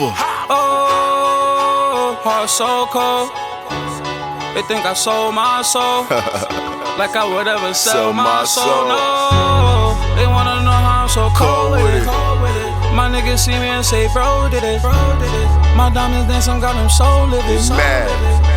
Hoffa. Oh, heart so cold. They think I sold my soul. Like I would ever sell my soul. No, they wanna know how I'm so cold with it. My niggas see me and say, bro, did it. My diamonds dancing got them so livid.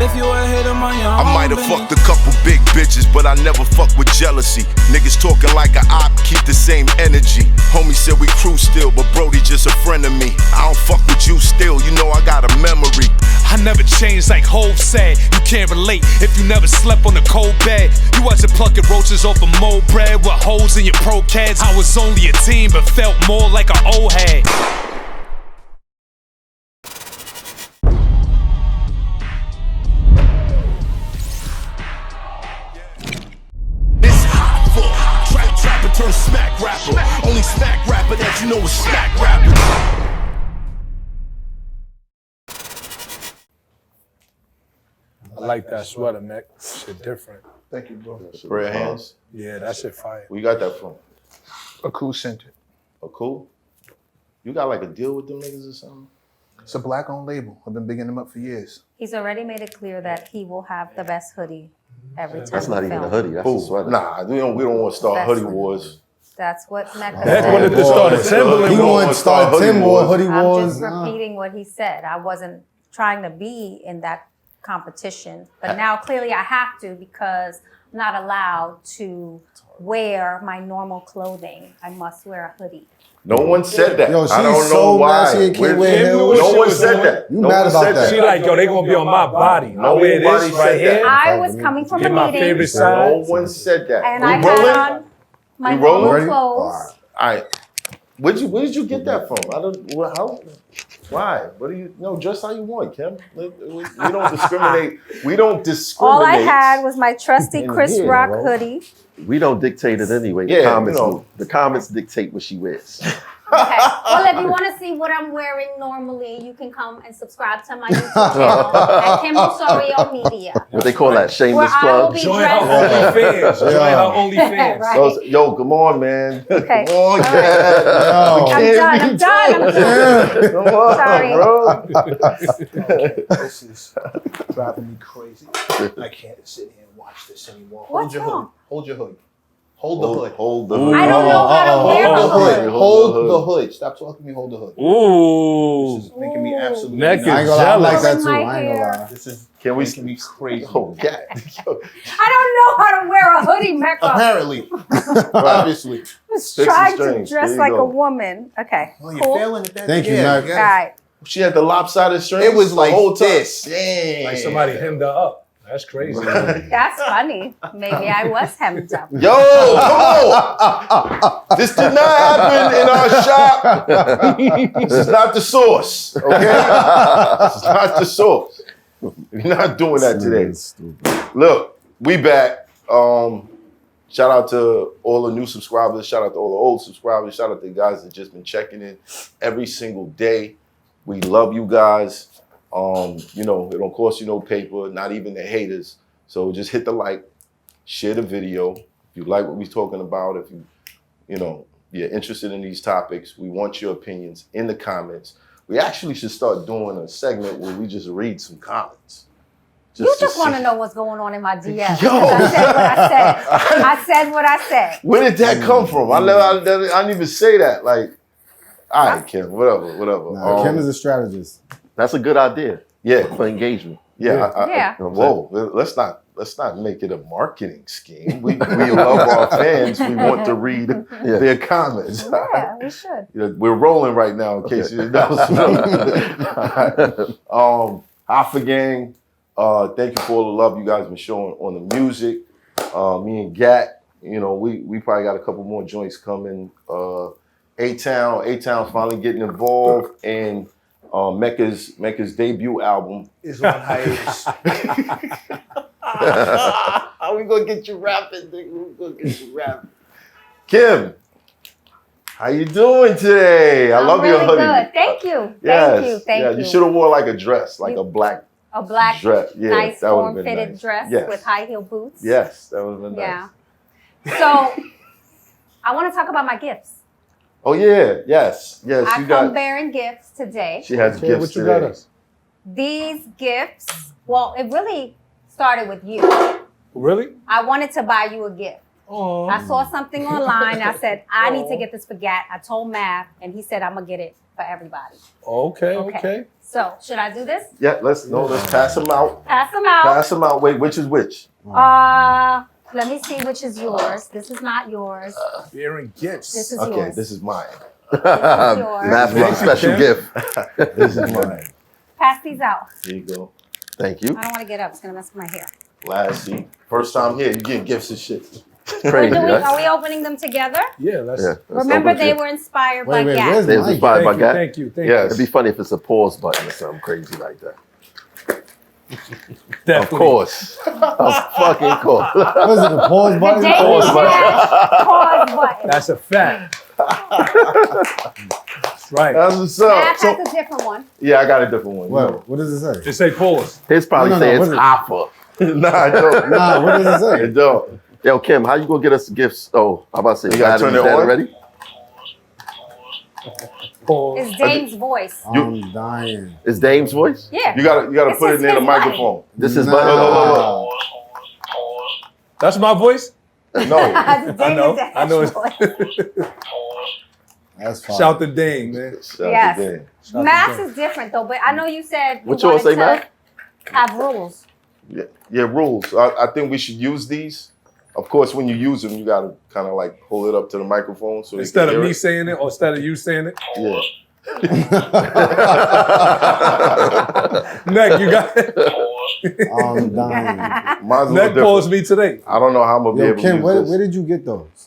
If you a hater, man, I might have fucked a couple big bitches, but I never fuck with jealousy. Niggas talking like a op, keep the same energy. Homie said we crew still, but Brody just a friend of me. I don't fuck with you still, you know I got a memory. I never changed like Hov said. You can't relate if you never slept on a cold bed. You wasn't plucking roaches off of mold bread with holes in your pro cats. I was only a teen, but felt more like an old head. Trapper turn smack rapper. Only smack rapper that you know is smack rapper. I like that sweater, Mick. Shit different. Thank you, bro. Prayer hands. Yeah, that shit fire. Where you got that from? A cool center. A cool? You got like a deal with them niggas or something? It's a black-owned label. I've been bigging them up for years. He's already made it clear that he will have the best hoodie every time. That's not even a hoodie. That's a sweater. Nah, we don't want to start hoodie wars. That's what MECC That's said. wanted to start a Timberland. He wanted to start Timberland hoodie I'm wars. just repeating what he said. I wasn't trying to be in that competition, but now clearly I have to because I'm not allowed to wear my normal clothing. I must wear a hoodie. No one said that. Yo, she's I don't know so why. mad she can't wear heels. No one said that. You mad about that? She like, yo, they gonna be on my body. I wear this right here. I was coming from a Get my meeting favorite side. No one said that. and I had on my normal clothes. All right. Where did you get that from? I don't. How? Why? What do you? No, dress how you want, Kim. We don't discriminate. We don't discriminate. All I had was my trusty Chris here, Rock bro. hoodie. We don't dictate it anyway. Yeah, The comments, you know. the comments dictate what she wears. Okay. Well, if you want to see what I'm wearing normally, you can come and subscribe to my YouTube channel at Kim OSORIO Media. What they call that, shameless Where I will plug. be Join her dressed. OnlyFans. Join her OnlyFans. Right. So, yo, come on, man. Okay. Come on, All Ken. I'm done. Come on, Sorry. bro. This is driving me crazy. I can't sit here and watch this anymore. What's Hold your wrong? hood. Hold your hood. Hold the hood. Hold the hood. I don't know how to wear Hold a the hood. hood. Hold the hood. Stop talking to me. Hold the hood. Ooh. This is making me absolutely Neck is nuts. I ain't gonna lie, I like that Pulling too. my I ain't gonna hair. lie. This is Can we? making me crazy. Oh, God. I don't know how to wear a hoodie, Mecca. Apparently. Obviously. I was Fix the trying to strings. dress There you like go. a woman. Okay. Oh, you're Cool. failing at that. Thank you, Yeah, Mac. All right. She had the lopsided string. It was like the whole time. this. Yeah. Like somebody hemmed her up. That's crazy. That's funny. Maybe I was hemmed up. Yo, come on. This did not happen in our shop. This is not the source, okay? This is not the source. We're not doing that today. Look, we back. Shout out to all the new subscribers. Shout out to all the old subscribers. Shout out to the guys that just been checking in every single day. We love you guys. You know, it don't cost you no paper, not even the haters. So just hit the like, share the video. If you like what we're talking about, if you're interested in these topics, we want your opinions in the comments. We actually should start doing a segment where we just read some comments. You just want to know what's going on in my DMs. Yo. I said what I said. I said what I said. Where did that come from? I didn't even say that. Like, all right, Kim, whatever. Nah, Kim is a strategist. That's a good idea. Yeah, For engagement. Yeah. Whoa, let's not make it a marketing scheme. We love our fans. We want to read their comments. Yeah, we should. We're rolling right now in case you didn't know. Hoffa gang, thank you for all the love you guys been showing on the music. Me and Gat, we probably got a couple more joints coming. A-Town's finally getting involved, and MECC's debut album Is on hiatus. How we gonna get you rapping, nigga? We gonna get you rapping. Kim, how you doing today? I love your hoodie. Good. Thank you. Yes. Thank you. You should have wore like a dress, like a black dress. Yeah, nice that would've been form-fitted nice. dress Yes. with high heel boots. Yes, that would have been Yeah. nice. So I want to talk about my gifts. Oh yeah, yes. I You come got. bearing gifts today. She has Okay, gifts what you today. got us? These gifts, well, it really started with you. Really? I wanted to buy you a gift. Oh. I saw something online. I said, I need to get this for Gat. I told Math, and he said, I'm going to get it for everybody. Okay. So, should I do this? Yeah, let's pass them out. Pass them out. Pass them out. Wait, which is which? Let me see which is yours. This is not yours. Bearing gifts. This is Okay, yours. this is mine. This is yours. Math with a special gift. This is mine. Pass these out. Here you go. Thank you. I don't want to get up. It's going to mess with my hair. Last seat. First time here. You getting gifts and shit. Crazy, Are right? we opening them together? Yeah, let's. Yeah, let's Remember, open they it. were inspired by Wait, Gat. where's They was Mike? inspired by Thank you, that. thank you. Yes. It'd be funny if it's a pause button or something crazy like that. Definitely. Of course. Of fucking course. What is it, the pause The button? Daily Pause button. Dash pause button. That's a fact. That's right. That's what's Math up. has a different one. Yeah, I got a different one. What does it say? Just say pause. His probably No, say what it's is it? Hoffa. Nah, I don't. Nah, what does it I say? don't. Yo, Kim, how you gonna get us gifts? Oh, I'm about to say, You gotta turn it on? already? Pause. It's Dame's voice. I'm dying. Is Dame's voice? Yeah. You gotta It's put it his near the button. microphone. This is Nah. button. That's my voice? No. It's I know. Dame's I know. It's, voice. That's fine. shout the Dame, man. Shout out Yes. to Dan. Math is different though, but I know you said you What you all wanted say, to Math? have rules. Yeah, rules. I think we should use these. Of course, when you use them, you gotta kind of like pull it up to the microphone so Instead they of can me hear it. saying it or instead of you saying it. Yeah. Neck, you got it. I'm dying. Mine's a little Neck paused different. me today. I don't know how I'm gonna be Yo, able to Kim, use where this. did you get those?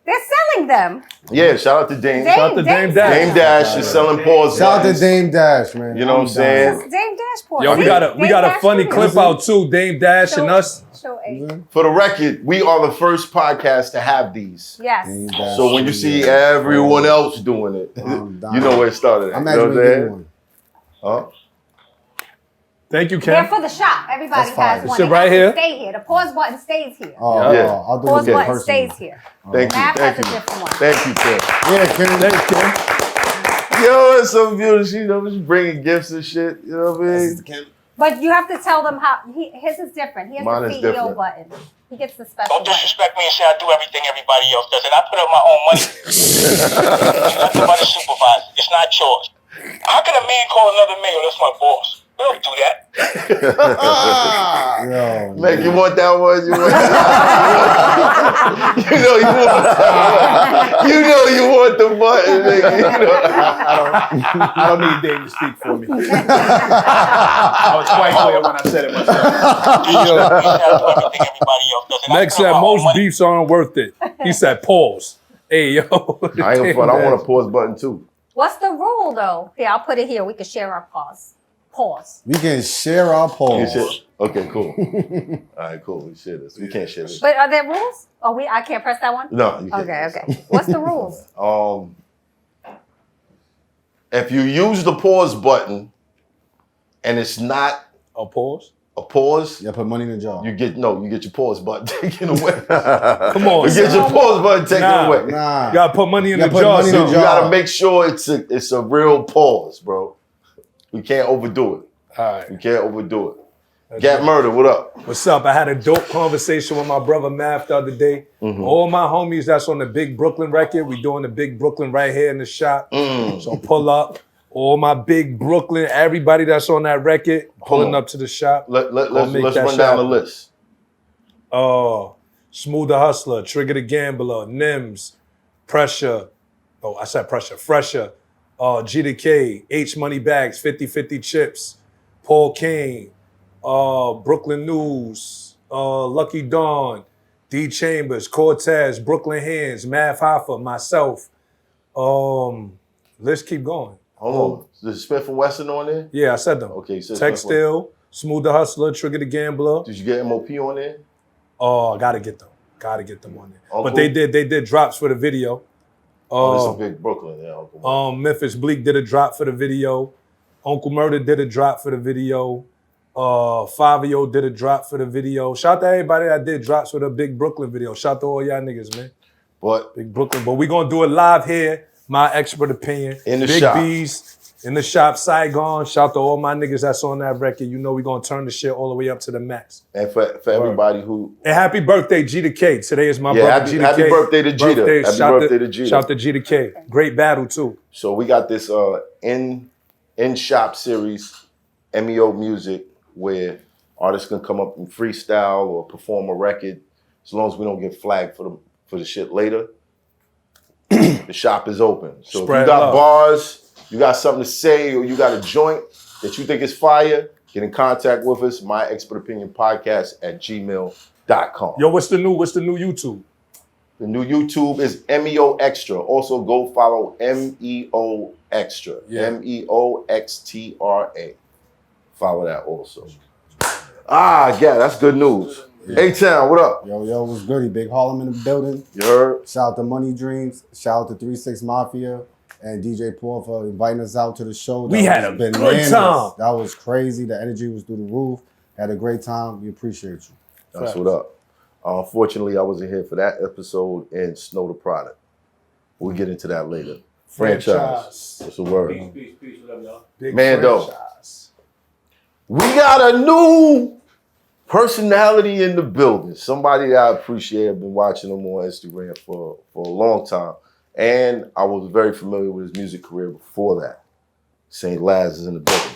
They're selling them. Yeah, shout out to Dame. Dame, Shout out to Dame Dash. Dame Dash is selling pause Shout out to buttons. Dame Dash, man. You know what I'm saying? It's Dame Dashboard. Yo, we got a funny clip out too. Dame Dash and us. Show A. For the record, we are the first podcast to have these. Yes. Dame Dash. So when you see everyone else doing it, I'm you dying. know where it started. I'm You know actually what I'm getting saying? one. Huh? Thank you, They're Ken. for the shop. Everybody That's fine. has one. Sit They right have to here. Stay here. The pause button stays here. Oh, Yeah. I'll do Pause it button personally. stays here. Thank you, Math thank has a you. different one. Thank you, Kim. Yeah, Kim. Thanks, Ken. Yo, it's so beautiful. She, she's bringing gifts and shit. You know what I mean? But you have to tell them how. His is different. He has Mine the is CEO different. button. He gets the special Don't button. disrespect me and say I do everything everybody else does. And I put up my own money. It's nothing but a supervisor. It's not yours. How can a man call another man, "Yo, that's my boss"? We don't do that. Yo, Meg, you want that one? You want that one? You know you want that one. You know you want the button, nigga. You know. I don't need Dave to speak for me. I was quite clear when I said it myself. I do everything everybody else does. And I Meg put said up my own most money. beefs aren't worth it. He said pause. Hey, yo. I ain't gonna front. I want a pause button too. What's the rule though? Here, I'll put it here. We can share our pause. Pause. we can share our You polls. shit. Okay, cool. All right, cool. We share this. We can't share this. But are there rules? Oh, I can't press that one? No, you can't. Okay. What's the rules? If you use the pause button and it's not A pause? a pause, Yeah, put money in the jar. you get your pause button taken away. Come on. You get your pause button taken Nah. away. Nah. You gotta put money in You the gotta put jar. money in the son. You jar. gotta make sure it's a real pause, bro. We can't overdo it. All right. We can't overdo it. Gat Murder, what up? What's up? I had a dope conversation with my brother Math the other day. All my homies that's on the Big Brooklyn record, we doing the Big Brooklyn right here in the shop. So pull up. All my Big Brooklyn, everybody that's on that record, pulling up to the shop. Let's make that run down the shot. list. Smooth the Hustler, Trigger the Gambler, Nims, Pressure. Oh, I said Pressure. Fresher. G to K, H Money Bags, 50-50 Chips, Paul Kane, Brooklyn News, Lucky Dawn, D Chambers, Cortez, Brooklyn Hands, MATHHOFFA, myself. Let's keep going. Hold on. Is Smith and Wesson on there? Yeah, I said them. Okay, you said Textile, Smooth the Hustler, Trigger the Gambler. Did you get MOP on there? Oh, gotta get them. Gotta get them on there. Uncle? But they did drops for the video. Oh, this is Big Brooklyn, yeah, Uncle. Memphis Bleak did a drop for the video. Uncle Murder did a drop for the video. Fabio did a drop for the video. Shout out to everybody that did drops for the Big Brooklyn video. Shout out to all y'all niggas, man. But Big Brooklyn. But we gonna do it live here My expert opinion. In the Big shop. B's. In the shop, Saigon. Shout to all my niggas that's on that record. You know we gonna turn the shit all the way up to the max. And for everybody who... And happy birthday, G to K. Today is my Yeah, brother, happy- G to happy K. birthday to Jeter. Happy birthday to Jeter. Shout to G to K. Great battle, too. So we got this in-shop series, MEO Music, where artists can come up and freestyle or perform a record, as long as we don't get flagged for the shit later. The shop is open. So Spread if you got love. bars, you got something to say, or you got a joint that you think is fire, get in contact with us, myexpertopinionpodcast@gmail.com. Yo, what's the new YouTube? The new YouTube is MEO Extra. Also go follow MEO Extra. Yeah. MEOXTRA. Follow that also. Yeah, that's good news. A-Town, what up? Yo, what's goody? Big Harlem in the building. You heard? Shout out to Money Dreams. Shout out to 36 Mafia and DJ Paul for inviting us out to the show. We had a good time. That was crazy. The energy was through the roof. Had a great time. We appreciate you. That's what up. Unfortunately, I wasn't here for that episode and Snow the Product. We'll get into that later. Franchise. What's the word? Peace. What up, y'all? Big Mando. franchise. We got a new personality in the building. Somebody that I appreciate. I've been watching him on Instagram for a long time. And I was very familiar with his music career before that. St. Laz is in the building.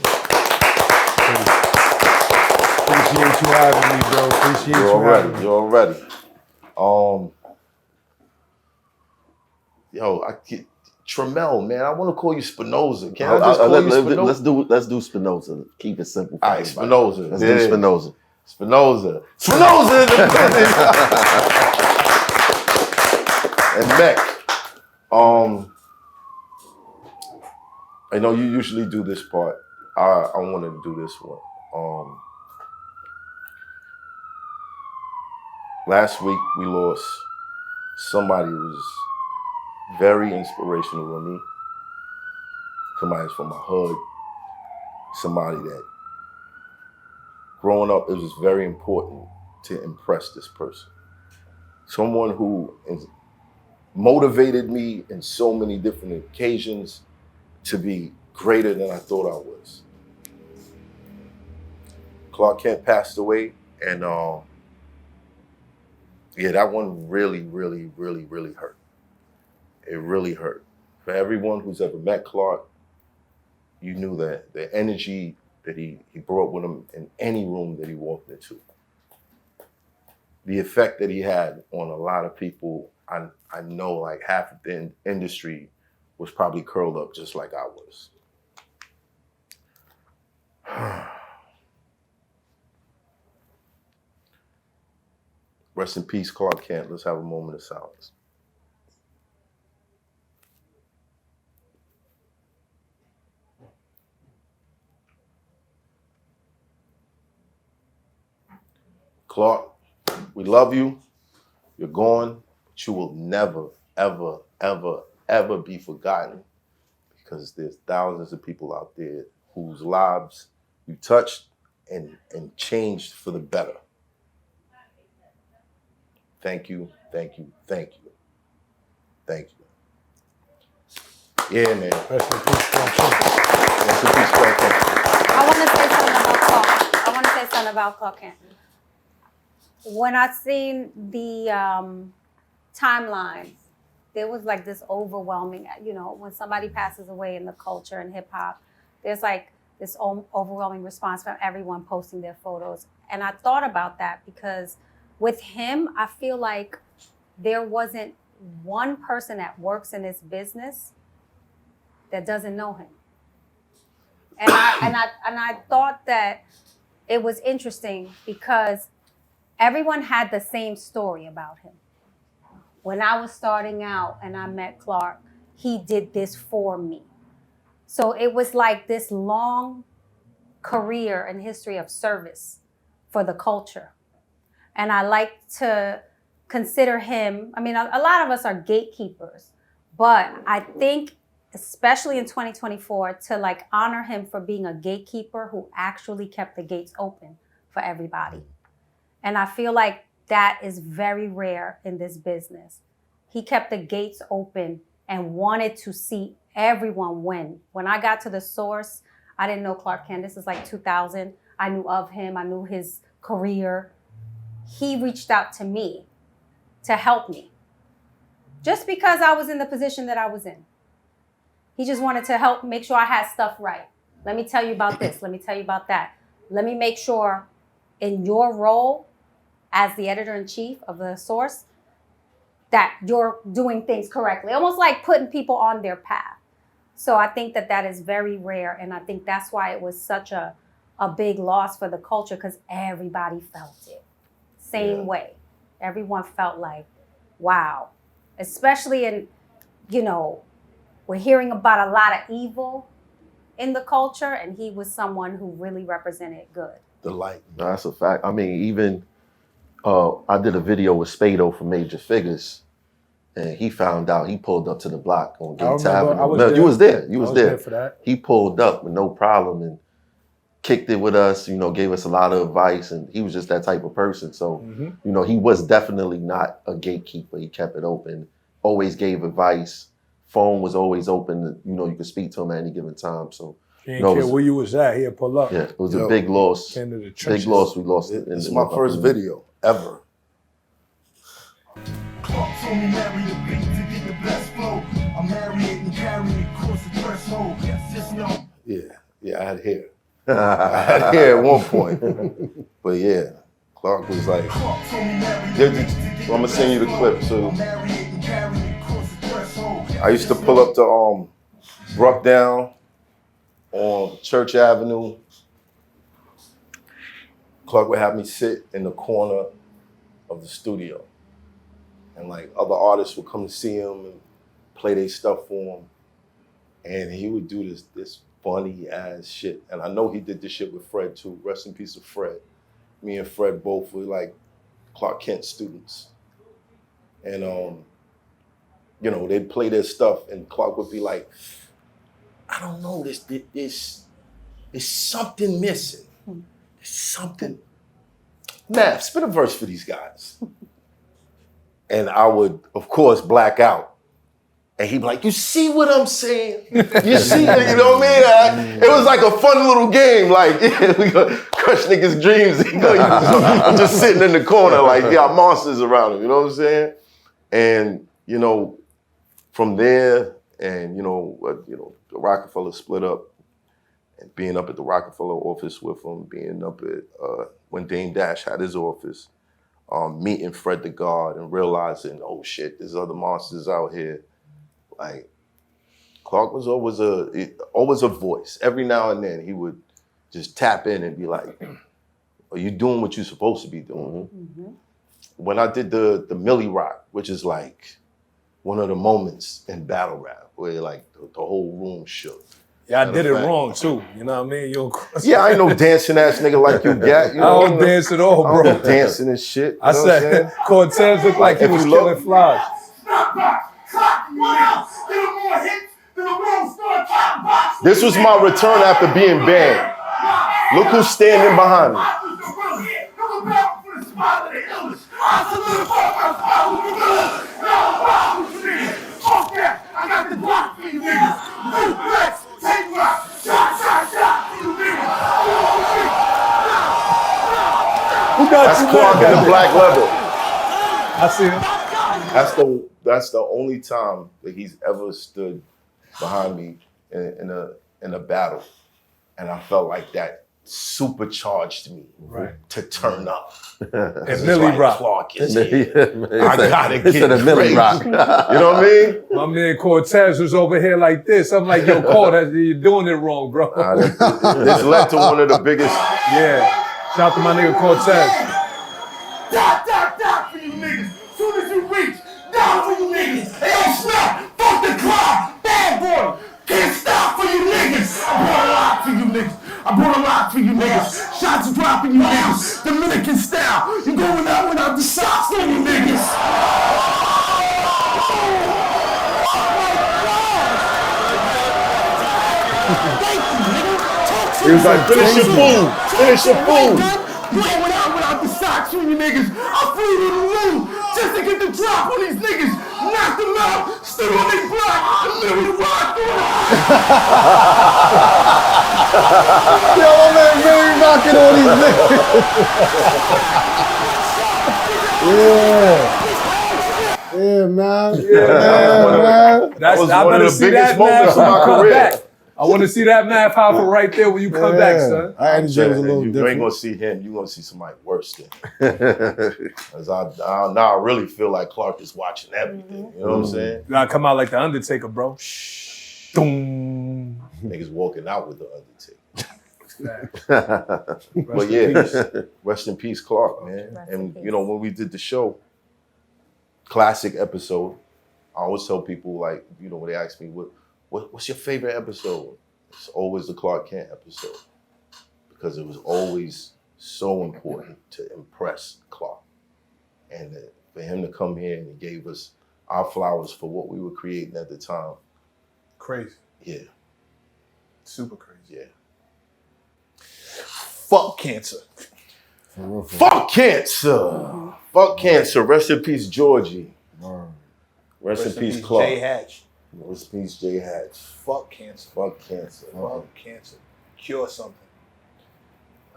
Appreciate you having me, bro. Appreciate you having me. You're ready. Tremel, man, I want to call you Spinoza. Can I just call you Spinoza? Let's do Spinoza. Keep it simple. All right, Spinoza. Let's do Spinoza. Spinoza in the building. And MECC. I know you usually do this part. I wanted to do this one. Last week we lost somebody who was very inspirational to me. Somebody from my hood. Somebody that growing up, it was very important to impress this person. Someone who motivated me in so many different occasions to be greater than I thought I was. Clark Kent passed away, and that one really, really, really, really hurt. It really hurt. For everyone who's ever met Clark, you knew that the energy that he brought with him in any room that he walked into, the effect that he had on a lot of people, I know like half of the industry was probably curled up just like I was. Rest in peace, Clark Kent. Let's have a moment of silence. Clark, we love you. You're gone, but you will never, ever, ever, ever be forgotten, because there's thousands of people out there whose lives you touched and changed for the better. Thank you, thank you, thank you. Thank you. Yeah, man. Rest in peace, Clark Kent. Rest in peace, Clark Kent. I want to say something about Clark Kent. When I seen the timeline, there was like this overwhelming, when somebody passes away in the culture and hip hop, there's like this overwhelming response from everyone posting their photos. And I thought about that because with him, I feel like there wasn't one person that works in this business that doesn't know him. And I thought that it was interesting because everyone had the same story about him. When I was starting out and I met Clark, he did this for me. So it was like this long career and history of service for the culture. And I like to consider him, a lot of us are gatekeepers, but I think especially in 2024, to like honor him for being a gatekeeper who actually kept the gates open for everybody. And I feel like that is very rare in this business. He kept the gates open and wanted to see everyone win. When I got to the source, I didn't know Clark Kent. This is like 2000. I knew of him. I knew his career. He reached out to me to help me just because I was in the position that I was in. He just wanted to help make sure I had stuff right. Let me tell you about this. Let me tell you about that. Let me make sure in your role as the editor-in-chief of the source that you're doing things correctly. Almost like putting people on their path. So I think that that is very rare. And I think that's why it was such a big loss for the culture, because everybody felt it. Same way. Everyone felt like, wow. Especially in, you know, we're hearing about a lot of evil in the culture, and he was someone who really represented good. The light. No, that's a fact. I mean, even I did a video with Spado from Major Figures, and he found out. He pulled up to the block on Gates Avenue. No, you was there. You was there for that. He pulled up with no problem and kicked it with us. You know, gave us a lot of advice, and he was just that type of person. So, you know, he was definitely not a gatekeeper. He kept it open. Always gave advice. Phone was always open. You know, you could speak to him at any given time. So. He didn't care where you was at. He'd pull up. Yeah, it was a big loss. Big loss. We lost it. It's my first video ever. Clark told me marry the beat to get the best flow. I'm married and carry it across the threshold. Just know. Yeah, I had hair. I had hair at one point. But yeah, Clark was like, I'm gonna send you the clip. So I used to pull up to Brookdown on Church Avenue. Clark would have me sit in the corner of the studio. And like other artists would come to see him and play their stuff for him. And he would do this funny ass shit. And I know he did this shit with Fred too. Rest in peace of Fred. Me and Fred both were like Clark Kent students. And you know, they'd play their stuff and Clark would be like, I don't know, there's something missing. There's something. Math, spit a verse for these guys. And I would, of course, black out. And he'd be like, you see what I'm saying? You see, you know what I mean? It was like a fun little game. Like, we gonna crush niggas' dreams. I'm just sitting in the corner like, monsters around him, you know what I'm saying? And, you know, from there, and, you know, the Rockefeller split up. And being up at the Rockefeller office with him, being up at, when Dame Dash had his office, meeting Fred the God and realizing, oh shit, there's other monsters out here. Like, Clark was always a voice. Every now and then he would just tap in and be like, are you doing what you're supposed to be doing? Mm-hmm. When I did the Millie Rock, which is like one of the moments in battle rap where like the whole room shook. Yeah, I did it wrong too. You know what I mean? Yeah, I ain't no dancing ass nigga like you got. You know, I don't dance at all, bro. I don't dancing and shit. You I know said Cortez looked like he was killing flies. This was my return after being banned. Look who's standing behind me. That's Clark in the black leather. I see him. That's the only time that he's ever stood behind me in a battle, and I felt like that supercharged me to turn up. And Millie like, Rock. Clark is here. I gotta get a Millie Rock. You know what I mean? My man Cortez was over here like this. I'm like, yo, Cortez, you're doing it wrong, bro. This led to one of the biggest. Yeah. Shout out to my nigga Cortez. Die for you niggas. Soon as you reach, down for you niggas. Hey, yo, snap, fuck the clock. Bad boy, can't stop for you niggas. I brought a lot for you niggas. I brought a lot for you niggas. Shots dropping you niggas. Dominican style. You going out without the socks on you niggas. He was like, finish your food. Finish your food. Going out without the socks on you niggas. I flew to the room just to get the drop on these niggas. Knocked them out. stood on their block. I literally rocked on Yo, my man really rocking on these niggas. Yeah, man. Man. That's was I one of better the see biggest that math moments of when you my come career. back. I want to see that math Hoffa right there when you come back, son. I had to was a little you different. ain't gonna see him. You gonna see somebody worse than him. Cause now I really feel like Clark is watching everything. You know what I'm saying? You gotta come out like the Undertaker, bro. Doom. Niggas walking out with the Undertaker. Rest But in yeah, peace. rest in peace, Clark, man. Rest And in peace. you know when we did the show, classic episode. I always tell people like, you know, when they ask me what's your favorite episode, it's always the Clark Kent episode because it was always so important to impress Clark, and for him to come here and he gave us our flowers for what we were creating at the time. Crazy. Yeah, Super crazy. yeah. Fuck cancer. Fuck cancer. Fuck cancer. Rest in peace, Georgie. Rest in peace, Clark. Jay Hatch. Rest in peace, Jay Hatch. Fuck cancer. Fuck cancer. Fuck cancer. Cure something.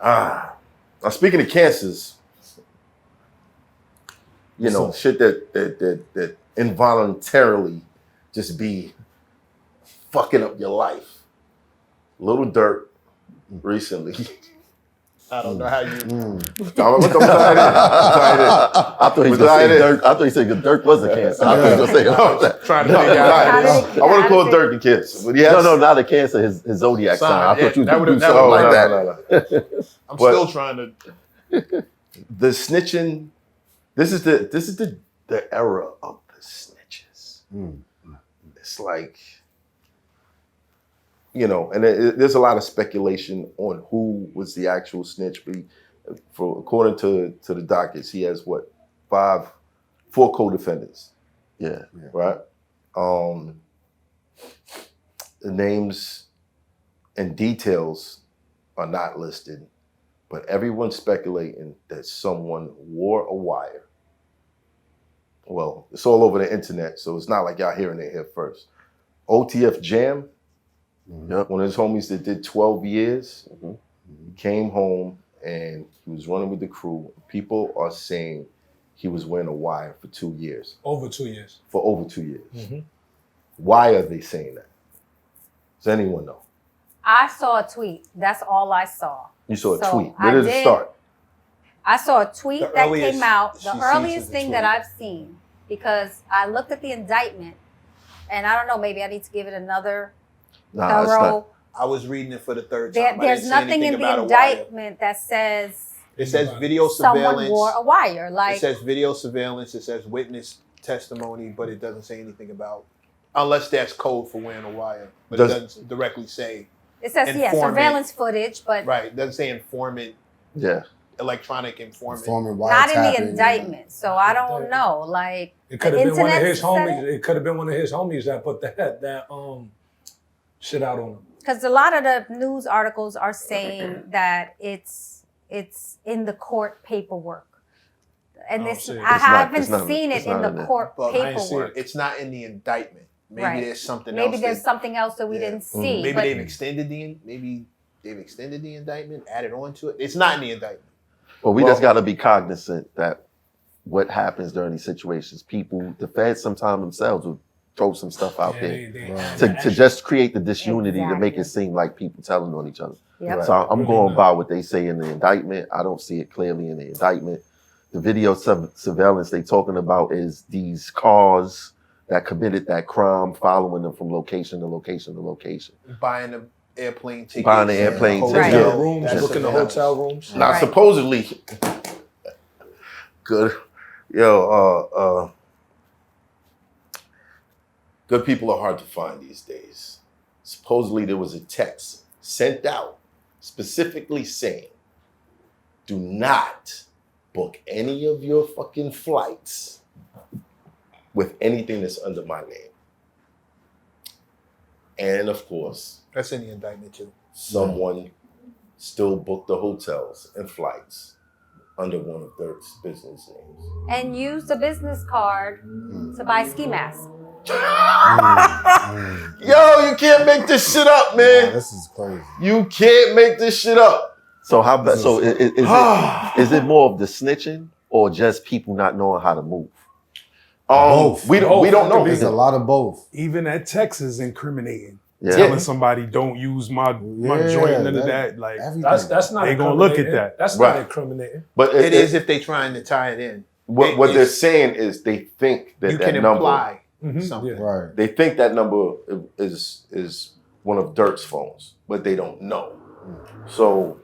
Now speaking of cancers, you know, shit that involuntarily just be fucking up your life. Lil Durk recently. I don't know how you. I'm tied in. I thought he was gonna say Dirk. I thought he said Dirk was a cancer. I thought he was gonna say that. Trying to figure out. I want to call Dirk a cancer, but yes. No, not a cancer. His zodiac sign. I thought you was gonna do something like that. I'm But- still trying to. The snitching. This is the era of the snitches. It's like, you know, and there's a lot of speculation on who was the actual snitch. But according to the dockets, he has what, 4 co-defendants. Yeah. Right. The names and details are not listed, but everyone's speculating that someone wore a wire. Well, it's all over the internet, so it's not like y'all hearing it here first. OTF Jam, one of his homies that did 12 years, he came home and he was running with the crew. People are saying he was wearing a wire for 2 years. Over 2 years. For over 2 years. Why are they saying that? Does anyone know? I saw a tweet. That's all I saw. You saw a So tweet. Where did it start? I saw a tweet The that earliest came out, she the sees earliest is a thing tweet. that I've seen, because I looked at the indictment, and I don't know, maybe I need to give it another Nah, it's thorough. I was reading it for the third time. I There's didn't see nothing anything in the about a wire. indictment that says It says video someone surveillance. wore a wire. It Like, says video surveillance. It says witness testimony, but it doesn't say anything about, unless that's code for wearing a wire. But it doesn't directly say. it says, yeah, informant. surveillance footage, but Right. It doesn't say informant, Yeah. electronic informant. not in the indictment. So I don't know. Like, It could have been one of internet his said homies. it? It could have been one of his homies that put that shit out on him. Because a lot of the news articles are saying that it's in the court paperwork. And I don't this, see it. I It's not- haven't it's not- seen it it's in not in the there. court But I ain't see paperwork. It's not in the indictment. Maybe Right. there's something Maybe else. there's something else that we Yeah. didn't see. Maybe but they've extended the indictment, added on to it. It's not in the indictment. But we Well- just got to be cognizant that what happens during these situations, the feds sometimes themselves will throw some stuff out there to just create the disunity to make it seem like people telling on each other. Yep. So I'm going by what they say in the indictment. I don't see it clearly in the indictment. The video surveillance they talking about is these cars that committed that crime, following them from location to location to location. Buying the airplane tickets. Buying the airplane hotel, ticket. The rooms, that's booking the surveillance. hotel rooms. Now, Right. supposedly, good people are hard to find these days. Supposedly, there was a text sent out specifically saying, do not book any of your fucking flights with anything that's under my name. And of course, That's in the indictment too. someone still booked the hotels and flights under one of Dirk's business names. and use the business card to buy ski masks. Yo, you can't make this shit up, man. Nah, this is crazy. You can't make this shit up. So how bad? So is it more of the snitching or just people not knowing how to move? Both. We don't know. There's a lot of both. Even that text is incriminating. Yeah. Telling somebody don't use my joint, none of that. Like that's not. They gonna look at that. That's not incriminating. But it is if they're trying to tie it in. What they're saying is they think that you that can number. imply Mm-hmm. something. Yeah. Right. They think that number is one of Durk's phones, but they don't know. So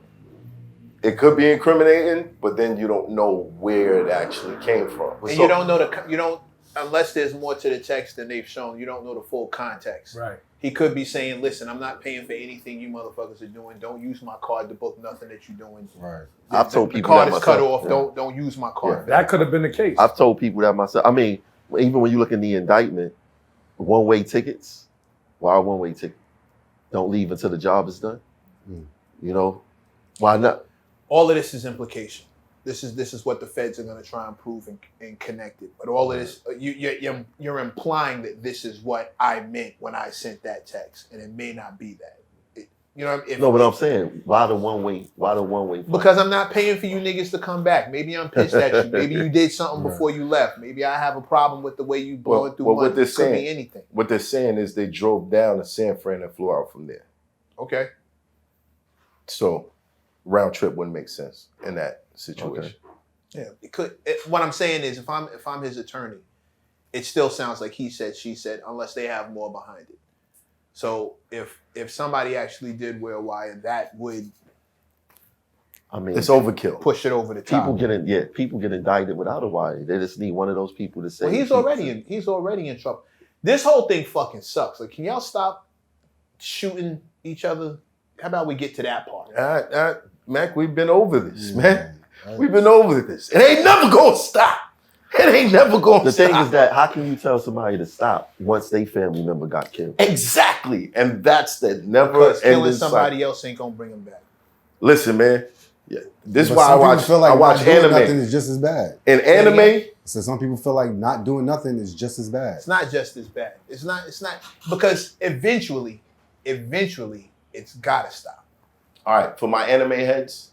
it could be incriminating, but then you don't know where it actually came from. And you don't know unless there's more to the text than they've shown. You don't know the full context. Right. He could be saying, "Listen, I'm not paying for anything you motherfuckers are doing. Don't use my card to book nothing that you're doing. Right. I've told The people card that is cut myself. off. Don't use my card. That could have been the case. I've told people that myself. I mean, even when you look in the indictment, one-way tickets. Why one-way ticket? Don't leave until the job is done. You know, why not? All of this is implication. This is what the feds are going to try and prove and connect it. But all of this, you're implying that this is what I meant when I sent that text, and it may not be that. You know, No, but I'm saying, why the one-way? Why the one-way? Because I'm not paying for you niggas to come back. Maybe I'm pissed at you. Maybe you did something before you left. Maybe I have a problem with the way you blowing through money. what they're It could be saying, anything. what they're saying is they drove down to San Fran and flew out from there. Okay. So round trip wouldn't make sense in that situation. Yeah, it could. What I'm saying is, if I'm his attorney, it still sounds like he said, she said, unless they have more behind it. So if somebody actually did wear a wire, that would, I mean, It's overkill. push it over the top. people get indicted without a wire. They just need one of those people to say. Well, he's already in trouble. This whole thing fucking sucks. Like, can y'all stop shooting each other? How about we get to that part? Mac, we've been over this, man. We've been over this. It ain't never gonna stop. It ain't never gonna The stop. thing is that how can you tell somebody to stop once their family member got killed? Exactly. And that's the never Because killing ending somebody cycle. else ain't gonna bring him back. Listen, man. Yeah. This is But why I some people watch feel like I watch not doing nothing anime. is just as bad. In anime, So some people feel like not doing nothing is just as bad. It's not just as bad. It's not because eventually it's gotta stop. all right, for my anime heads,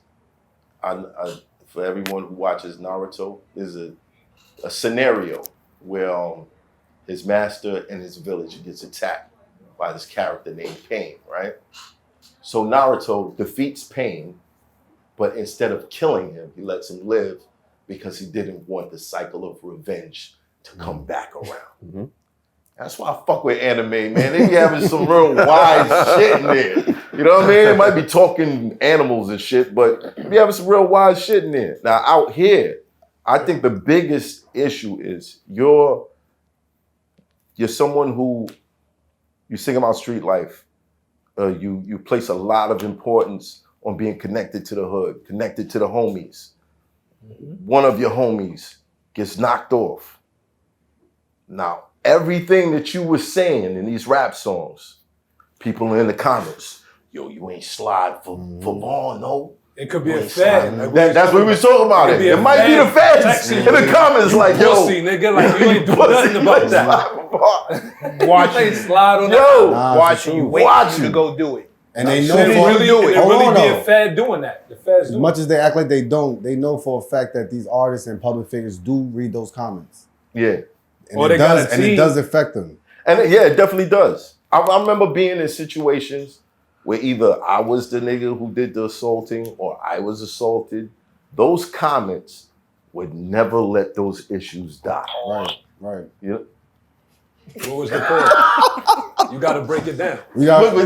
for everyone who watches Naruto, there's a scenario where his master and his village gets attacked by this character named Pain, right? So Naruto defeats Pain, but instead of killing him, he lets him live because he didn't want the cycle of revenge to come back around. That's why I fuck with anime, man. They be having some real wise shit in there. You know what I mean? It might be talking animals and shit, but they be having some real wise shit in there. Now, out here, I think the biggest issue is you're someone who, you sing about street life. You place a lot of importance on being connected to the hood, connected to the homies. One of your homies gets knocked off. Now, everything that you were saying in these rap songs, people in the comments, yo, you ain't slide for long, no. It could be You a ain't fed. slide. That's what we was talking about. It might be the feds in the comments, like, yo, pussy, nigga, like you ain't do nothing about that. Watch you you slide on Yo, that. watching you, waiting you to go do it. And they know Should it for really, it hold really on, be though. a fed doing that. The feds As do much as they act like they don't, they know for a fact that these artists and public figures do read those comments. yeah. And, Or it, they got does, a and it team. does affect them. And it definitely does. I remember being in situations where either I was the nigga who did the assaulting or I was assaulted. Those comments would never let those issues die. Right. You know? What was the cause? You got to break it down. We gotta break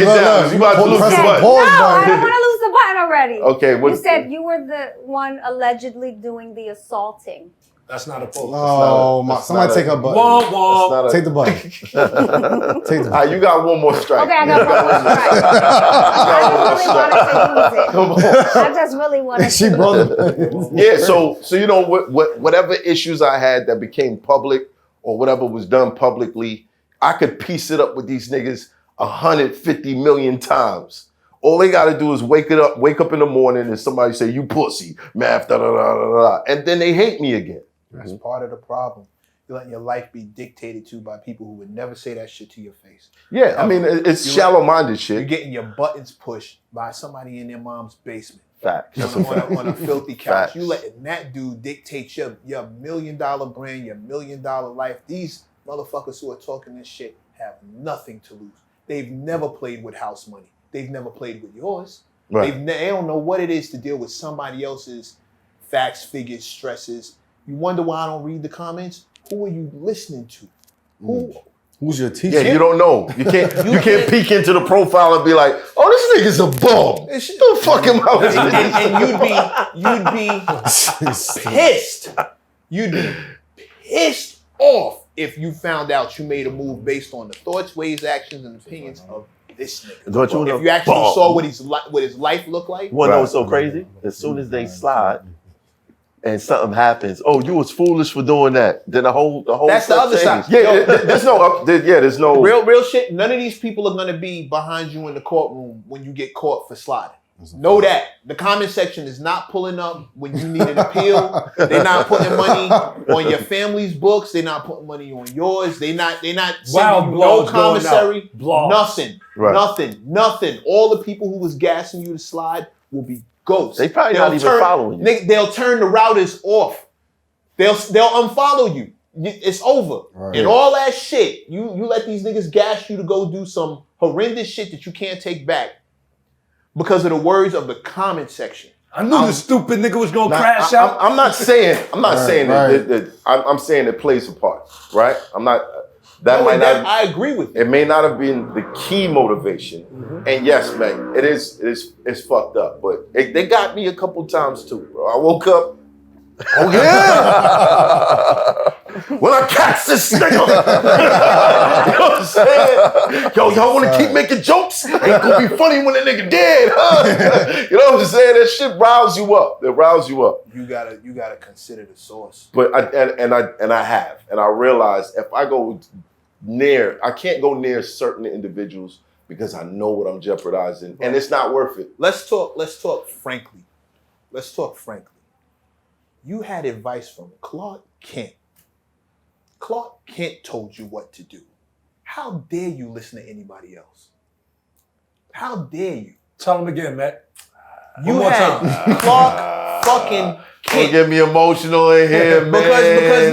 it down. You about to lose the press button. No, pause I button. don't want to lose the button already. Okay, You said you were the one allegedly doing the assaulting. That's not a post. Oh, my. Somebody take a button. Womp womp. Take the button. Take the button. You got one more strike. Okay, I got one more strike. I just really wanted to use it. Come on. I just really wanted She to. brought it. Yeah, so you know whatever issues I had that became public or whatever was done publicly, I could piece it up with these niggas 150 million times. All they gotta do is wake up in the morning and somebody say, you pussy, math, da da da da da, and then they hate me again. That's part of the problem. You're letting your life be dictated to by people who would never say that shit to your face. Yeah, I mean, it's shallow-minded shit. You're getting your buttons pushed by somebody in their mom's basement. Facts. On a filthy couch. Facts. You letting that dude dictate your $1 million brand, your $1 million life. These motherfuckers who are talking this shit have nothing to lose. They've never played with house money. They've never played with yours. Right. They don't know what it is to deal with somebody else's facts, figures, stresses. You wonder why I don't read the comments? Who are you listening to? Who's your teacher? Yeah, you don't know. You can't peek into the profile and be like, oh, this nigga's a bum. Don't fuck him out. And you'd be pissed. You'd be pissed off if you found out you made a move based on the thoughts, ways, actions, and opinions of this nigga. Don't you know? If you actually saw what his life looked like. You wanna know what's so crazy? As soon as they slide and something happens, oh, you was foolish for doing that. Then the whole That's the other side. Yeah, there's no real shit. None of these people are gonna be behind you in the courtroom when you get caught for sliding. Know that. The comment section is not pulling up when you need an appeal. They're not putting money on your family's books. They're not putting money on yours. They're not sending you no commissary. Nothing. Right. Nothing. All the people who was gassing you to slide will be ghosts. They probably not even following you. They'll turn the routers off. They'll unfollow you. It's over. Right. And all that shit, you let these niggas gas you to go do some horrendous shit that you can't take back because of the words of the comment section. I knew the stupid nigga was gonna crash out. I'm not saying Right. that I'm saying it plays a part, right? I'm not. I agree with you. It may not have been the key motivation, and yes, man, it's fucked up. But they got me a couple times too, bro. I woke up. Oh yeah! When I catch this nigga, you know what I'm saying? Yo, y'all want to keep making jokes? Ain't gonna be funny when the nigga dead, huh? You know what I'm saying? That shit riles you up. It riles you up. You gotta consider the source. But I have, and I realized if I go near, I can't go near certain individuals because I know what I'm jeopardizing, and it's not worth it. Let's talk frankly. You had advice from Clark Kent. Clark Kent told you what to do. How dare you listen to anybody else? How dare you? Tell him again, Matt. You had Clark fucking Kent. Don't get me emotional in here, man. Because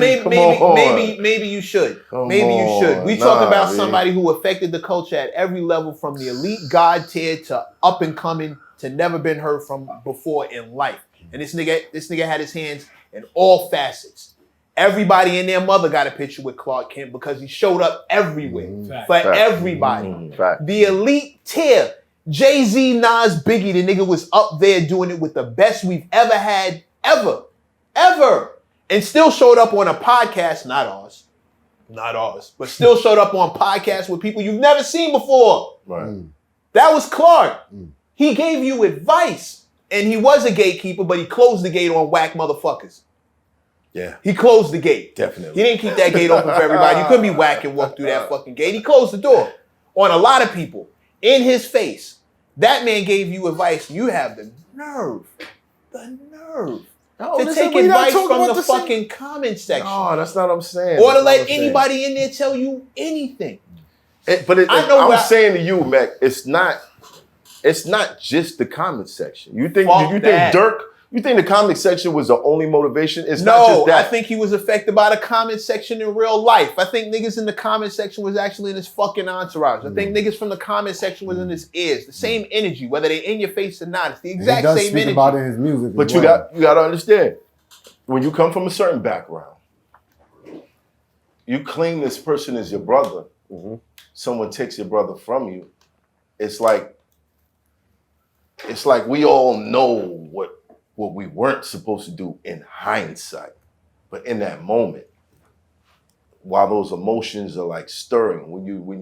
maybe you should. You should. We talking about man. somebody who affected the culture at every level, from the elite god tier to up and coming to never been heard from before in life. And this nigga had his hands in all facets. Everybody and their mother got a picture with Clark Kent because he showed up everywhere for everybody. The elite tier, Jay-Z, Nas, Biggie, the nigga was up there doing it with the best we've ever had, ever. And still showed up on a podcast, not ours, but still showed up on podcasts with people you've never seen before. Right. That was Clark. He gave you advice. And he was a gatekeeper, but he closed the gate on whack motherfuckers. Yeah. He closed the gate. Definitely. He didn't keep that gate open for everybody. You couldn't be whack and walk through that fucking gate. He closed the door on a lot of people in his face. That man gave you advice. You have the nerve to take advice from the fucking comment section. No, that's not what I'm saying. Or to let anybody in there tell you anything. I'm saying to you, MECC, it's not just the comment section. You think Durk? You think the comment section was the only motivation? It's not just that. I think he was affected by the comment section in real life. I think niggas in the comment section was actually in his fucking entourage. I think niggas from the comment section was in his ears. The same energy, whether they in your face or not. It's the exact same energy. He does speak about it in his music. But you got to understand, when you come from a certain background, you claim this person is your brother. Someone takes your brother from you. It's like we all know what we weren't supposed to do in hindsight. But in that moment, while those emotions are like stirring, when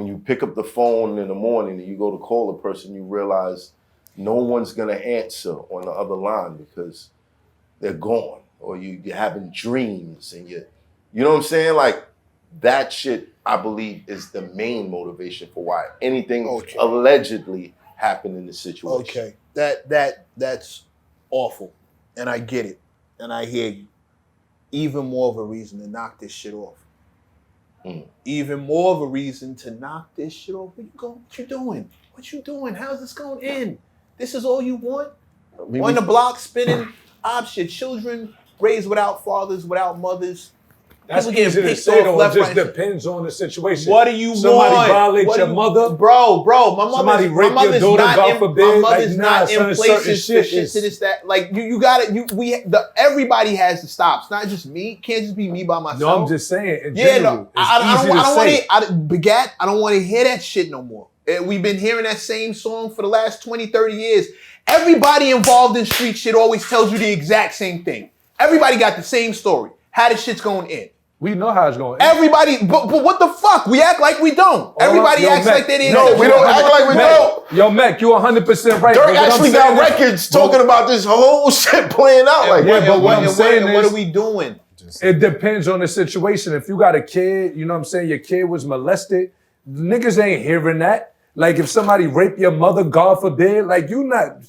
you pick up the phone in the morning and you go to call a person, you realize no one's gonna answer on the other line because they're gone, or you're having dreams and you know what I'm saying? Like that shit, I believe, is the main motivation for why anything allegedly happened in the situation. Okay, that's awful, and I get it, and I hear you. even more of a reason to knock this shit off. Even more of a reason to knock this shit off. Where you going? What you doing? What you doing? How's this going to end? This is all you want? On the block spinning option, children raised without fathers, without mothers. That's People easy to say though. It just depends on the situation. What do you want? Somebody violate your mother, bro. My somebody mother's, rape your daughter, God forbid. My mother's not in places for shit to this that. Like you got it. Everybody has to stop. It's not just me. It can't just be me by myself. No, I'm just saying. In general, I don't want to hear that shit no more. We've been hearing that same song for the last 20, 30 years. Everybody involved in street shit always tells you the exact same thing. Everybody got the same story. How the shit's going to end. We know how it's going. Everybody, but what the fuck? We act like we don't. Everybody acts like they didn't. No, we don't act like we don't. Yo, MECC, you 100% right. Durk actually got records talking about this whole shit playing out like that. But what I'm saying is, what are we doing? It depends on the situation. If you got a kid, you know what I'm saying, your kid was molested, niggas ain't hearing that. Like if somebody raped your mother, God forbid, like you gonna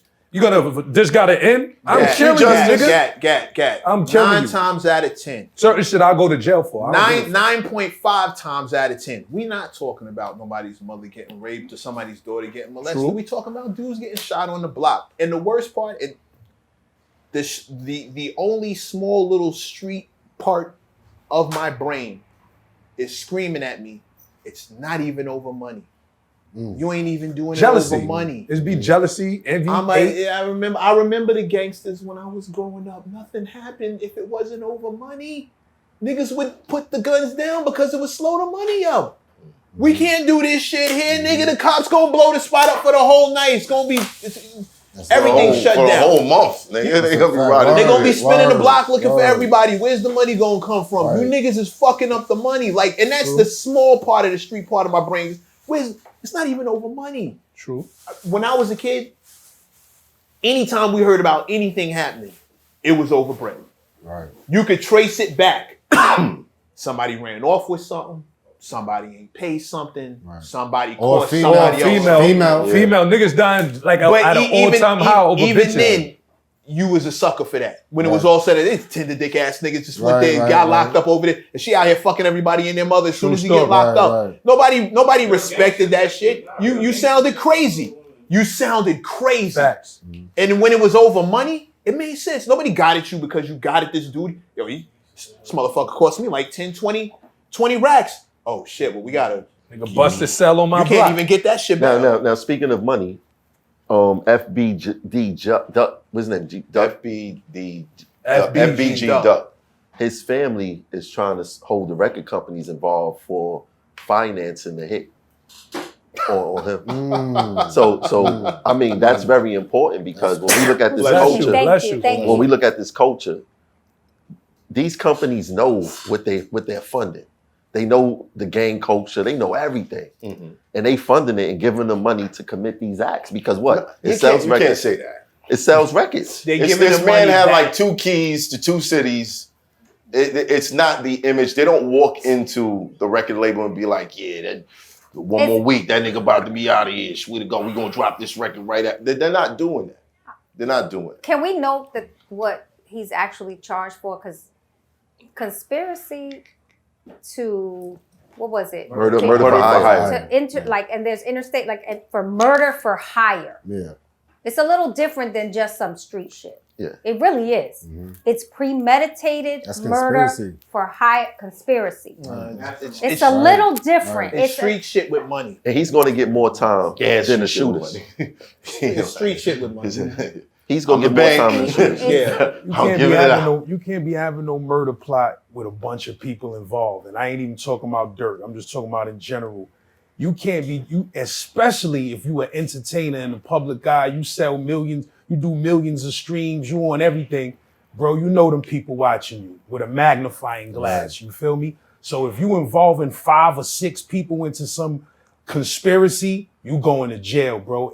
this gotta end? I'm killing you, nigga. Gat. I'm killing you. 9 times out of 10. Certain shit I'll go to jail for. 9.5 times out of 10. We not talking about nobody's mother getting raped or somebody's daughter getting molested. True. We talking about dudes getting shot on the block. And the worst part, the only small little street part of my brain is screaming at me. It's not even over money. You ain't even doing jealousy. It over money. It's be jealousy, envy. I remember the gangsters when I was growing up. Nothing happened if it wasn't over money. Niggas would put the guns down because it would slow the money up. We can't do this shit here, nigga. The cops gonna blow the spot up for the whole night. It's gonna be everything shut down. For the whole month, nigga. They gonna be riding. They gonna be spinning the block looking for everybody. Where's the money gonna come from? You niggas is fucking up the money. Like, and that's the small part of the street part of my brain. It's not even over money. True. When I was a kid, anytime we heard about anything happening, it was over bread. Right. You could trace it back. Somebody ran off with something. Somebody ain't paid something. Right. Somebody caught somebody else. Female niggas dying like at an all-time high over even bitches. Then, you was a sucker for that. When it was all said, it's tender dick ass niggas just went there and got locked up over there. And she out here fucking everybody and their mother as soon as you get locked up. Nobody respected that shit. You sounded crazy. You sounded crazy. Facts. And when it was over money, it made sense. Nobody got at you because you got at this dude. Yo, this motherfucker cost me like 10, 20 racks. Oh shit, well we gotta bust the cell on my block. You can't even get that shit back. Now speaking of money, FBG Duck, what's his name? FBG Duck. His family is trying to hold the record companies involved for financing the hit on him. So I mean that's very important because when we look at this culture, when we look at this culture, these companies know what they're funding. They know the gang culture. They know everything. And they funding it and giving them money to commit these acts because what? It sells records. You can't say that. It sells records. This man had like 2 keys to 2 cities. It's not the image. They don't walk into the record label and be like, yeah, one more week, that nigga about to be out of here. We're going to drop this record right at. They're not doing that. They're not doing it. Can we note that what he's actually charged for? Because conspiracy to what was it? Murder for hire. And there's interstate for murder for hire. Yeah, it's a little different than just some street shit. Yeah, it really is. It's premeditated murder for hire conspiracy. It's a little different. It's street shit with money, and he's going to get more time than the shooters. It's street shit with money. He's gonna get more time than shooters. You can't be having no murder plot with a bunch of people involved. And I ain't even talking about Durk. I'm just talking about in general. You can't be, especially if you an entertainer and a public eye, you sell millions, you do millions of streams, you on everything. Bro, you know them people watching you with a magnifying glass, you feel me? So if you involving 5 or 6 people into some conspiracy, you going to jail, bro.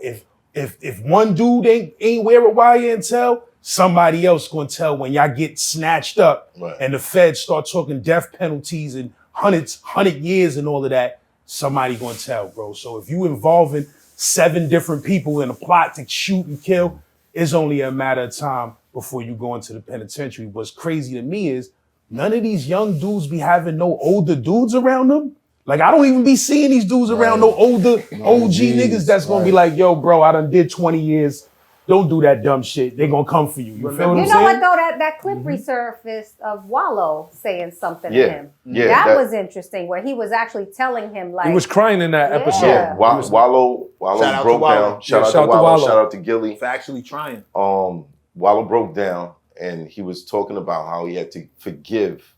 If one dude ain't wear a wire and tell, somebody else gonna tell when y'all get snatched up and the feds start talking death penalties and 100 years and all of that, somebody gonna tell, bro. So if you involving 7 different people in a plot to shoot and kill, it's only a matter of time before you go into the penitentiary. What's crazy to me is none of these young dudes be having no older dudes around them. Like, I don't even be seeing these dudes around no older OG niggas that's gonna be like, yo, bro, I done did 20 years. Don't do that dumb shit. They gonna come for you. You feel what I'm saying? You know what though? That clip resurfaced of Wallow saying something to him. Yeah, that was interesting. Where he was actually telling him like He was crying in that episode. Yeah, Wallow broke down. Shout out to Wallow. Shout out to Gilly for actually trying. Wallow broke down, and he was talking about how he had to forgive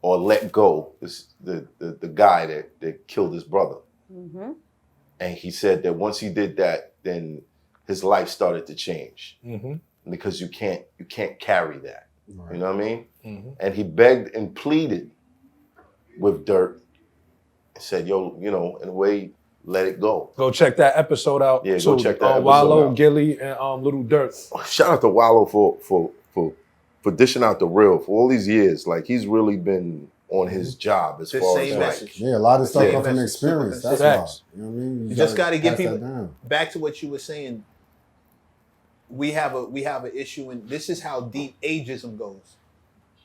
or let go the guy that killed his brother. Mm-hmm. And he said that once he did that, then his life started to change. Mm-hmm. Because you can't carry that. Right. You know what I mean? Mm-hmm. And he begged and pleaded with Durk and said, yo, you know, in a way, let it go. Go check that episode out. Yeah, go check that episode Wallow, out. Gilly, and Lil Durk. Shout out to Wallow for dishing out the real for all these years. Like, he's really been on his job as far as like, a lot of stuff comes from experience. That's why. You know what I mean? You just got to give pass that people down. back to what you were saying. We have an issue, and this is how deep ageism goes.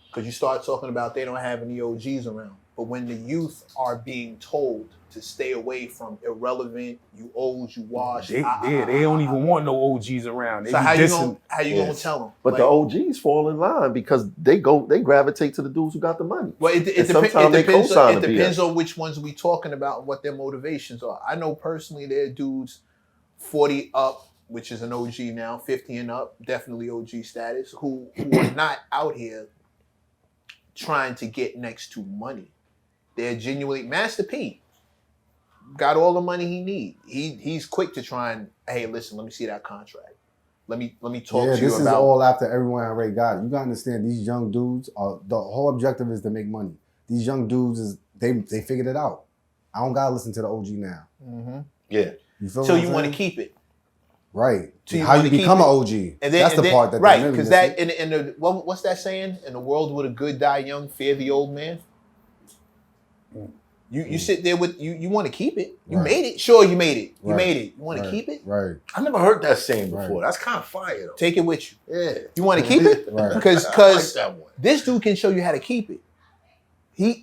Because you start talking about they don't have any OGs around, but when the youth are being told to stay away from irrelevant, you old, you wash. They don't even want no OGs around. They So be how you dissing. gonna tell them? But the OGs fall in line because they gravitate to the dudes who got the money. Well, it depends on which ones we talking about and what their motivations are. I know personally there are dudes 40 up, which is an OG now, 50 and up, definitely OG status, who are not out here trying to get next to money. They're genuinely Master P. Got all the money he need. He's quick to try and, hey, listen, let me see that contract. Let me talk to you about. This is all after everyone already got it. You gotta understand these young dudes are the whole objective is to make money. These young dudes they figured it out. I don't gotta listen to the OG now. Mm-hmm. Yeah. You feel So what you I'm want to saying? keep it. Right. So how you wanna keep become it. an OG. And That's the part that right, really because that in the what's that saying? In a world with a good die young, fear the old man. You sit there with you want to keep it. You made it. Sure, you made it. You made it. You want to keep it? Right. I never heard that saying before. That's kind of fire though. Take it with you. Yeah. You want to keep it? Right. Because I like that one. this dude can show you how to keep it.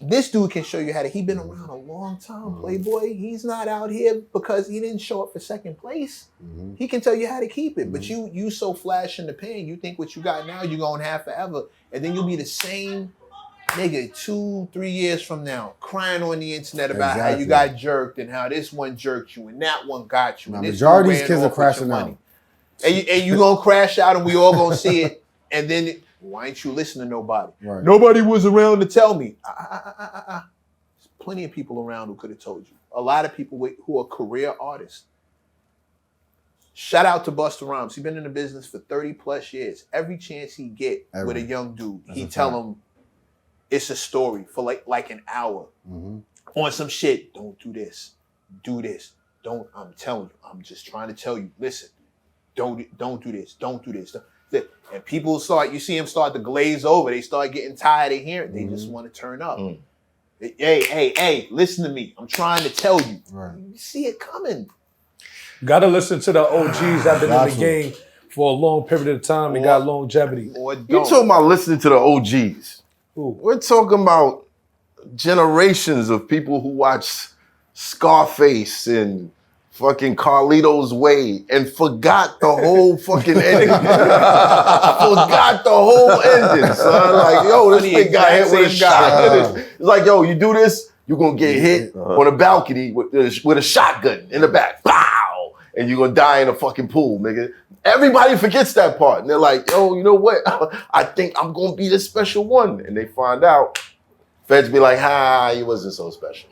This dude can show you how to. He been around a long time, Playboy. He's not out here because he didn't show up for second place. He can tell you how to keep it. But you so flash in the pan. You think what you got now you're gonna have forever, and then you'll be the same nigga 2-3 years from now, crying on the internet about how you got jerked and how this one jerked you and that one got you. Now, And this majority of dude these ran kids are off with your crashing money. out. And you gonna crash out, and we all gonna see it. And then why ain't you listen to nobody? Right. Nobody was around to tell me. There's plenty of people around who could have told you. A lot of people who are career artists. Shout out to Busta Rhymes. He's been in the business for 30 plus years. Every chance he get with a young dude, he tell him it's a story for like an hour on some shit. Don't do this. Do this. Don't. I'm telling you. I'm just trying to tell you. Listen. Don't do this. Don't do this. And people you see them start to glaze over. They start getting tired of hearing. They just want to turn up. Hey, listen to me. I'm trying to tell you. Right. You see it coming. Gotta listen to the OGs that been in the game for a long period of time and got longevity. Or You don't. talking about listening to the OGs. Who? We're talking about generations of people who watch Scarface and fucking Carlito's Way and forgot the whole fucking ending. Forgot the whole ending, son. Like, yo, this nigga got hit with a shotgun. It's like, yo, you do this, you're gonna get hit on a balcony with a shotgun in the back. Pow! And you're gonna die in a fucking pool, nigga. Everybody forgets that part. And they're like, yo, you know what? I think I'm gonna be the special one. And they find out. Feds be like, he wasn't so special.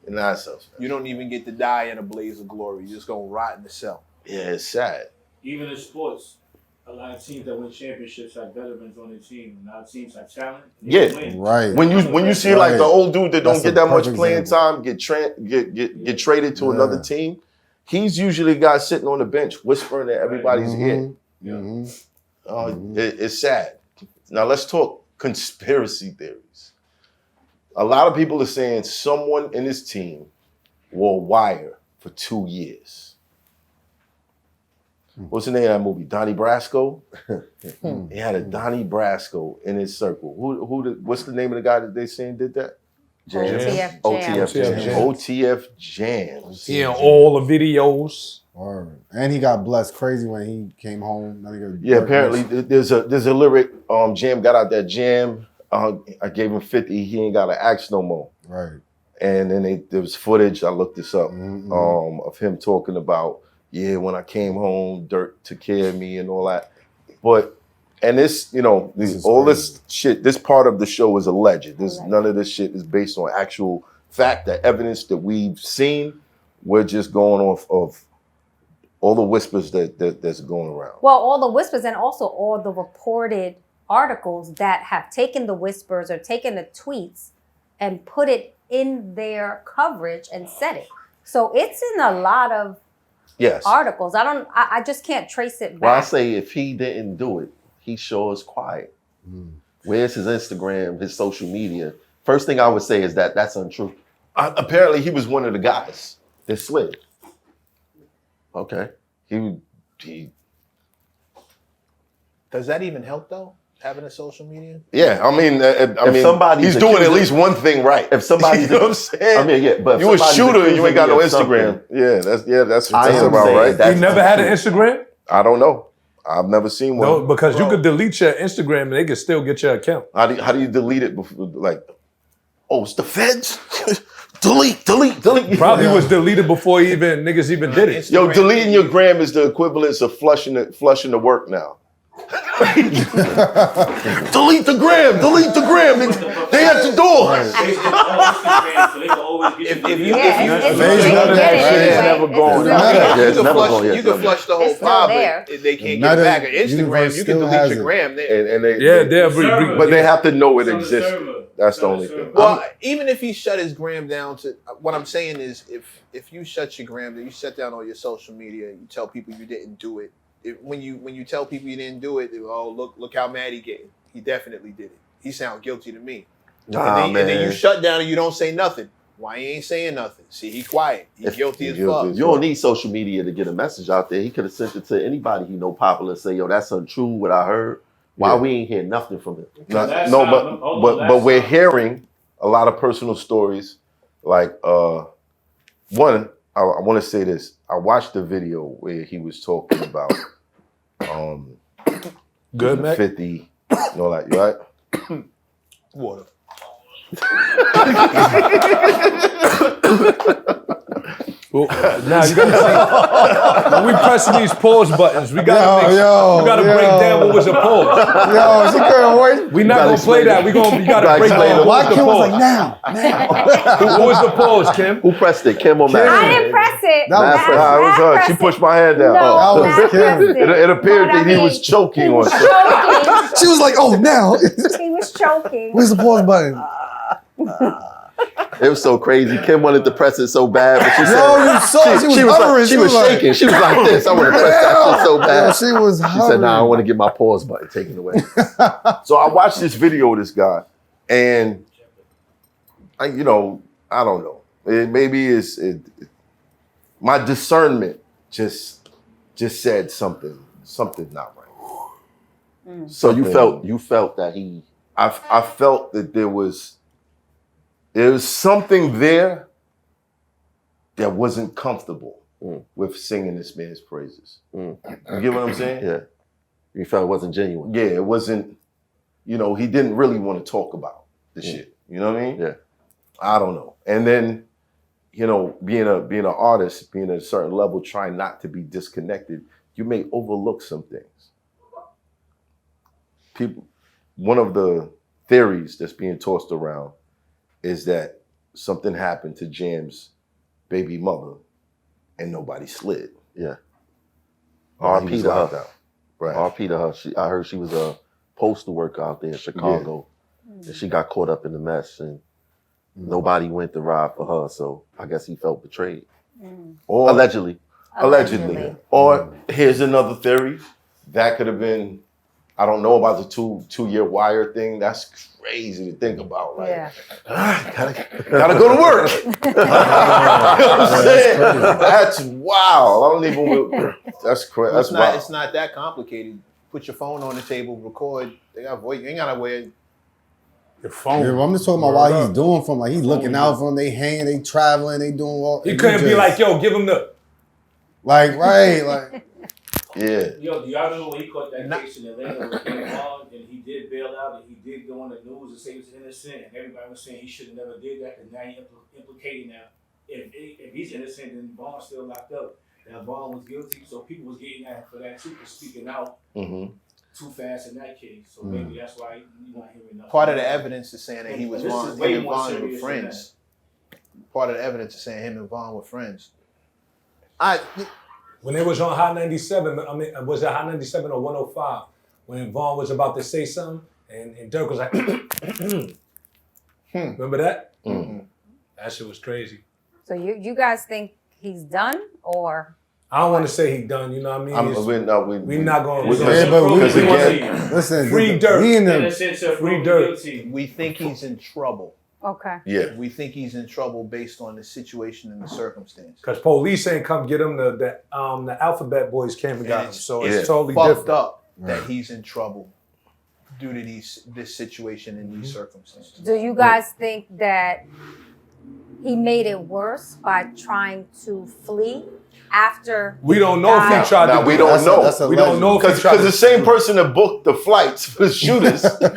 Not so special. You don't even get to die in a blaze of glory. You're just gonna rot in the cell. Yeah, it's sad. Even in sports, a lot of teams that win championships have veterans on their team. A lot of teams have talent. Yeah, right. When you see like the old dude that don't That's get a that much perfect playing example. time, get traded to another team, he's usually a guy sitting on the bench whispering at everybody's ear. It's sad. Now let's talk conspiracy theories. A lot of people are saying someone in this team wore wire for 2 years. What's the name of that movie? Donnie Brasco. He had a Donnie Brasco in his circle. What's the name of the guy that they saying did that? OTF OTF Jams. He in all the videos. And he got blessed crazy when he came home. Yeah, apparently there's a lyric. Jam got out that jam. I gave him 50. He ain't got to axe no more. Right. And then there was footage. I looked this up of him talking about, yeah, when I came home, Durk took care of me and all that. And this, this shit, this part of the show is alleged. None of this shit is based on actual fact, the evidence that we've seen. We're just going off of all the whispers that's going around. Well, all the whispers and also all the reported articles that have taken the whispers or taken the tweets and put it in their coverage and said it. So it's in a lot of articles. I just can't trace it back. Well, I say if he didn't do it, he sure is quiet. Where's his Instagram, his social media? First thing I would say is that that's untrue. Apparently he was one of the guys that slid. Okay. He Does that even help though? Having a social media? Yeah, I mean, somebody's he's doing at least one thing right. If somebody, you know what I'm saying? I mean, yeah, but you a shooter and you ain't got no Instagram. That's about right. You never had an Instagram? I don't know. I've never seen one. No, because you could delete your Instagram and they could still get your account. How do you delete it before, like, oh, it's the feds? delete. Probably was deleted before niggas even did it. Yo, deleting your gram is the equivalence of flushing the work now. delete the gram. They at the door. You can flush the whole file, but they can't get back. On Instagram, you can delete your gram there. But they have to know it exists. That's the only thing. Well, even if he shut his gram down to, what I'm saying is, if you shut your gram down, you shut down all your social media, you tell people you didn't do it. When you tell people you didn't do it, they go, oh, look how mad he getting. He definitely did it. He sound guilty to me. And then you shut down and you don't say nothing. Why he ain't saying nothing? See, he quiet. He guilty as fuck. You don't need social media to get a message out there. He could have sent it to anybody he know popular and say, yo, that's untrue what I heard. Why we ain't hear nothing from him? But we're hearing a lot of personal stories. Like one, I want to say this. I watched the video where he was talking about Good, Mac? 50 and all that. You all right? Water. Well, now you gotta see, when we pressing these pause buttons, we gotta break down what was a pause. We're not gonna play that. You gotta break down what was the pause. Like, now. What was the pause, Kim? Who pressed it? Kim or Matt? I didn't press it. It was her. She pushed my hand down. No, Matt pressed it. It appeared that he was choking on something. She was like, oh, now. He was choking. Where's the pause button? It was so crazy. Kim wanted to press it so bad, but she said she was shaking. She was like this. I want to press that shit so bad. She was She said, nah, I want to get my pause button taken away. So I watched this video of this guy, and I don't know. My discernment just said something not right. So you felt that he. I felt that there was something there that wasn't comfortable with singing this man's praises. You get what I'm saying? Yeah. You felt it wasn't genuine. Yeah, it wasn't, he didn't really want to talk about the shit. You know what I mean? Yeah. I don't know. And then, being an artist, being at a certain level, trying not to be disconnected, you may overlook some things. One of the theories that's being tossed around is that something happened to Jam's baby mother and nobody slid. Yeah. R.P. to her. Right. R.P. to her. I heard she was a postal worker out there in Chicago. Yeah. And she got caught up in the mess and nobody went to ride for her. So I guess he felt betrayed. Or Allegedly. Or here's another theory. That could have been, I don't know about the two-year wire thing. That's crazy to think about. Like, Yeah. gotta go to work. You know what I'm saying? That's wild. I don't even. That's crazy. Well, That's wild. it's not that complicated. Put your phone on the table, record. They got voice. You ain't gotta wear your phone. Yeah, I'm just talking about why he's doing from. Like he's looking out for them. They hanging, they traveling, they doing all. He couldn't be like, yo, give him the. Like right, like. Yeah. Yo, do y'all remember when he caught that case in Atlanta with Bronny and he did bail out and he did go on the news and say he was innocent and everybody was saying he should have never did that and now he implicating now. If he's innocent, then Bronny's still locked up. That Bronny was guilty, so people was getting at him for that too, for speaking out too fast in that case. So maybe that's why you're not hearing nothing. part of the evidence is saying that he was This is him way and more Vaughn were serious than friends. Part of the evidence is saying him and Vaughn were friends. When they was on Hot 97, I mean, was it Hot 97 or 105? When Vaughn was about to say something, and Durk was like, remember that? That shit was crazy. So you guys think he's done, or? I don't want to say he done, you know what I mean? We're not going to. Listen, free Durk. We in the free Durk. We think he's in trouble. Okay. Yeah. We think he's in trouble based on the situation and the circumstance. Because police ain't come get him. The Alphabet Boys came and got him. So it's totally fucked different. up that he's in trouble due to this situation and these circumstances. Do you guys think that he made it worse by trying to flee after? We don't know if he tried to. We don't know. We don't know if he tried because the same person that booked the flights for the shooters could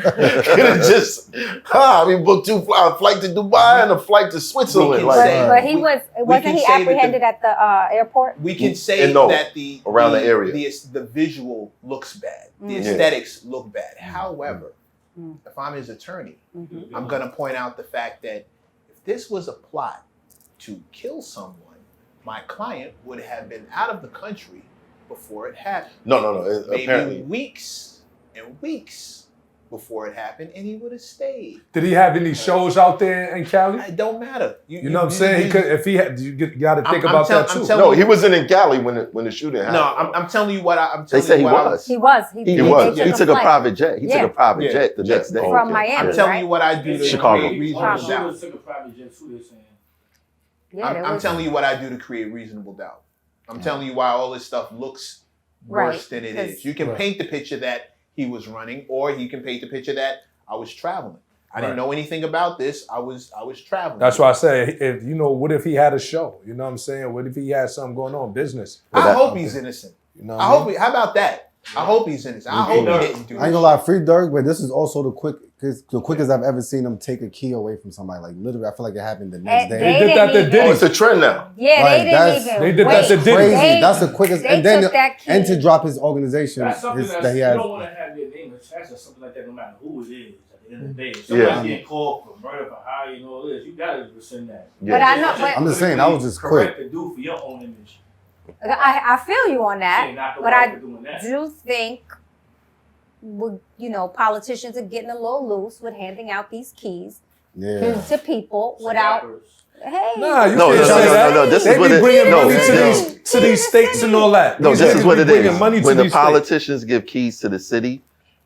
have just, booked two flight to Dubai and a flight to Switzerland. But he wasn't he apprehended at the airport? We can say that around the area, the visual looks bad, the Mm. aesthetics look bad. However, if I'm his attorney, I'm going to point out the fact that if this was a plot to kill someone, my client would have been out of the country before it happened. No. Maybe Apparently, weeks and weeks before it happened, and he would have stayed. Did he have any shows out there in Cali? It don't matter. You know what I'm saying? He could, if he had, you got to think about that too. No, he wasn't in Cali when the shooting happened. No, I'm telling you what I'm telling They say you he what was. He was. He was. He took a flight. private jet. He took a private jet the next day. From Miami, I'm telling you what I do to Chicago. create reasonable doubt. Took a private jet too, they're saying. I'm telling you what I do to create reasonable doubt. I'm telling you why all this stuff looks worse than it is. You can paint the picture that he was running, or you can paint the picture that I was traveling. I didn't know anything about this. I was traveling. That's why I say, if what if he had a show? You know what I'm saying? What if he had something going on, business? I hope he's innocent. You know, how about that? I hope he's innocent. I hope he didn't do it. I ain't gonna lie, free Durk, but this is also the quickest I've ever seen him take a key away from somebody. Like literally, I feel like it happened the next day. They did that to Diddy. Oh, it's a trend now. Yeah, Like, they didn't even. They did that to Diddy. Crazy. That's the quickest. They And then took that key. and to drop his organization That's something that he you has. don't want to have your name attached to something like that, no matter who it is. At the end of the day, if somebody's getting called for murder, for hire, and all this, you gotta rescind that. But I know. I'm just saying, that was just correct quick. to do for your own image. I feel you on that, Say not the but one I for doing that. do think, politicians are getting a little loose with handing out these keys to people without. Hey, Nah, you No, can't say that. no. This They is what be it bringing no, money no. to these states and all that. No, These this is niggas what be it bringing is. money to When the these states. politicians give keys to the city,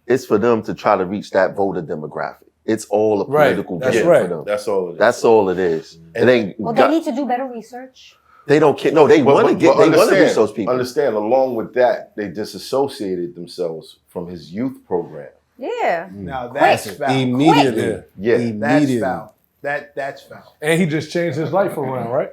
it's for them to try to reach that voter demographic. It's all a political That's game right. for them. That's all it is. That's all it is. It ain't. well, they need to do better research. They don't care. No, they want to get. They want to reach those people. Understand? Along with that, they disassociated themselves from his youth program. Yeah. Now that's foul. Immediately. Yeah, That's Immediately. foul. That's foul. And he just changed his life around, right?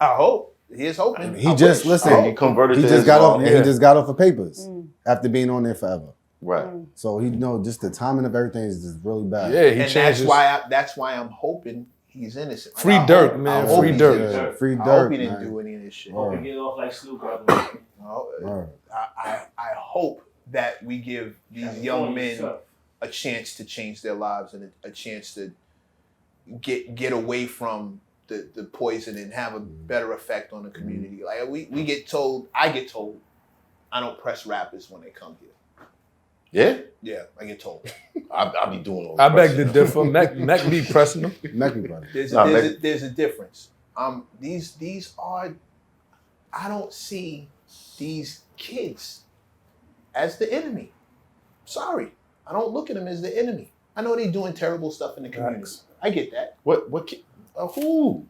I hope. He is hoping. He just listen. He converted He to just got Islam. off. He just got off of papers after being on there forever. Right. So he just the timing of everything is just really bad. Yeah, he And changed that's why I'm hoping he's innocent. Free I Durk, hope- man. I hope Free he's Durk. innocent. Free I hope Durk, he didn't man. do any of this shit. Hope he get off like Snoop, brother. I hope that we give these young men a chance to change their lives and a chance to get away from the poison and have a better effect on the community. Like we get told, I get told, I don't press rappers when they come here. Yeah? Yeah, I get told. I'll be doing all the I beg to pressing. differ. Mac be pressing them. There's a difference. These are, I don't see these kids as the enemy. Sorry, I don't look at them as the enemy. I know they doing terrible stuff in the community. Facts. I get that. Who?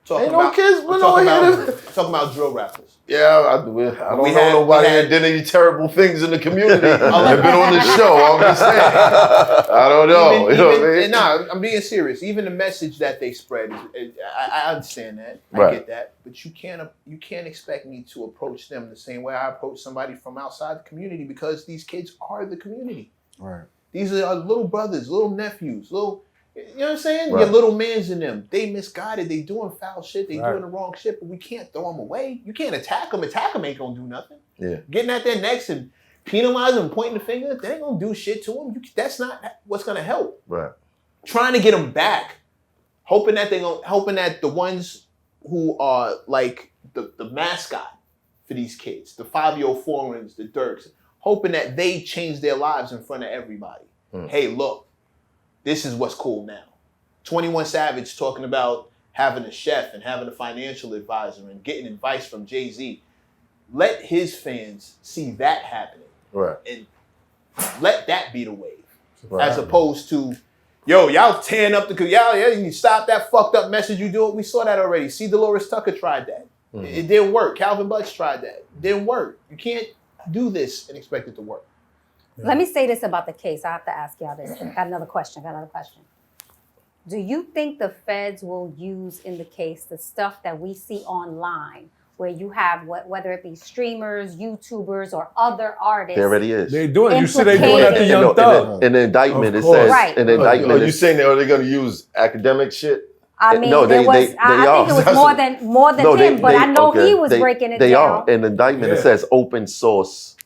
Talking Ain't no kids, I'm but talking, no about, talking about drill rappers. Yeah, I don't know had- nobody we had- that did any terrible things in the community. They've been on the show. I'm just saying. I don't know. You know what I mean? Nah, I'm being serious. Even the message that they spread, I understand that. I Right. get that. But you can't expect me to approach them the same way I approach somebody from outside the community, because these kids are the community. Right. These are our little brothers, little nephews, little. You know what I'm saying? Right. Your little mans in them. They misguided. They doing foul shit. They Right. doing the wrong shit. But we can't throw them away. You can't attack them. Attack them ain't gonna do nothing. Yeah. Getting at their necks and penalizing them, pointing the finger, they ain't gonna do shit to them. That's not what's gonna help. Right. Trying to get them back, hoping that the ones who are like the mascot for these kids, the 5-year-old foreigners, the Durks, hoping that they change their lives in front of everybody. Hey, look. This is what's cool now. 21 Savage talking about having a chef and having a financial advisor and getting advice from Jay-Z. Let his fans see that happening. Right. And let that be the wave. Right. As opposed to, yo, y'all tearing up you need to stop that fucked up message you do. We saw that already. See, Dolores Tucker tried that. It didn't work. Calvin Butts tried that. It didn't work. You can't do this and expect it to work. Let me say this about the case. I have to ask y'all this. Got another question. Do you think the feds will use in the case the stuff that we see online, where you have whether it be streamers, YouTubers, or other artists? There already is. They doing. You see, they doing that to Young Thug. In the indictment, it Of course. says. Right. In the indictment, Are you saying are they going to use academic shit? I mean, No, I think it was more than No, him, but I know okay, he was breaking it They down. are. In the indictment, it says open source.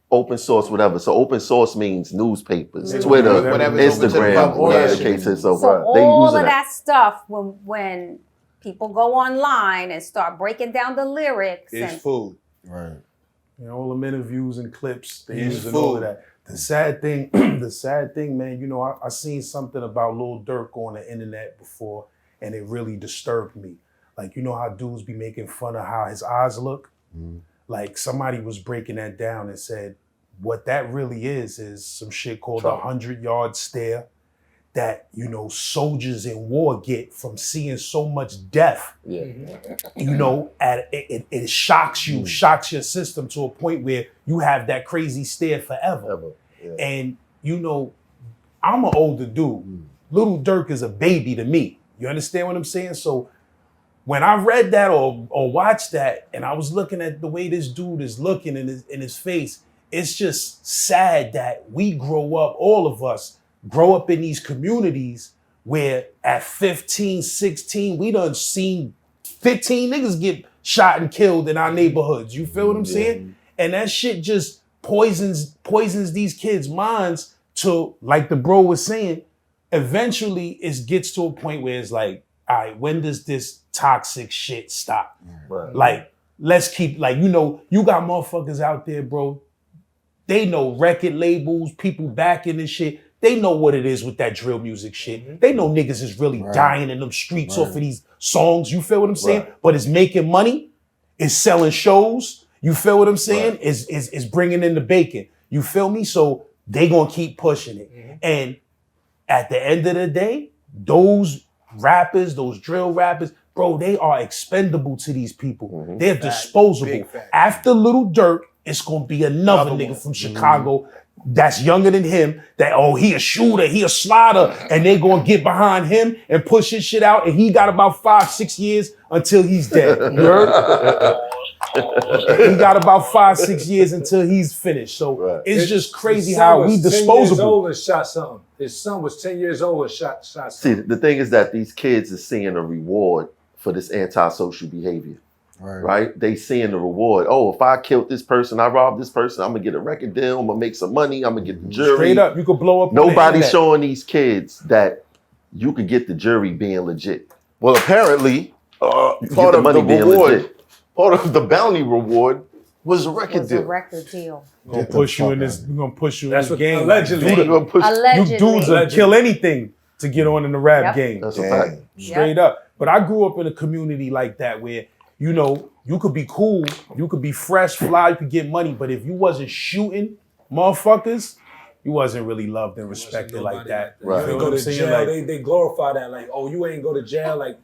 Open source, whatever. So open source means newspapers, Twitter, Whatever's open to the Instagram, public. whatever Yeah. the case is. So So they all using of that stuff, when people go online and start breaking down the lyrics, It's and food. Right. You know, all them interviews and clips, they It's using all of food. that. The sad thing, man, you know, I seen something about Lil Durk on the internet before, and it really disturbed me. Like, you know how dudes be making fun of how his eyes look? Like, somebody was breaking that down and said, what that really is some shit called a 100-yard stare that, you know, soldiers in war get from seeing so much death. Yeah. You know, it shocks you, shocks your system to a point where you have that crazy stare forever. Yeah. And, you know, I'm an older dude. Little Durk is a baby to me. You understand what I'm saying? So when I read that or watched that, and I was looking at the way this dude is looking in his face, it's just sad that we grow up, all of us, grow up in these communities where at 15, 16, we done seen 15 niggas get shot and killed in our neighborhoods. You feel what I'm saying? And that shit just poisons these kids' minds to, like the bro was saying, eventually it gets to a point where it's like, all right, when does this toxic shit stop? Right. Like, let's keep, like, you know, you got motherfuckers out there, bro. They know record labels, people backing this shit. They know what it is with that drill music shit. They know niggas is really dying in them streets off of these songs. You feel what I'm saying? But it's making money. It's selling shows. You feel what I'm saying? It's bringing in the bacon. You feel me? So they gonna keep pushing it. And at the end of the day, those rappers, those drill rappers, bro, they are expendable to these people. They're disposable. After Lil Durk, it's gonna be another nigga from Chicago that's younger than him, that, oh, he a shooter, he a slider, and they gonna get behind him and push his shit out, and he got about 5-6 years until he's dead. You heard? He got about 5-6 years until he's finished. So it's just crazy how we disposable. 10 years old and shot something. His son was 10 years old and shot something. See, the thing is that these kids are seeing a reward for this antisocial behavior. Right? They seeing the reward. Oh, if I killed this person, I robbed this person, I'm gonna get a record deal, I'm gonna make some money, I'm gonna get the jury. Straight up, you could blow up. Nobody's showing these kids that you could get the jury being legit. Well, apparently, part of the reward, part of the bounty reward was a record deal. Gonna push you in this. We're gonna push you in this game. Allegedly. You dudes will kill anything to get on in the rap game. That's a fact. Straight up. But I grew up in a community like that where, you know, you could be cool, you could be fresh, fly, you could get money, but if you wasn't shooting motherfuckers, you wasn't really loved and respected like that. Right. You You know go what I'm to saying? jail, Like, they glorify that, like, oh, you ain't go to jail, like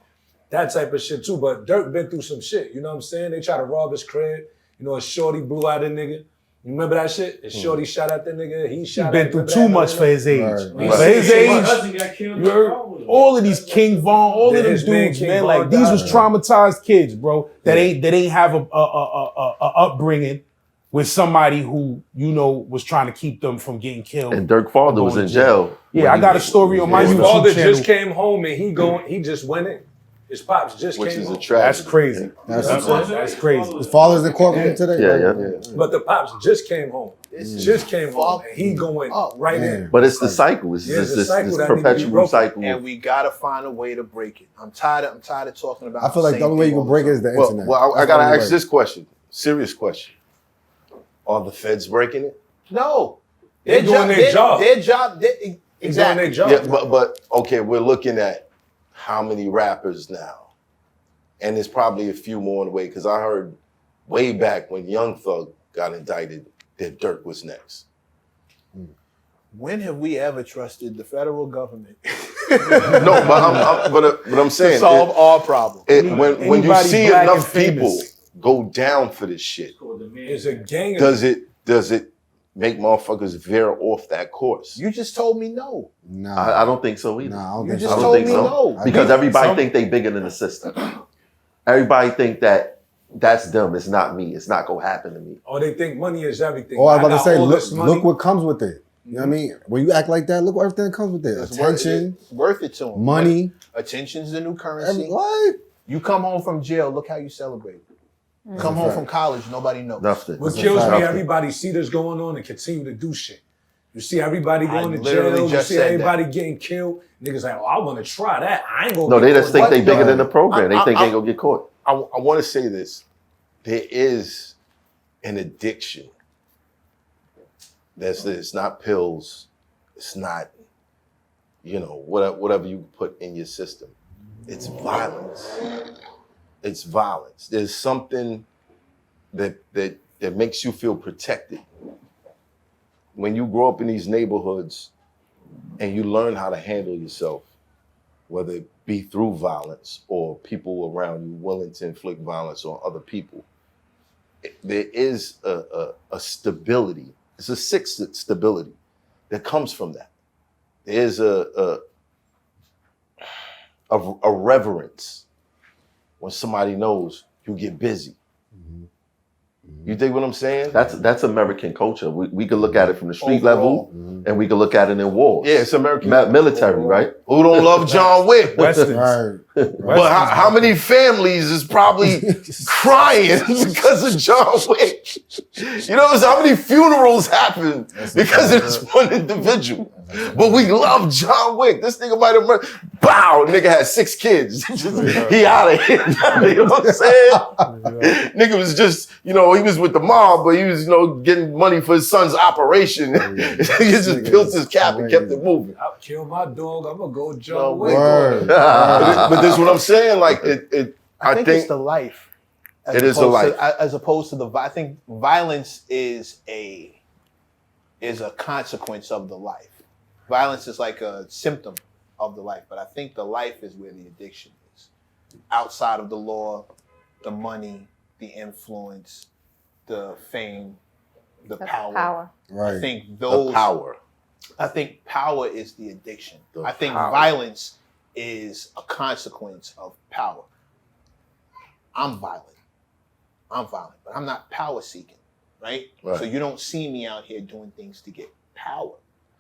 that type of shit too. But Durk been through some shit, you know what I'm saying? They try to rob his crib, you know, his shorty blew out a nigga. You remember that shit? His shorty shot at the nigga, he shot been at through remember too that? much for his age. Right. For his age, Husband got killed. you heard all of these King Von, all of them His man dudes, King man. Von Like these died, was traumatized kids, bro. That ain't have a upbringing with somebody who you know was trying to keep them from getting killed. And Dirk's father was in jail. Yeah, I got a story on my His YouTube father channel. just came home and he just went in. His pops just Which came is home. a tragedy. That's crazy. That's crazy. His father's in court with him today. Yeah. But the pops just came home. Just came home and he going right in. But it's the cycle. It's Yeah, it's a this cycle that need to be perpetual broken. cycle. And we gotta find a way to break it. I'm tired of talking about. I feel like the only way you can break it is the internet. Well, I That's gotta the only ask way. this question. Serious question. Are the feds breaking it? No, They're doing their job. Their job. Exactly. Doing their job. Yeah, but okay, we're looking at how many rappers now. And there's probably a few more on the way, because I heard way back when Young Thug got indicted that Durk was next. When have we ever trusted the federal government No, but I'm saying to solve all problems? when you Anybody see black enough and people famous. go down for this shit, It's a gang. does it make motherfuckers veer off that course? You just told me no. Nah, I don't think so either. nah, I don't You think just I so. don't told think me so. no. Because everybody some- think they bigger than the system. Everybody think that that's them. It's not me. It's not gonna happen to me. Or they think money is everything. Oh, I was about to got say, all look, this money. look what comes with it. You know what I mean? When you act like that, look what everything that comes with it. It's Attention, worth it to them. money. Attention's the new currency. What? You come home from jail, look how you celebrate. Come home from college, nobody knows. Nothing. What That's a kills me, fact. everybody see this going on and continue to do shit. You see everybody I going to literally jail. You just see said everybody getting killed. Niggas like, oh, I want to try that. I ain't gonna. No, get they just caught. think they bigger What? than the program. They think I- they gonna get caught. I want to say this. There is an addiction. It's not pills. It's not, whatever you put in your system. It's violence. It's violence. There's something that makes you feel protected. When you grow up in these neighborhoods and you learn how to handle yourself, whether it be through violence or people around you willing to inflict violence on other people, there is a stability. It's a sixth stability that comes from that. There's a reverence when somebody knows you get busy. You dig what I'm saying? That's American culture. We could look at it from the street Overall. level, and we could look at it in wars. Yeah, it's American. Military, right? Who don't love John Wick? Westerns. Right. But how many families is probably crying because of John Wick? You know, how many funerals happen because of this one individual? But we love John Wick. This nigga might have murdered. Bow! Nigga had 6 kids. He out of here. You know what I'm saying? Nigga was just, he was with the mob, but he was, getting money for his son's operation. He just built his cap and kept it moving. I'll kill my dog. I'm gonna go John Wick. Word. But this is what I'm saying. Like I think it's the life. It is the life. As opposed to I think violence is a consequence of the life. Violence is like a symptom of the life, but I think the life is where the addiction is. Outside of the law, the money, the influence, the fame, the power. Right. I think those power. I think power is the addiction. I think power. violence is a consequence of power. I'm violent, but I'm not power seeking, right? So you don't see me out here doing things to get power.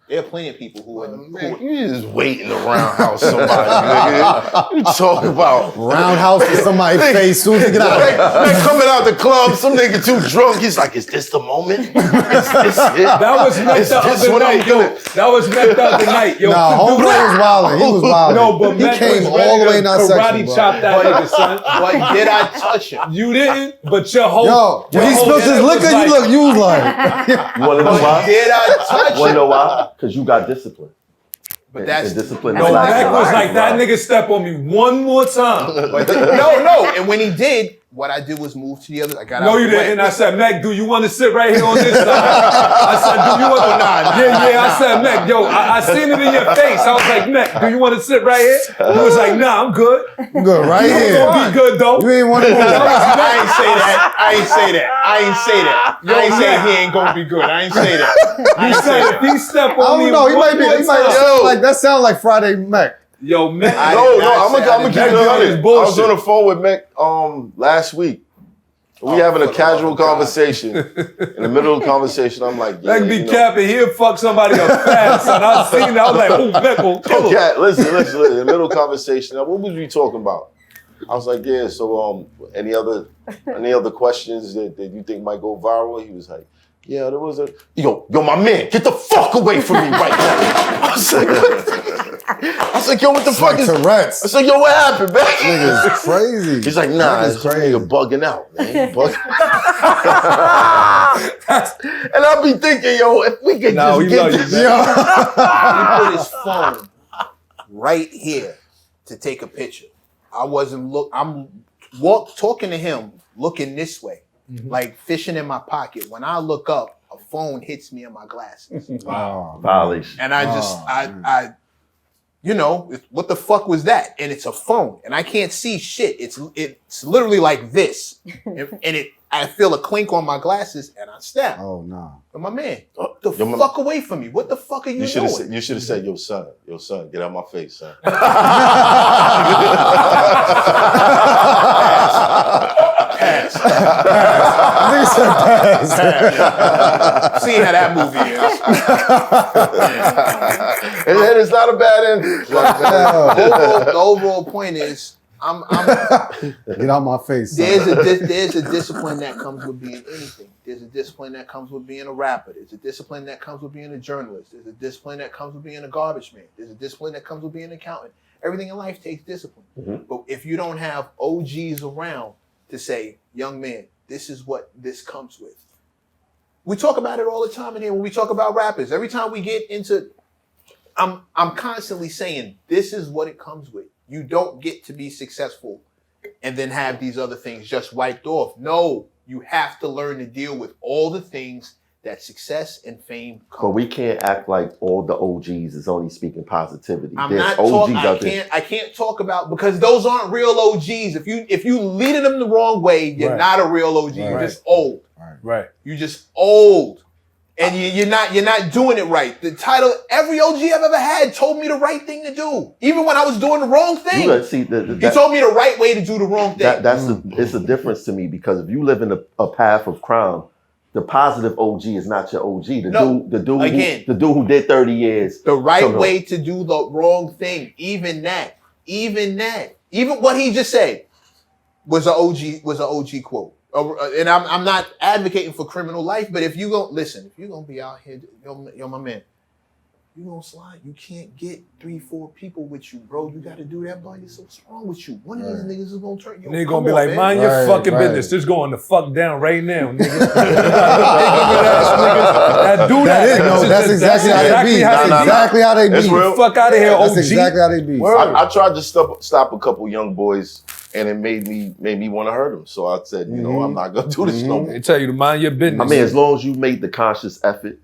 There are plenty of people who are You just waiting to roundhouse somebody, nigga. You talking about roundhouse to somebody's face soon as they get out. Man coming out the club, some nigga too drunk. He's like, "Is this the moment? Is this it? That was Met the other night, yo. That was Met the other night, yo. Nah, homeboy was wilding. He was wilding. No, but he Met came was all the way ready in to our section, karate bro. chop that nigga, son. But did I touch him? You didn't, but your whole Yo, when he spilled his liquor, you was like, You want to know why? Did I touch Want to know him? why? Because you got discipline. But that's and discipline. No, is Mac was life, like, that bro. nigga step on me one more time. no. And when he did, what I did was move to the other. I got No, out you the way. didn't. I said, Mac, do you want to sit right here on this side? I said, do you want to? I said, Mac, yo, I seen it in your face. I was like, Mac, do you want to sit right here? He was like, nah, I'm good. I'm good right you here. Gonna be good though. You ain't want to move. I ain't say that. I ain't say that. I ain't say he ain't gonna be good. I ain't say that. You said if he step I on me, don't know. He might sound like that. Sound like Friday Mac. Yo, Mac. No, I'm gonna keep it honest. I was on the phone with Mac last week. We having a casual conversation. In the middle of the conversation, I'm like, yeah, Mac be capping. He'll fuck somebody up fast. And I seen that. I was like, oh, Mac will kill him. Okay, listen. In the middle of the conversation, what was we talking about? I was like, yeah. So, any other questions that you think might go viral? He was like, yeah, there was a yo, my man, get the fuck away from me right now. I was like, what? Yo, what the fuck is Tourette's? I was like, yo, what happened, man? Nigga's crazy. He's like, nah, Nigga's it's nigga bugging out, man. And I'll be thinking, yo, if we could just get this. He put his phone right here to take a picture. I'm talking to him, looking this way, like fishing in my pocket. When I look up, a phone hits me in my glasses. Wow. Violation. And I just, I you know, what the fuck was that? And it's a phone, and I can't see shit. It's literally like this, and I feel a clink on my glasses, and I snap. Oh no! But my man, the fuck away from me! What the fuck are you doing? You should have said, yo, son, get out my face, son. Pass. See how that movie is. And it's not a bad ending. The overall point is, get out my face. There's a discipline that comes with being anything. There's a discipline that comes with being a rapper. There's a discipline that comes with being a journalist. There's a discipline that comes with being a garbage man. There's a discipline that comes with being an accountant. Everything in life takes discipline. But if you don't have OGs around to say, young man, this is what this comes with. We talk about it all the time in here when we talk about rappers. Every time we get into, I'm constantly saying, this is what it comes with. You don't get to be successful and then have these other things just wiped off. No, you have to learn to deal with all the things that success and fame come. But we can't act like all the OGs is only speaking positivity. I'm There's not OGs talking. out there. I can't talk about, because those aren't real OGs. If you leading them the wrong way, you're not a real OG. You're just old. Right. You're just old, and you're not doing it right. The title, every OG I've ever had told me the right thing to do, even when I was doing the wrong thing. You gotta see he told me the right way to do the wrong thing. It's a difference to me, because if you live in a path of crime, the positive OG is not your OG. The dude who did 30 years. The right way to do the wrong thing. Even what he just said was an OG quote. And I'm not advocating for criminal life, but if you're gonna be out here, yo, my man, you gonna slide. You can't get 3-4 people with you, bro. You gotta do that by yourself. What's wrong with you? One of these niggas is gonna turn you. Nigga gonna be like, mind your fucking business. This going the fuck down right now, nigga. That's exactly how they be. That's exactly how they be. It's real. Fuck out of here, OG. That's exactly how they be. I tried to stop a couple young boys, and it made me want to hurt them. So I said, you know, I'm not gonna do this no more. They tell you to mind your business. I mean, as long as you make the conscious effort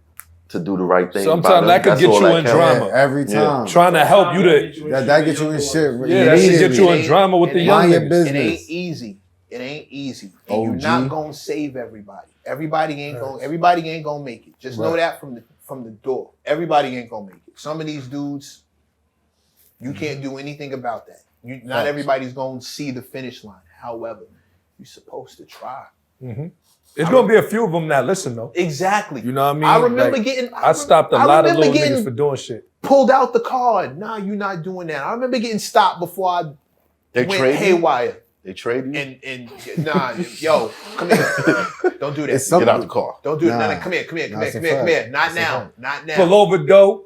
to do the right thing. Sometimes that could get you in drama. Yeah, every time. Trying to help you to... That get you in shit. Yeah, that should get you in drama with the young niggas. It ain't easy. And you're not gonna save everybody. Everybody ain't gonna make it. Just know that from the door. Everybody ain't gonna make it. Some of these dudes, you can't do anything about that. Not everybody's gonna see the finish line. However, you're supposed to try. It's gonna be a few of them that listen though. Exactly. You know what I mean? I remember I stopped a lot of little niggas for doing shit. Pulled out the card. Nah, you're not doing that. I remember getting stopped before I went haywire. They trade you? And nah, yo, come here. Don't do that. Get out the car. Don't do it. Nah, come here. Not now. Pull over, dough.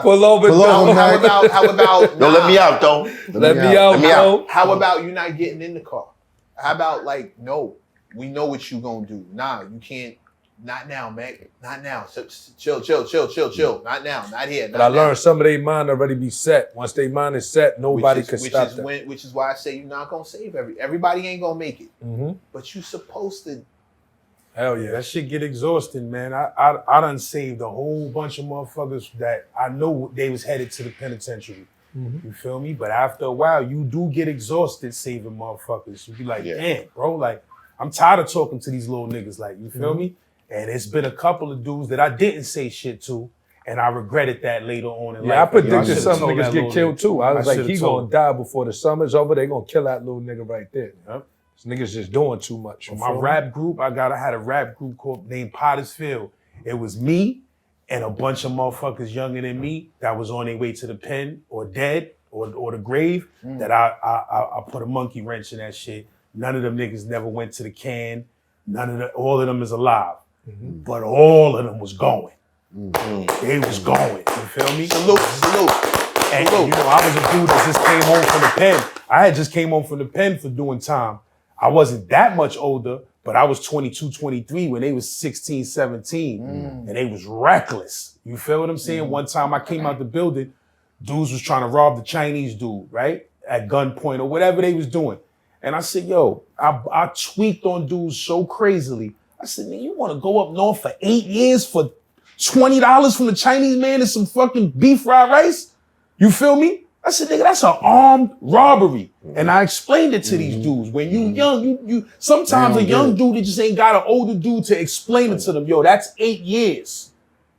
Pull over, dough. How about don't let me out, though. Let me out. How about you not getting in the car? How about no, we know what you gonna do. Nah, you can't Not now, Meg. Not now. Chill. Not now. Not here. But I learned some of their mind already be set. Once their mind is set, nobody can stop that. Which is why I say you're not gonna save everybody ain't gonna make it. But you supposed to. Hell yeah, that shit get exhausting, man. I done saved a whole bunch of motherfuckers that I know they was headed to the penitentiary. You feel me? But after a while, you do get exhausted saving motherfuckers. You be like, damn, bro, like, I'm tired of talking to these little niggas, like, you feel me? And it's been a couple of dudes that I didn't say shit to, and I regretted that later on in life. I predicted Like, some niggas get killed too. I was like, he gonna die before the summer's over. They gonna kill that little nigga right there. This nigga's just doing too much. For my rap group, I had a rap group named Pottersfield. It was me and a bunch of motherfuckers younger than me that was on their way to the pen or dead or the grave that I put a monkey wrench in that shit. None of them niggas never went to the can. All of them is alive. But all of them was going. They was going. You feel me? Salute. And you know, I was a dude that just came home from the pen. I had just came home from the pen for doing time. I wasn't that much older, but I was 22, 23 when they was 16, 17. And they was reckless. You feel what I'm saying? One time I came out the building, dudes was trying to rob the Chinese dude, right? At gunpoint or whatever they was doing. And I said, yo, I tweaked on dudes so crazily. I said, man, you want to go up north for 8 years for $20 from the Chinese man and some fucking beef fried rice? You feel me? I said, nigga, that's an armed robbery. And I explained it to these dudes. When you young, you sometimes a young dude that just ain't got an older dude to explain it to them. Yo, that's 8 years.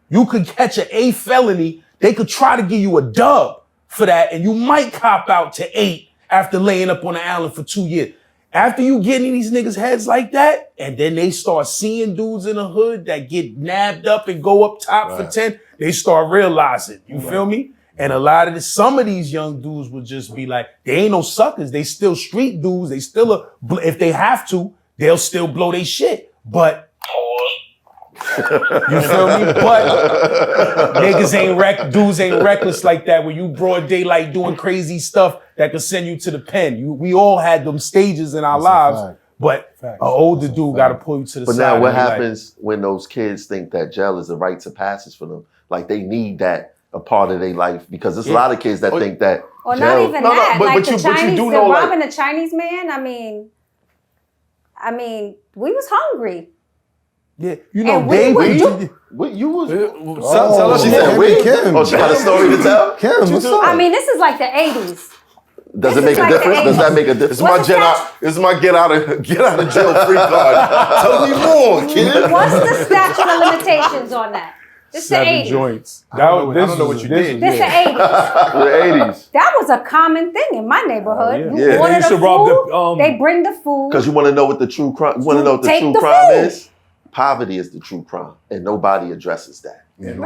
You could catch an A felony. They could try to give you a dub for that, and you might cop out to 8 after laying up on the island for 2 years. After you get in these niggas' heads like that, and then they start seeing dudes in the hood that get nabbed up and go up top for 10, they start realizing, you feel me? And a lot of some of these young dudes would just be like, they ain't no suckers. They still street dudes. They still, if they have to, they'll still blow their shit. But, you feel me? But niggas dudes ain't reckless like that when you broad daylight doing crazy stuff that could send you to the pen. We all had them stages in our lives, but an older dude got to pull you to the side. But now what happens when those kids think that jail is a rite of passage for them? Like they need that a part of their life because there's a lot of kids that think that Or jail, not even that. but Like you do the know, like, robbing the Chinese man, I mean, we was hungry. Yeah, you know, And Dave, what you was? Tell us she said, wait, Kim. oh, she got a story to tell? Kim, what's up? I mean, this is like the 80s. Does it make a difference? Does that make a difference? This is my get out of jail free card. Tell me more, kid. What's the statute of limitations on that? This the 80s. joints. I don't know what you did. This the 80s. The 80s. That was a common thing in my neighborhood. Yeah. You order They used the to rob food, they bring the food. Because you want to know what the true crime. You want to know what the Take true the crime food. is. Poverty is the true crime, and nobody addresses that. In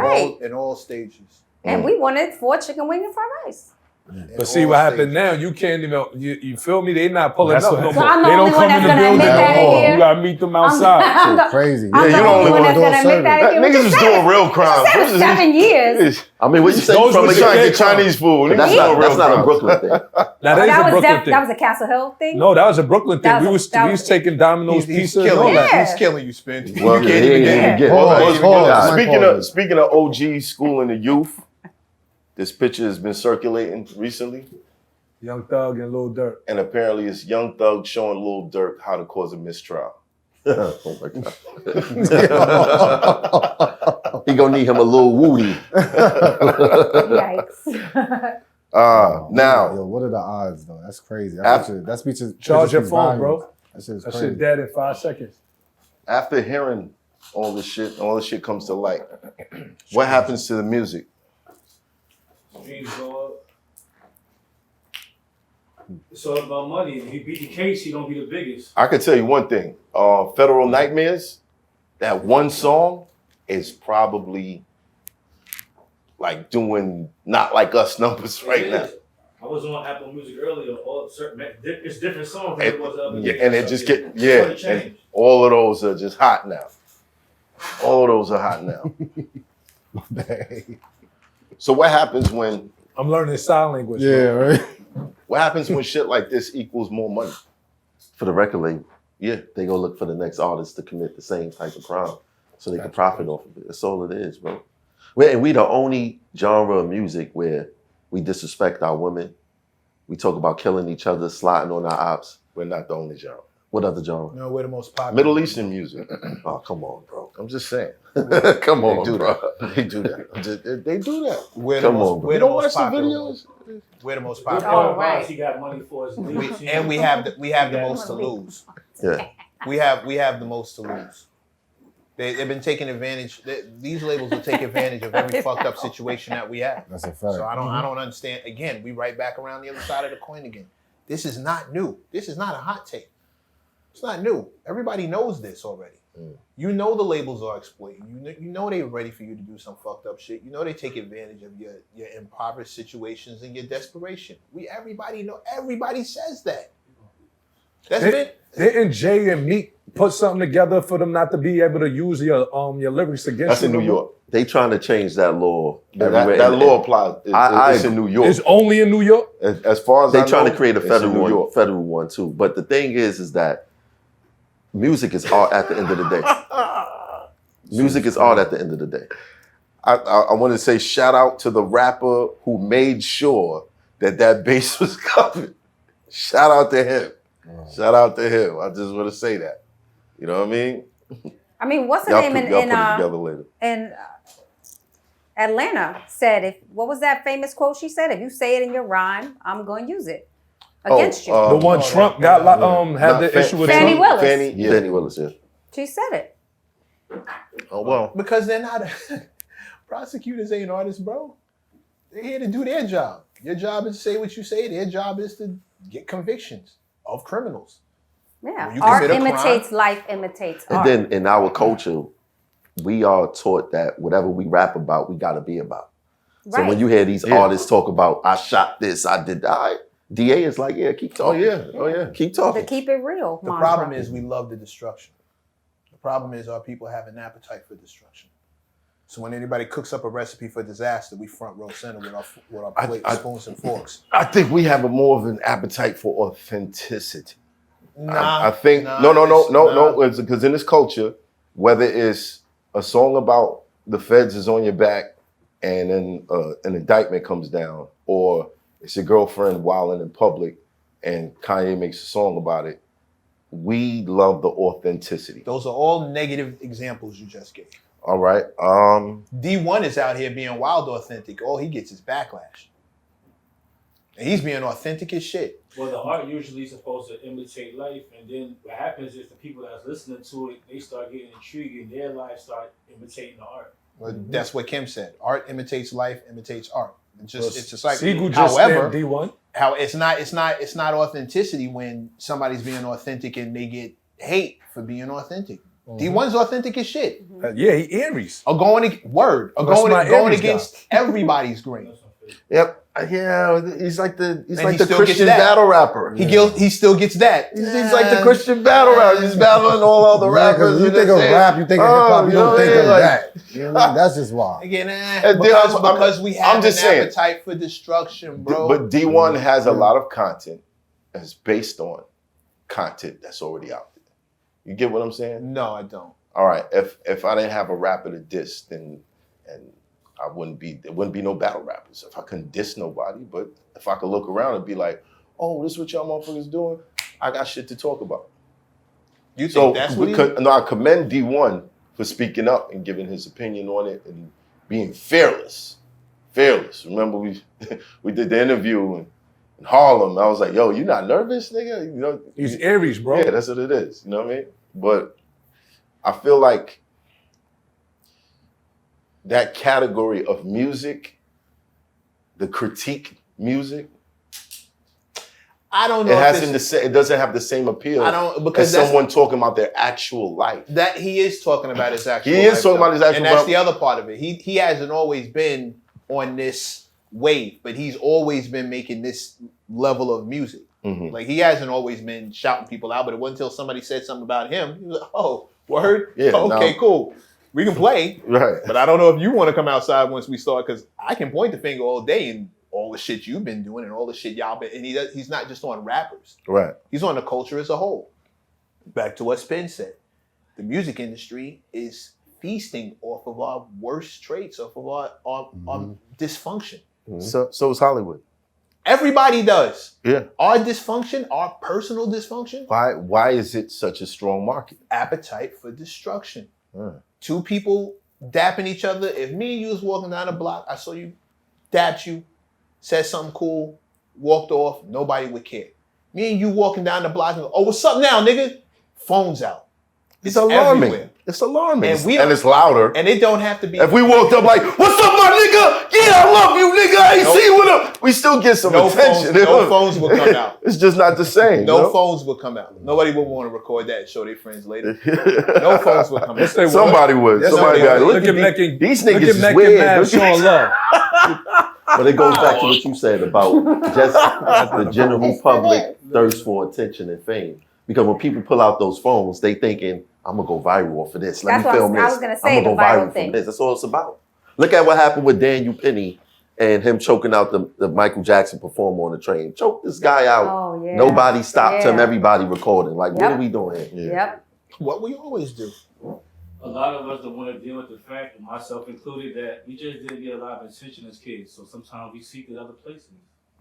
all stages. And we wanted 4 chicken wings and fried rice. But see what happened now, you can't even, you feel me? They not pulling up no more. So I'm the They only don't one come in that's the gonna building admit that at all. here. You gotta meet them outside. Crazy. I'm the only one that's gonna admit that again. Niggas is doing real crimes. It was 7 years. I mean, what you say Those from were a Trying to get Chinese food. But that's not a Brooklyn thing. Now that is a Brooklyn thing. That was a Castle Hill thing? No, that was a Brooklyn That thing. was We was taking Domino's He's pizza and all killing you. that. Yeah. He's killing you, Spin. Well, You can't even get it. Pause. Speaking of OG schooling the youth, this picture has been circulating recently, Young Thug and Lil Durk. and apparently it's Young Thug showing Lil Durk how to cause a mistrial. Oh my God. He gonna need him a little woody. Yikes. Now, Yo, what are the odds though? That's crazy. After- That speech is Charge your phone, bro. That shit is That crazy. shit dead in 5 seconds. after hearing all this shit comes to light, what happens to the music? Streams go up. It's all about money. If he beat the case, he don't be the biggest. I can tell you one thing. Federal Nightmares, that one song is probably like doing Not Like Us numbers right now. I was on Apple Music earlier. It's different songs than it was the other Yeah, day. and it just get It's and changed. all of those are just hot now. All of those are hot now. So what happens when I'm learning sign language. Yeah, bro. right. what happens when shit like this equals more money? For the record label, Yeah. they go look for the next artist to commit the same type of crime. so they can profit off of it. That's all it is, bro. We the only genre of music where we disrespect our women. We talk about killing each other, slotting on our ops. We're not the only genre. What other genre? No, we're the most popular. Middle Eastern music. Oh, come on, bro. I'm just saying. Come on, they do bro. that. They do that. They do that. We're Come the most, on, bro. we're You the don't most watch the popular videos? ones. We're the most Good popular. Oh, part right. about he got money for his legal team. And we have the most to lose. Yeah. We have the most to lose. They've been taking advantage. These labels will take advantage of every fucked up situation that we have. That's a fact. So I don't understand. Again, we right back around the other side of the coin again. This is not new. This is not a hot take. It's not new. Everybody knows this already. You know the labels are exploiting. You know they're ready for you to do some fucked up shit. You know they take advantage of your impoverished situations and your desperation. Everybody know. Everybody says that. Didn't Jay and Meek put something together for them not to be able to use your lyrics against you? That's in New York. They trying to change that law. That law applies. It's in New York. It's only in New York? As far as they I trying know, to create a it's in New York. federal one too. But the thing is that music is art at the end of the day. Music is art at the end of the day. I want to say shout out to the rapper who made sure that bass was covered. Shout out to him. Shout out to him. I just want to say that. You know what I mean? I mean, what's the Y'all name put it together later. in Atlanta said, what was that famous quote she said? If you say it in your rhyme, I'm going to use it against you. The one Trump got had the issue with Fannie Trump? Willis. Fannie Willis, yeah. She said it. Oh, well. Because they're not. Prosecutors ain't artists, bro. They're here to do their job. Your job is to say what you say. Their job is to get convictions of criminals. Yeah. You Art commit a imitates life, imitates And art. then in our culture, we are taught that whatever we rap about, we got to be about. So when you hear these artists talk about, I shot this, I did that, DA is like, yeah, keep talking. Oh, yeah. Keep talking. To keep it real. The problem is we love the destruction. The problem is our people have an appetite for destruction. So when anybody cooks up a recipe for disaster, we front row center with our plates, spoons, and forks. I think we have more of an appetite for authenticity. Nah, I think no. It's because in this culture, whether it's a song about the feds is on your back and then an indictment comes down, or it's your girlfriend wilding in public and Kanye makes a song about it, we love the authenticity. Those are all negative examples you just gave. All right. D1 is out here being wild authentic. All he gets is backlash. And he's being authentic as shit. Well, the art usually is supposed to imitate life, and then what happens is the people that's listening to it, they start getting intrigued, and their lives start imitating the art. Well, that's what Kim said. Art imitates life, imitates art. It's just like. Siegel just However, said D1. How it's not authenticity when somebody's being authentic and they get hate for being authentic. D1's authentic as shit. Yeah, he Aries. Going Aries against everybody's grain. Yep. Yeah, he's like the he still Christian gets that. battle rapper. He still gets that. He's like the Christian battle rapper. He's battling all other rappers. You think of rap, you think of hip hop, you don't think of that. You know what I mean? That's just wild. Again, because we have an appetite for destruction, bro. But D1 has a lot of content that's based on content that's already out there. You get what I'm saying? No, I don't. All right. If I didn't have a rapper to diss, then there wouldn't be no battle rappers if I couldn't diss nobody. But if I could look around and be like, oh, this is what y'all motherfuckers doing, I got shit to talk about. You think that's what I commend D1 for speaking up and giving his opinion on it and being fearless. Fearless. Remember we did the interview in Harlem. I was like, yo, you not nervous, nigga? You know, he's Aries, bro. Yeah, that's what it is. You know what I mean? But I feel like that category of music, the critique music, I don't know. It doesn't have the same appeal. As someone talking about their actual life. That he is talking about his actual life. He is talking about his actual life. And that's the other part of it. He hasn't always been on this wave, but he's always been making this level of music. Mm-hmm. Like he hasn't always been shouting people out, but it wasn't until somebody said something about him. He was like, oh, word? Yeah, okay, cool. We can play. Right. But I don't know if you want to come outside once we start, because I can point the finger all day and all the shit you've been doing and all the shit y'all been, and he's not just on rappers. Right. He's on the culture as a whole. Back to what Spin said. The music industry is feasting off of our worst traits, off of our dysfunction. So is Hollywood. Everybody does. Yeah. Our dysfunction, our personal dysfunction. Why is it such a strong market? Appetite for destruction. Two people dapping each other. If me and you was walking down the block, I saw you, dapped you, said something cool, walked off, nobody would care. Me and you walking down the block and go, oh, what's up now, nigga? Phones out. It's alarming. Everywhere. It's alarming. And it's louder. And it don't have to be. If we walked up like, what's up, my nigga? Yeah, I love you, nigga. I ain't seen what up. We still get some attention. No phones will come out. It's just not the same. No phones will come out. Nobody would want to record that and show their friends later. No phones will come out. Somebody would. Somebody got. Look at Meck. These niggas is weird. Showing love. But it goes back to what you said about just the general public thirst for attention and fame. Because when people pull out those phones, they thinking, I'm gonna go viral off of this. Let me film this. I was gonna say, I'm gonna go viral from this. That's all it's about. Look at what happened with Daniel Penny and him choking out the Michael Jackson performer on the train. Choked this guy out. Oh, yeah. Nobody stopped him. Everybody recording. Like, what are we doing here? Yep. What we always do. A lot of us don't want to deal with the fact, and myself included, that we just didn't get a lot of attention as kids. So sometimes we seek it other places.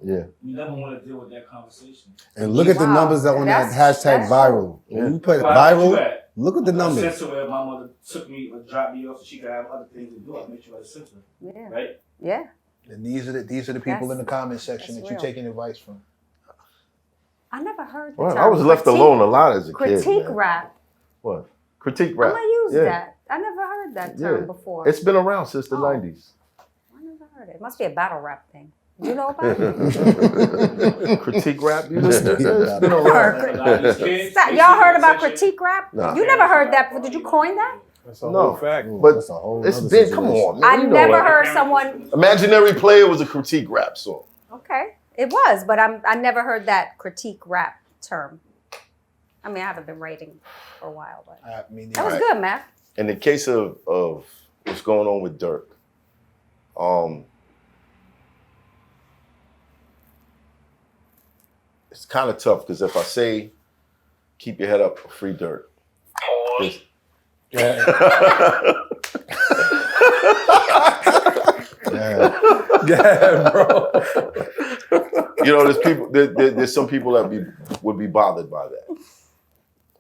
Yeah. We never want to deal with that conversation. And look at the numbers that on that hashtag viral. When you put viral, look at the numbers. Center where my mother took me or dropped me off so she could have other things to do. I made sure I center. Yeah. Right? Yeah. And these are the people in the comment section that you're taking advice from. I never heard the Well, term I was left alone a lot as a kid. Critique man. rap. What? Critique rap. I'm gonna use that. I never heard that term before. It's been around since the 90s. I never heard it. It must be a battle rap thing. Do you know about it? Critique rap? It's been around. Stop. Y'all heard about critique rap? Nah. You never heard that. Did you coin that? That's a whole fact. But it's been, come on, man. I never heard someone. Imaginary Player was a critique rap song. Okay, it was, but I never heard that critique rap term. I mean, I haven't been rating for a while, but that was good, man. In the case of what's going on with Durk, it's kind of tough because if I say keep your head up for free Durk, Yeah, bro. You know, there's people. There's some people that would be bothered by that.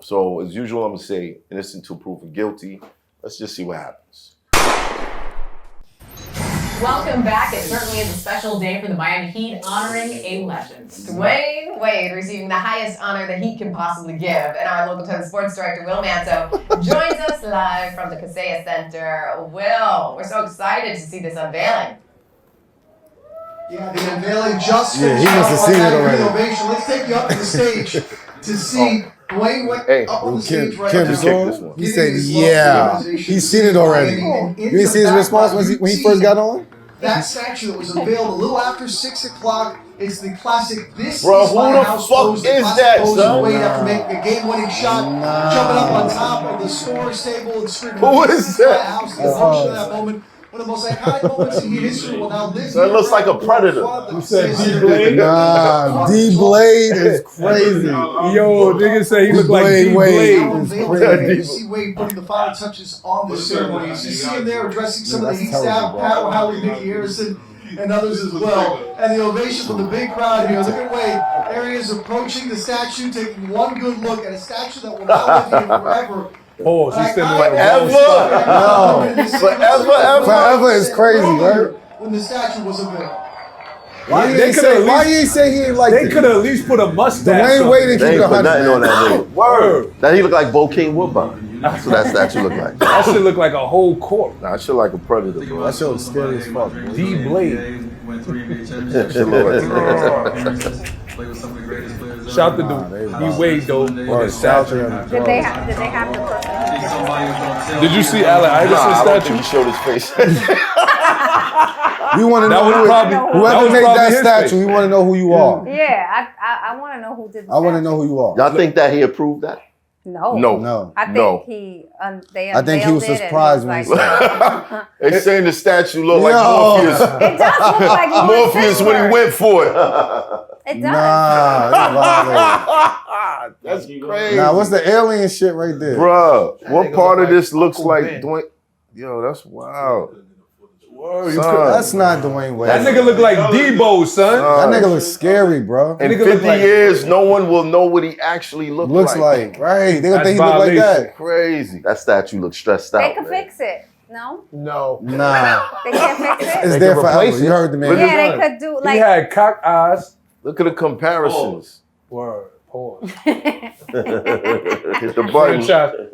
So as usual, I'm gonna say innocent till proven guilty. Let's just see what happens. Welcome back. It certainly is a special day for the Miami Heat, honoring a legend. Dwayne Wade receiving the highest honor the Heat can possibly give. And our local 10 sports director, Will Manto, joins us live from the Kaseya Center. Will, we're so excited to see this unveiling. Yeah, the unveiling just he must have seen it already. Ovation. Let's take you up to the stage to see Dwayne Wade up on the stage right now. He said, yeah. He's seen it already. You didn't see his response when he first got on? That statue that was unveiled a little after 6 o'clock is the classic "This Bro, is who my the house" fuck pose, the is classic that, pose son? of Wade after making a game-winning shot, jumping up on top of the scorer's table and screaming, Who is "This is my that? house." The emotion of that moment, one of the most iconic moments in Heat history, will now live. So it looks like a predator. You said D-Blade? Nah, D-Blade is crazy. Yo, nigga say he look like D-Blade. You see Wade putting the final touches on this ceremony. You see him there addressing some of the Heat staff, Pat O'Haley, Mickey Harrison, and others as well. And the ovation from the big crowd here. Look at Wade. There he is approaching the statue, taking one good look at a statue that will now live here forever. Oh, she's still like forever. No. Forever is crazy, right? When the statue was unveiled. Why you ain't say he ain't like They could have at least put a mustache Dwayne on. Wade and They keep ain't it put nothing on 100. that nigga. Word. That he look like Bo King Woodbine. That's what that statue look like. That shit look like a whole corpse. Nah, I shit like a predator, bro. That shit was scary as fuck. D-Blade. Shit look like Shout to D-Wade though. On his statue. Did they have the person? Did you see Allen Iverson's I don't statue? think he showed his face. We want to know whoever made that statue. We want to know who you are. Yeah, I want to know who did the I want to know who you are. Y'all think that he approved that? No. No. I think he they I think he was unveiled it surprised and when he he was said like, They saying the statue look like Yo. Morpheus. It does look like Morpheus when he went for it. It does. That's crazy. Nah, what's the alien shit right there? Bruh, what part of this looks like Dwayne? Yo, that's wild. That's not Dwayne Wade. That nigga look like Debo, son. That nigga looks scary, bro. In 50 years, no one will know what he actually looks like. Right. They gonna think he look like that. Crazy. That statue looks stressed out. They could fix it. No? No. Nah. They can't fix it? It's there forever. You heard the man. Yeah, they could do like. He had cock eyes. Look at the comparisons. Word. Pause. Hit the button.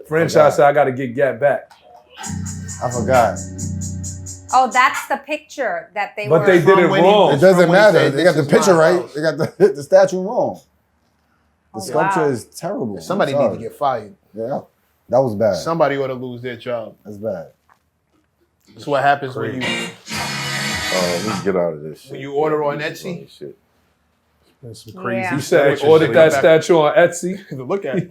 Franchise said I gotta get Gat back. I forgot. Oh, that's the picture that they But were. they did it wrong. It doesn't matter. They got the picture right. They got the statue wrong. The sculpture is terrible. Somebody need to get fired. Yeah. That was bad. Somebody ought to lose their job. That's bad. That's what happens when you Let's get out of this shit. when you order on Etsy. Shit. That's some crazy. Yeah. You said they ordered that statue on Etsy. Look at it.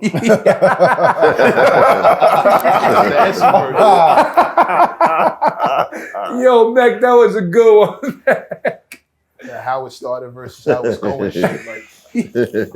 Yo, Mec, that was a good one. How it started versus how it's going. Shit. Like,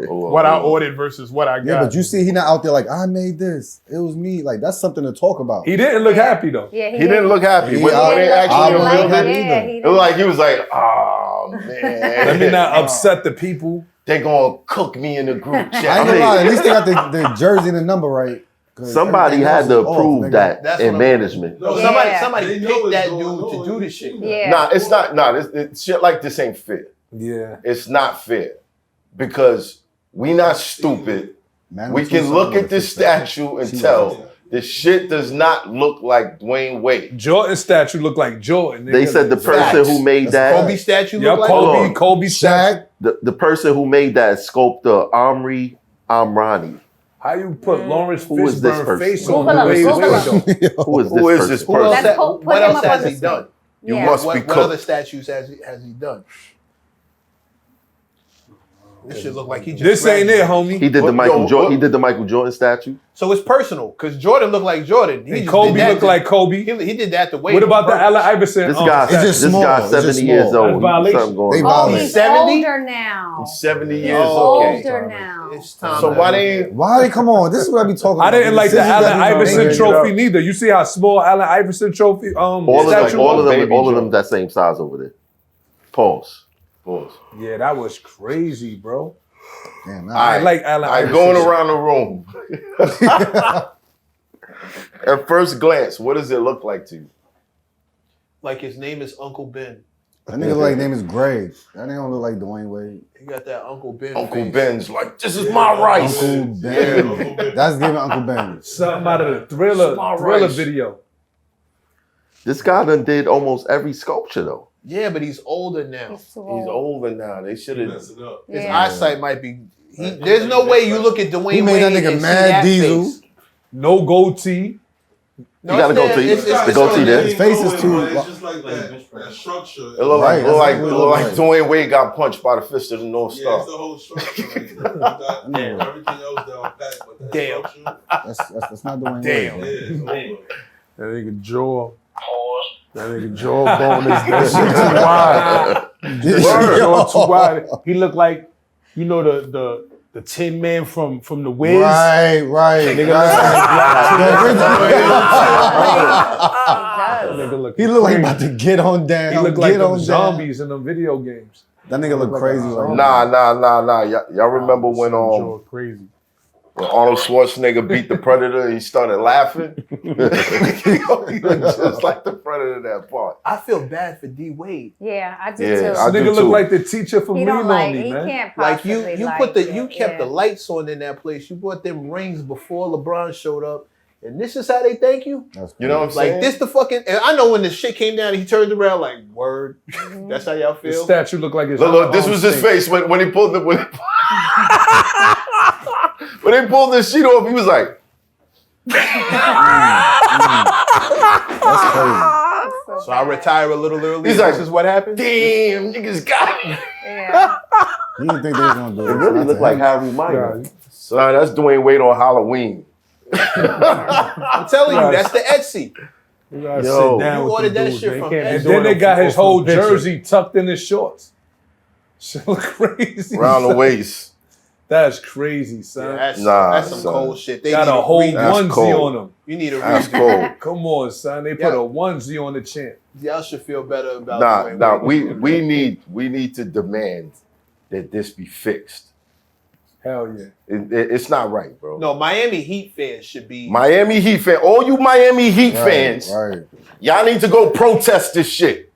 what I ordered versus what I got. Yeah, but you see, he not out there like, I made this. It was me. Like, that's something to talk about. He didn't look happy, though. Yeah, He didn't look happy. When they actually revealed it, it was like he was like, oh man. Let me not upset the people. They gonna cook me in the group chat. I ain't gonna lie. At least they got the jersey and the number right. Somebody had to approve that in management. No, somebody picked that dude to do the shit. Yeah. Nah, it's not. Nah, this shit like this ain't fair. Yeah. It's not fair because we not stupid. We can look at this statue and tell this shit does not look like Dwayne Wade. Jordan statue looked like Jordan. They said the person who made that Kobe statue Yeah, look like Kobe statue. the person who made that sculptor Omri Amrani. How you put Lawrence Who is this Fishburne person? face on Google him, Dwayne Google Wade, though? Who is Who is this person? person? What else has he done? You Yeah. must be What other cooked. statues has he done? This shit look like he just. This ain't it, homie. He did the Michael Jordan. He did the Michael Jordan statue. So it's personal because Jordan looked like Jordan. He And just Kobe did that looked like Kobe. He did that the way. What about the Allen Iverson? This guy, just this small. guy's It's just 70 years small. old. Violation. Something going They on. Oh, violate. he's 70? older now. He's 70 years Oh, old. Older now. It's time. So why they ain't? Why? Come on. This is what I be talking about. I didn't like the Decisions Allen that be Iverson made. trophy neither. You see how small Allen Iverson trophy All of statue was? them that same size over there. Pause. Yeah, that was crazy, bro. Damn, I like Allen I'm Iverson. going around the room. At first glance, what does it look like to you? Like his name is Uncle Ben. That nigga like name is Greg. That nigga don't look like Dwayne Wade. He got that Uncle Ben. Uncle face. Ben's like, this is my rice. Uncle Ben. That's giving Uncle Ben. Something out of the Thriller video. This guy done did almost every sculpture though. Yeah, but he's older now. He's older now. They should have. His eyesight might be. There's no way you look at Dwayne He made Wade that nigga and Mad see that Diesel. face. No goatee. No, You gotta it's go there. to you. It's The goatee there. His face is too. It's just like that structure. It look Right, like, that's look what it like look Dwayne Wade got punched by the fist of the North Yeah, it's Star. the whole structure. Like, you got everything else down pat, but that Damn. structure, That's not Dwayne Damn. Wade. yeah, it's over. That nigga jaw. That nigga jawbone is that shit too wide. Jaw too wide. He looked like, you know, the Tin Man from the Wiz. Right. Nigga look like nigga look He look like crazy. about to get on down. He look like get them on zombies in them video games. That nigga look crazy right Nah. Y'all remember when Jaw crazy. when Arnold Schwarzenegger beat the Predator and he started laughing? He looked just like the Predator in that part. I feel bad for D Wade. Yeah, I do Yeah, too. I This do nigga look too. like the teacher from He Lean don't On like. Me, He man. can't Like possibly you like put it. you kept the lights on in that place. You brought them rings before LeBron showed up, and this is how they thank you. You know what I'm saying? Like this the fucking. And I know when the shit came down, he turned around like word. That's how y'all The feel. statue looked like his Look, this was his face when he pulled the when they pulled this sheet off. He was like, That's crazy. So I retire a little early. He's like, this is what happened. damn, niggas got me. Yeah. You didn't think they was gonna do it. It really Not looked to like him. Harry Minor. Son, that's Dwayne Wade on Halloween. I'm telling you, that's the Etsy. You gotta Yo. sit down You with ordered the that dudes, shit man. from And Etsy. then they got his whole picture. jersey tucked in his shorts. Shit look crazy. Around the waist. That's crazy, son. That's some son. cold shit. They got need a whole That's onesie cold. on them. You need a That's reason. cold. Come on, son. They put a onesie on the champ. Y'all should feel better about Nah, we need to demand that this be fixed. Hell yeah. It's not right, bro. No, Miami Heat fans should be. Miami Heat fan, all you Miami Heat fans, Right. y'all need to go protest this shit.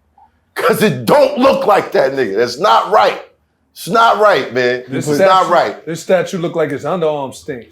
Cause it don't look like that nigga. That's not right. It's not right, man. It's not right. This statue look like his underarm stink.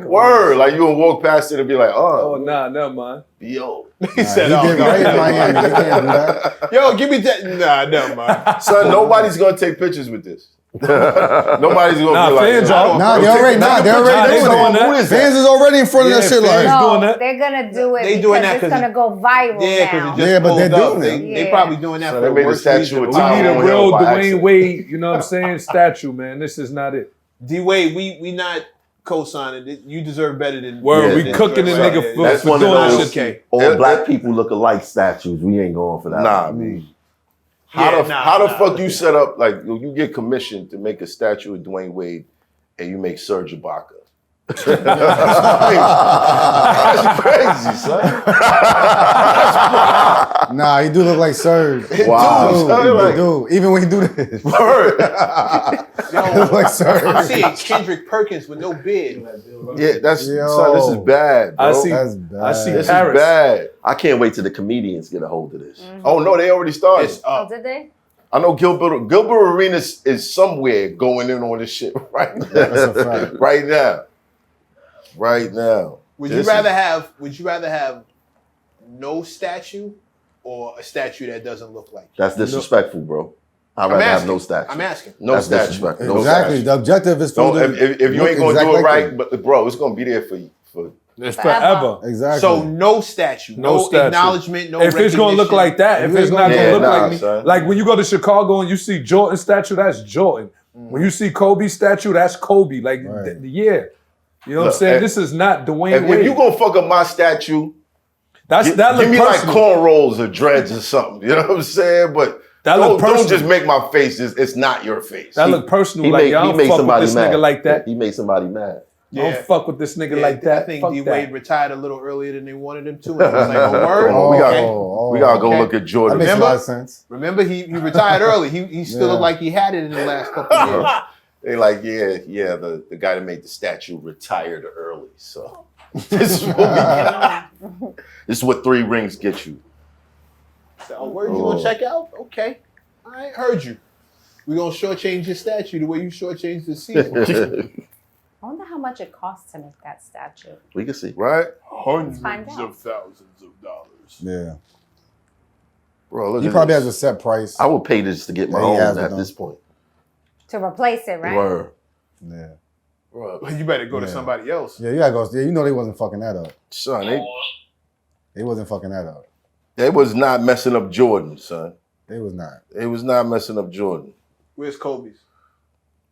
Word. Like you gonna walk past it and be like, Oh, nah, never mind. Yo. He said, He did right in Miami. They can't do that. Yo, give me that. Nah, never mind. Son, nobody's gonna take pictures with this. Nobody's gonna be like, fans are. Nah, they're already doing Who it. is that? Fans is already in front of that shit like. No, they're gonna do it They doing because that it's gonna go viral now. Yeah, but they're pulled up. doing it. They probably doing that So for they the made a worst statue reason. of We need a Tom real by Dwayne accident. Wade, you know what I'm saying? Statue, man. This is not it. D Wade, we not co-signing it. You deserve better than. Word, we than cooking the Dwayne nigga Wade. for, That's for one of doing those this shit. all black people look alike statues. We ain't going for that. Nah, man. How the fuck you set up, like, you get commissioned to make a statue of Dwayne Wade and you make Serge Ibaka? That's crazy, son. Nah, he do look like Serge. Wow. He do. Even when he do this. Word. He look like Serge. I'm seeing Kendrick Perkins with no beard. Yeah, son, this is bad, bro. I see That's bad. This Paris. is bad. I can't wait till the comedians get a hold of this. Oh, no, they already started. It's Oh, up. did they? I know Gilbert Arenas is somewhere going in on this shit right now. That's a fact. Right now. Right now. Would you rather have no statue or a statue that doesn't look like you? That's disrespectful, bro. I'd rather have no statue. I'm asking. No That's statue. disrespectful. No Exactly. statue. The objective is for No, if you ain't gonna do it right, but bro, it's gonna be there for you. It's forever. Exactly. So no statue, No no statue. acknowledgement, no If it's gonna look recognition. like that, if it's not Yeah, gonna look nah, like me, son. like when you go to Chicago and you see Jordan statue, that's Jordan. When you see Kobe statue, that's Kobe. Like, Right. yeah, you know what I'm Look, saying. if- This is not Dwayne Wade. If you gonna fuck up my statue, that give look me personal. like cornrows or dreads or something. You know what I'm saying? But That look don't personal. just make my face. It's not your face. That look personal. He Like, made, y'all he don't made fuck with somebody this mad. nigga like that. He made somebody mad. I don't fuck with this nigga like I that. think Fuck D that. Wade retired a little earlier than they wanted him to. And I was like, oh, word? We gotta- Okay. we gotta go Okay. look at Jordan. That makes a Remember? lot of sense. Remember, he retired early. He still Yeah. looked like he had it in the last couple of years. They like, yeah, the guy that made the statue retired early. So this is what we got. This is what 3 rings get you. So, oh, word, you gonna check out? Okay. I heard you. We're gonna shortchange your statue the way you shortchanged the season. I wonder how much it costs to make that statue. We can see. Right? Let's find out. thousands of dollars. Yeah. Bro, look He at probably this. has a set price. I would pay this to get my Yeah, he own has it, at though. this point. To replace it, right? Word. Yeah. Bro, You better go to Yeah. somebody else. Yeah, you gotta go. Yeah, you know they wasn't fucking that up. son, They wasn't fucking that up. they was not messing up Jordan, son. They was not. They was not messing up Jordan. Where's Kobe's?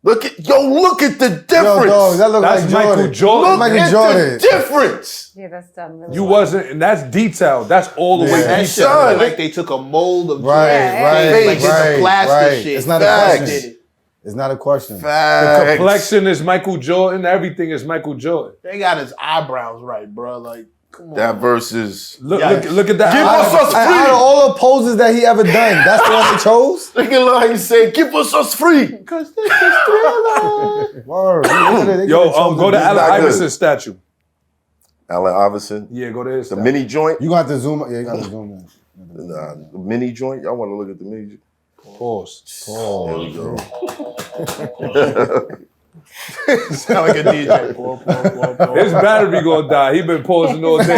Look at the difference. Yo, dog, that look That's like Michael Jordan. Jordan. Look Michael at Jordan. the difference. Yeah, that's done really You well. wasn't, and that's detailed. That's all the way Yeah. That detailed. shit Son, look like they took a mold of Right, Yeah, right, like right, did the plastic right. shit. It's not a Facts. question. It's not a question. The Facts. complexion is Michael Jordan. Everything is Michael Jordan. They got his eyebrows right, bro. Like, come on. That versus Look, Yeah. look at that. Give us us Out free. of all the poses that he ever done, that's the one they chose? Look at how you say, give us free. Because this is Thriller. Word. Yo, go to Allen not good. Iverson statue. Allen Iverson. Yeah, go to his The statue. mini joint. You got to zoom. Yeah, you got to zoom in. Nah, the mini joint. Y'all want to look at the mini joint? Pause. There we go. Sound like a DJ. Pour, pour, pour. His battery gonna die. He been pausing all day.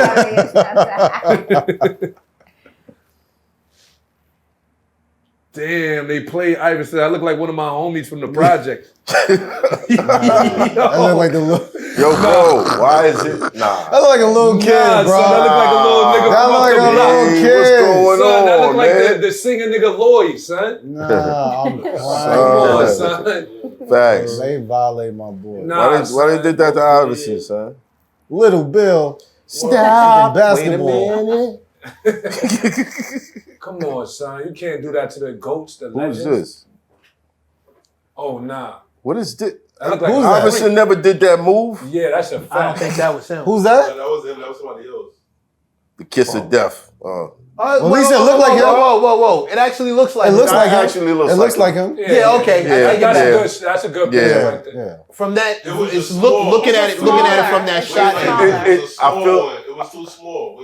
Damn, they play Iverson. I look like one of my homies from the project. That look like the little. Yo, bro, why is it? Nah. That look like a little kid, Nah, bro. son, that look like a little nigga That from look up like the a block. little Hey, kid. what's going Son, that on, look like man? the singer nigga Lloyd, son. Nah, I'm Come crying. on, son. Facts. They violate my boy. Nah, Why they did that to Iverson, son? Little Bill. Stop. Basketball. Come on, son. You can't do that to the GOATs, the Who's legends. this? Oh, nah. What is this? That look like Iverson never did that move. Yeah, that's a fact. I don't think that was him. Who's that? That was him. That was somebody else. The kiss of death. At least it looked like him. Whoa. It actually looks like It looks like him. Actually looks It looks like him. Yeah, okay. That's a good picture right there. Yeah. From that, it's looking at it from that shot. I feel It was too small.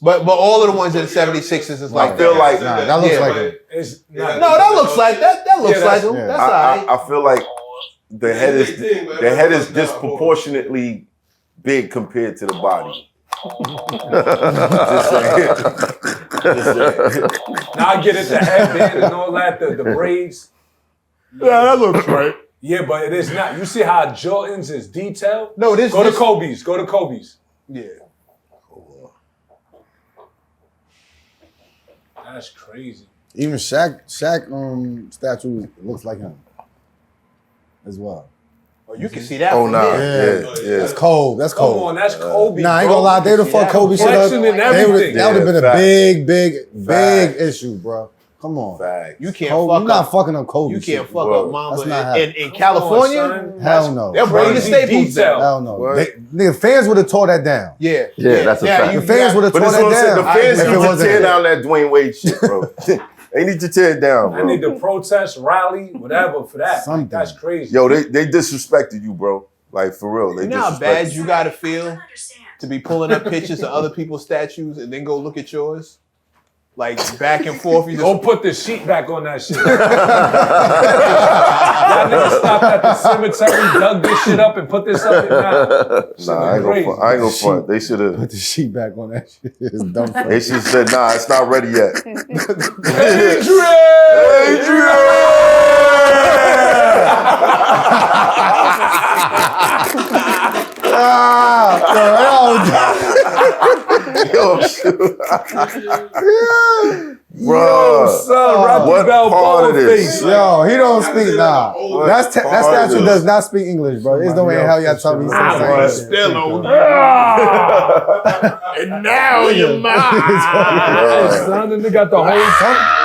But all of the ones in the 76ers is like I feel like that looks like him. that looks like that. That looks like him. That's all right. I feel like the head is disproportionately big compared to the body. Just saying. Now I get it, the headband and all that, the braids. Yeah, that looks right. Yeah, but it is not. You see how Jordan's is detailed? No, this Go to Kobe's. Go to Kobe's. Yeah. That's crazy. Even Shaq statue looks like him as well. Oh, you can see that. Oh, from nah. here. Yeah. That's cold. That's cold. Come on, that's Kobe. Nah, I ain't gonna lie. They would have fucked Kobe shit up. Complexion and everything. That would have been a Facts. big issue, bro. Come on. Facts. You can't Kobe, fuck you're not up. fucking up Kobe. You shit, can't fuck bro. up Mamba That's not happening. in California. Son. Hell no. They'll bring the Staples down. Hell no. What? Nigga, fans would have tore that down. Yeah, that's a fact. The fans would have But tore that's what I'm that saying. down. The fans if it need to wasn't tear him. down that Dwayne Wade shit, bro. They need to tear it down, I bro. need to protest, rally, whatever for that. Something. That's crazy. Yo, they disrespected you, bro. Like, for real. They You know how disrespected bad you gotta feel to be pulling up pictures of other people's statues and then go look at yours? Like back and forth. You Don't just put the sheet back on that shit. Y'all niggas stopped at the cemetery, dug this shit up, and put this up and down. Nah, I ain't gonna front. They should have. Put the sheet back on that shit. It's dumb. They should have said, nah, it's not ready yet. Yo, bro, son, what part of this? Yo, he don't speak now. That statue does not speak English, bro. There's no way in hell y'all tell me he says Still English. And now you're mine. Son, and they got the whole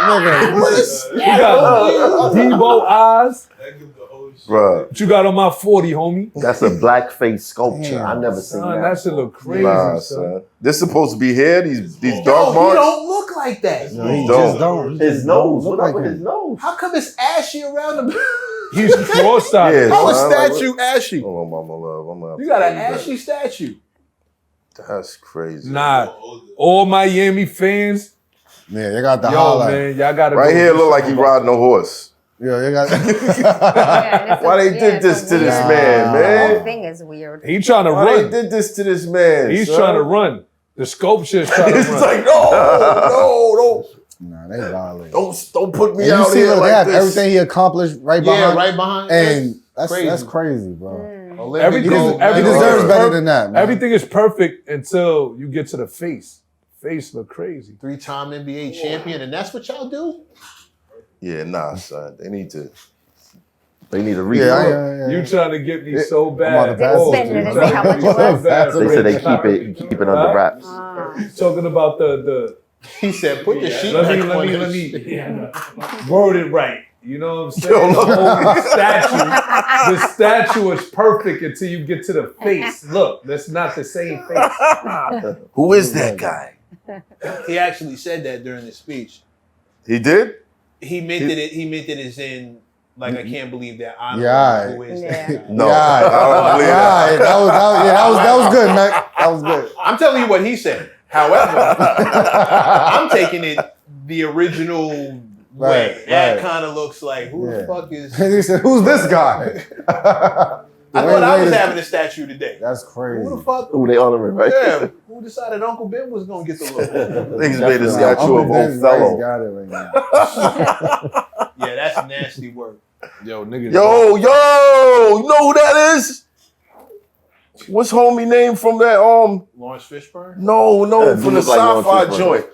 Nigga, what is? You got Debo eyes. Bro, What you got on my 40, homie? That's a blackface sculpture. I never seen Son, that. that shit look crazy, nah, son. son. This supposed to be here. These Yo, dark he marks. don't look like that. No, he Don't. just don't. He His just nose. don't What look up with like his him. nose? How come it's ashy around the? He's cross-eyed. Yeah, How is son, like, statue ashy? Hold on, mama love. I'm gonna You got an have to ashy statue. That's crazy. Nah, all Miami fans, Yeah, they got the yo, highlight. man, y'all gotta Right go here, do look like he something riding a horse. Yeah, they got. Why they did this to this man, The whole man? thing is weird. He trying to Why they run. did this to this man? He's son? trying to run. The sculpture's trying to It's run. like, no, Nah, they violate. don't put me And you out see, here look, they like have this. everything he accomplished right behind. Yeah, right behind. And Crazy. that's crazy, bro. Everything, He everything, deserves better than that, man. everything is perfect until you get to the face. Face look crazy. 3-time NBA champion, and that's what y'all do? Yeah, nah, son. They need to. They need a Yeah, relook. You trying to get me so I'm bad. about to pass They it spend it to and you. say how much it was. They said they keep it under wraps. Talking about the He said, put the sheet let back me on let this me shit. word it right. You know what I'm saying? The statue is perfect until you get to the face. Look, that's not the same face. Who is that guy? He actually said that during the speech. He did? He meant it as in, like, I can't believe that I don't Yeah, know who is Yeah. that guy. No, Yeah, I don't believe that. that was good, man. That was good. I'm telling you what he said. However, I'm taking it the original way. Right, That right. kind of looks like, who the Yeah. fuck is... And he said, "Who's this guy?" I thought I was having a statue today. That's crazy. Who the fuck? Who they honoring, right? Yeah, who decided Uncle Ben was going to get the look? Niggas made a statue of Othello. Got it right now. Yeah, that's nasty work. Yo, niggas. Yo, you know who that is? What's homie name from that? Lawrence Fishburne? No, Yeah, from the dude look like Lawrence sci-fi Fishburne. joint.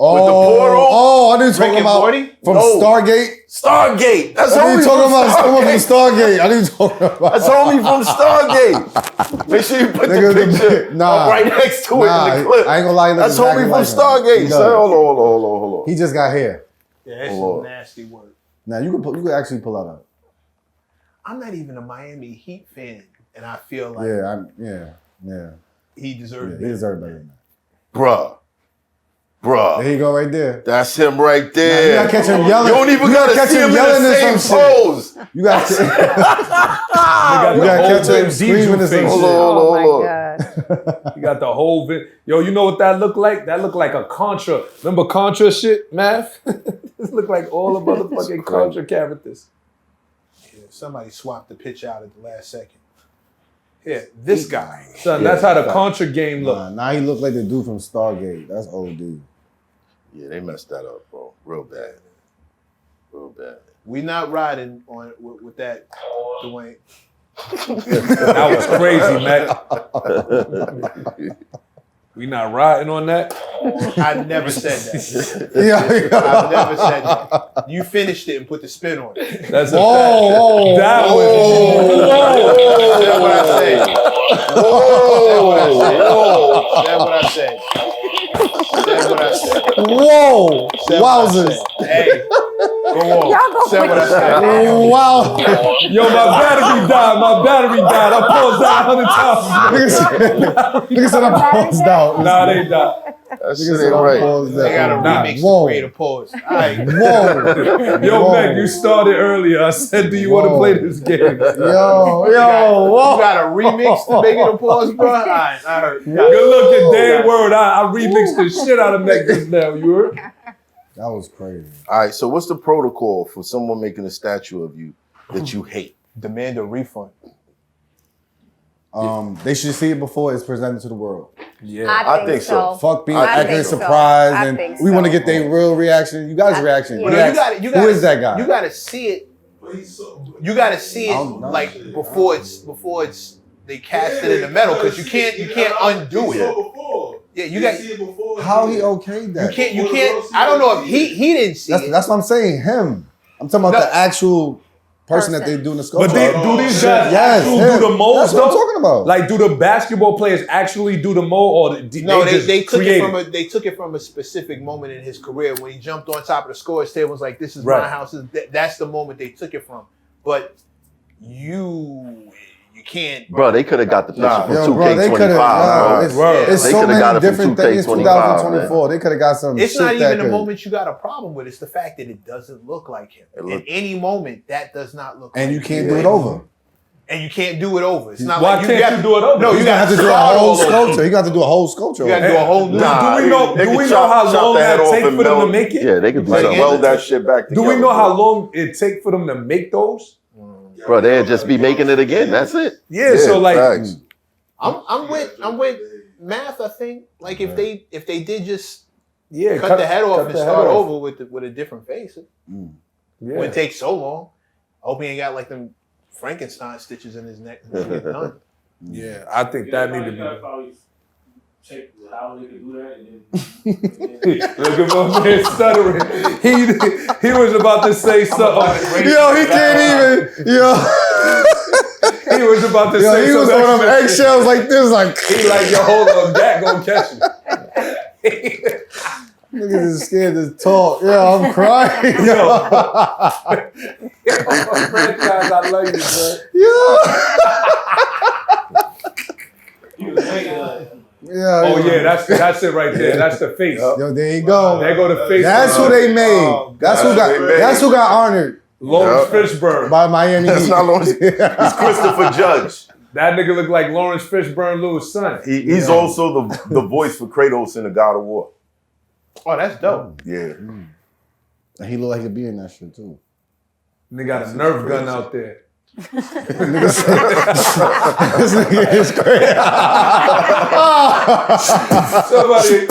Oh, With the portal? oh, I didn't talk Rick and about Morty? from No. Stargate. Stargate. That's I homie didn't talk from about someone from Stargate. Stargate. I didn't talk about. That's homie from Stargate. Make sure you put Nigga, the picture nah. right next to it in the clip. I ain't gonna lie. he look That's exactly homie from like him. Stargate. He Son, does. hold on. He just got hair. Yeah, that's Lord. some nasty work. Now you can actually pull that up. I'm not even a Miami Heat fan, and I feel like he deserves He deserves better than that. Bruh. There you go, right there. That's him right there. You gotta catch him yelling. You don't even You gotta catch see him in yelling the in same some pose. You gotta catch him screaming in some shit. Hold on. You got the whole Yo, you know what that looked like? That looked like a Contra. Remember Contra shit, Math? This looked like all the motherfucking Contra characters. Yeah, somebody swapped the pitch out at the last second. Yeah, this guy. Son, that's how the Contra game looked. Now he looked like the dude from Stargate. That's old dude. Yeah, they messed that up, bro. Real bad. Real bad. We not riding on with that, Dwayne. That was crazy, man. We not riding on that? I never said that. Yeah. I've never said that. You finished it and put the spin on it. That's a Whoa, whoa, that whoa, That's what I said. That's what I said. That's what I said. Whoa! Wowzers! Hey, go on. Say what I said. Wow! Yo, my battery died. My battery died. I paused that 100 times. Nigga said I paused out. Nah, they died. That shit ain't right. They got to remix to create a pause. All right. Whoa! Yo, Meg, you started earlier. I said, do you want to play this game? Yo, whoa! You got a remix to make it a pause, bro? All right, I heard. Good looking, damn word. I remixed the shit out of Meg just now. You heard? That was crazy. All right, so what's the protocol for someone making a statue of you that you hate? Demand a refund. They should see it before it's presented to the world. Yeah, I think so. Fuck being I acting think so. surprised, I and think we want to so. get their real reaction. You guys' reaction. Well, you gotta, Who is that guy? You got to see it. You got to see it like before it's they cast it in the metal because you can't undo it. Yeah, you got. How he okayed that? You can't. I don't know if he didn't see it. That's what I'm saying. Him. I'm talking about the actual person that they do in the sculpture. But do these guys actually do the molds? That's what I'm talking about. Like, do the basketball players actually do the mold, or No, just they took create it from a specific moment in his career when he jumped on top of the scores table and was like, "This is Right. my house." That's the moment they took it from. But you can't, Bro, they could have got the picture from Yo, bro, 2K25, bro. It's They so could have got many it from different things. 2K25, 2024. They could have got some. It's shit not that even the could- moment you got a problem with. It's the fact that it doesn't look like him. In any moment, that does not look. And like you can't him. do it over. And you can't do it over. It's not Why like can't you do it over? No, You gotta have to do a whole sculpture. You got to do a whole sculpture. You gotta do a whole new. Do we know how long that take for them to make it? Yeah, they could do Like something. weld that shit back Do together. we know how long it take for them to make those? Bro, they'd just be making it again. That's it. Yeah, so like, facts. I'm with Math. I think like if they did just yeah, cut the head off cut and the head start off. over with a different face. It Yeah. wouldn't take so long. I hope he ain't got like them Frankenstein stitches in his neck when he get done. Yeah, I think that need to be. Probably check how they could do that, and then Look at my man stuttering. He was about to say something. Yo, he can't even. Yo, He was about to yo, say he was something. on them eggshells like this, like. He like, yo, hold on, that gonna catch him. Niggas is scared to talk. Yo, I'm crying. Yo, franchise, I love you, bro. Yeah. Oh yeah, that's it right there. That's the face. Yo, there you go. There go the face. That's who they made. Oh, that's who got. That's who got honored Lawrence Fishburne. by Miami That's Heat. not Lawrence. He's Christopher Judge. That nigga look like Lawrence Fishburne, Lewis' son. He's also the voice for Kratos in the God of War. Oh, that's dope. Yeah. And he look like he'd be in that shit too. Nigga got a Nerf gun out there. Nigga said- this nigga is crazy. Somebody,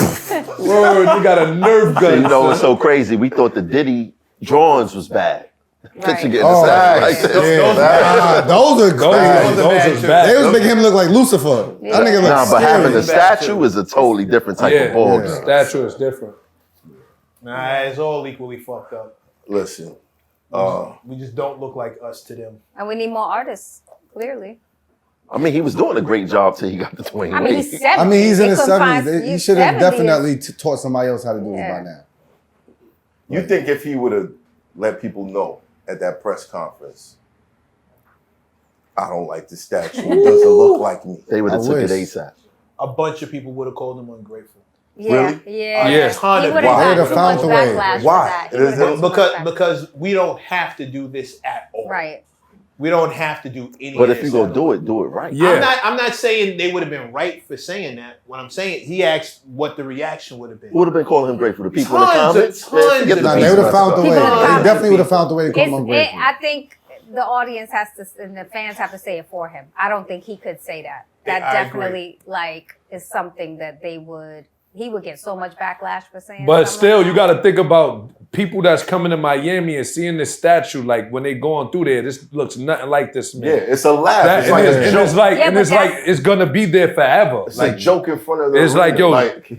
word, you got a Nerf gun. You know what's so crazy? We thought the Diddy drawings was bad. Picture getting Oh, sad. nice. Like, Those are crazy. Those are bad. They was making him look like Lucifer. That nigga look nah, but having the scary. statue is a totally different type of ball. The statue is different. Nah, it's all equally fucked up. Listen. We just don't look like us to them. And we need more artists, clearly. I mean, he was doing a great job till he got the Dwayne I mean, Wade. he's 70. I mean, he's in They his couldn't find- 70s. He he's should have 70s. definitely taught somebody else how to do it by now. You think if he would have let people know at that press conference I don't like the statue. It doesn't look like me. They would have I took it wish. ASAP. A bunch of people would have called him ungrateful. Yeah, Really? yeah. A ton He of would people. have Why? got too Found much a way. backlash for Why? that. He It is- would've got too much backlash. Because we don't have to do this at all. Right. We don't have to do any. But of if you this gonna at all. do it right. Yeah. I'm not saying they would have been right for saying that. What I'm saying, he asked what the reaction would have been. Who would have been calling him grateful? The people in the Tons comments? of- tons Forget of the Nah, people. they would have found the way. People in the They comments. definitely would have found the way to call him ungrateful. I think the audience has to, and the fans have to say it for him. I don't think he could say that. That I definitely is something that he would get so much backlash for saying. But something still, like you got to think about people that's coming to Miami and seeing this statue. Like when they going through there, this looks nothing like this, man. Yeah, it's a laugh. That- It's and like it's, a and joke. it's like, Yeah, and but it's like that's- it's gonna be there forever. It's Like a joke in front of the it's like, arena.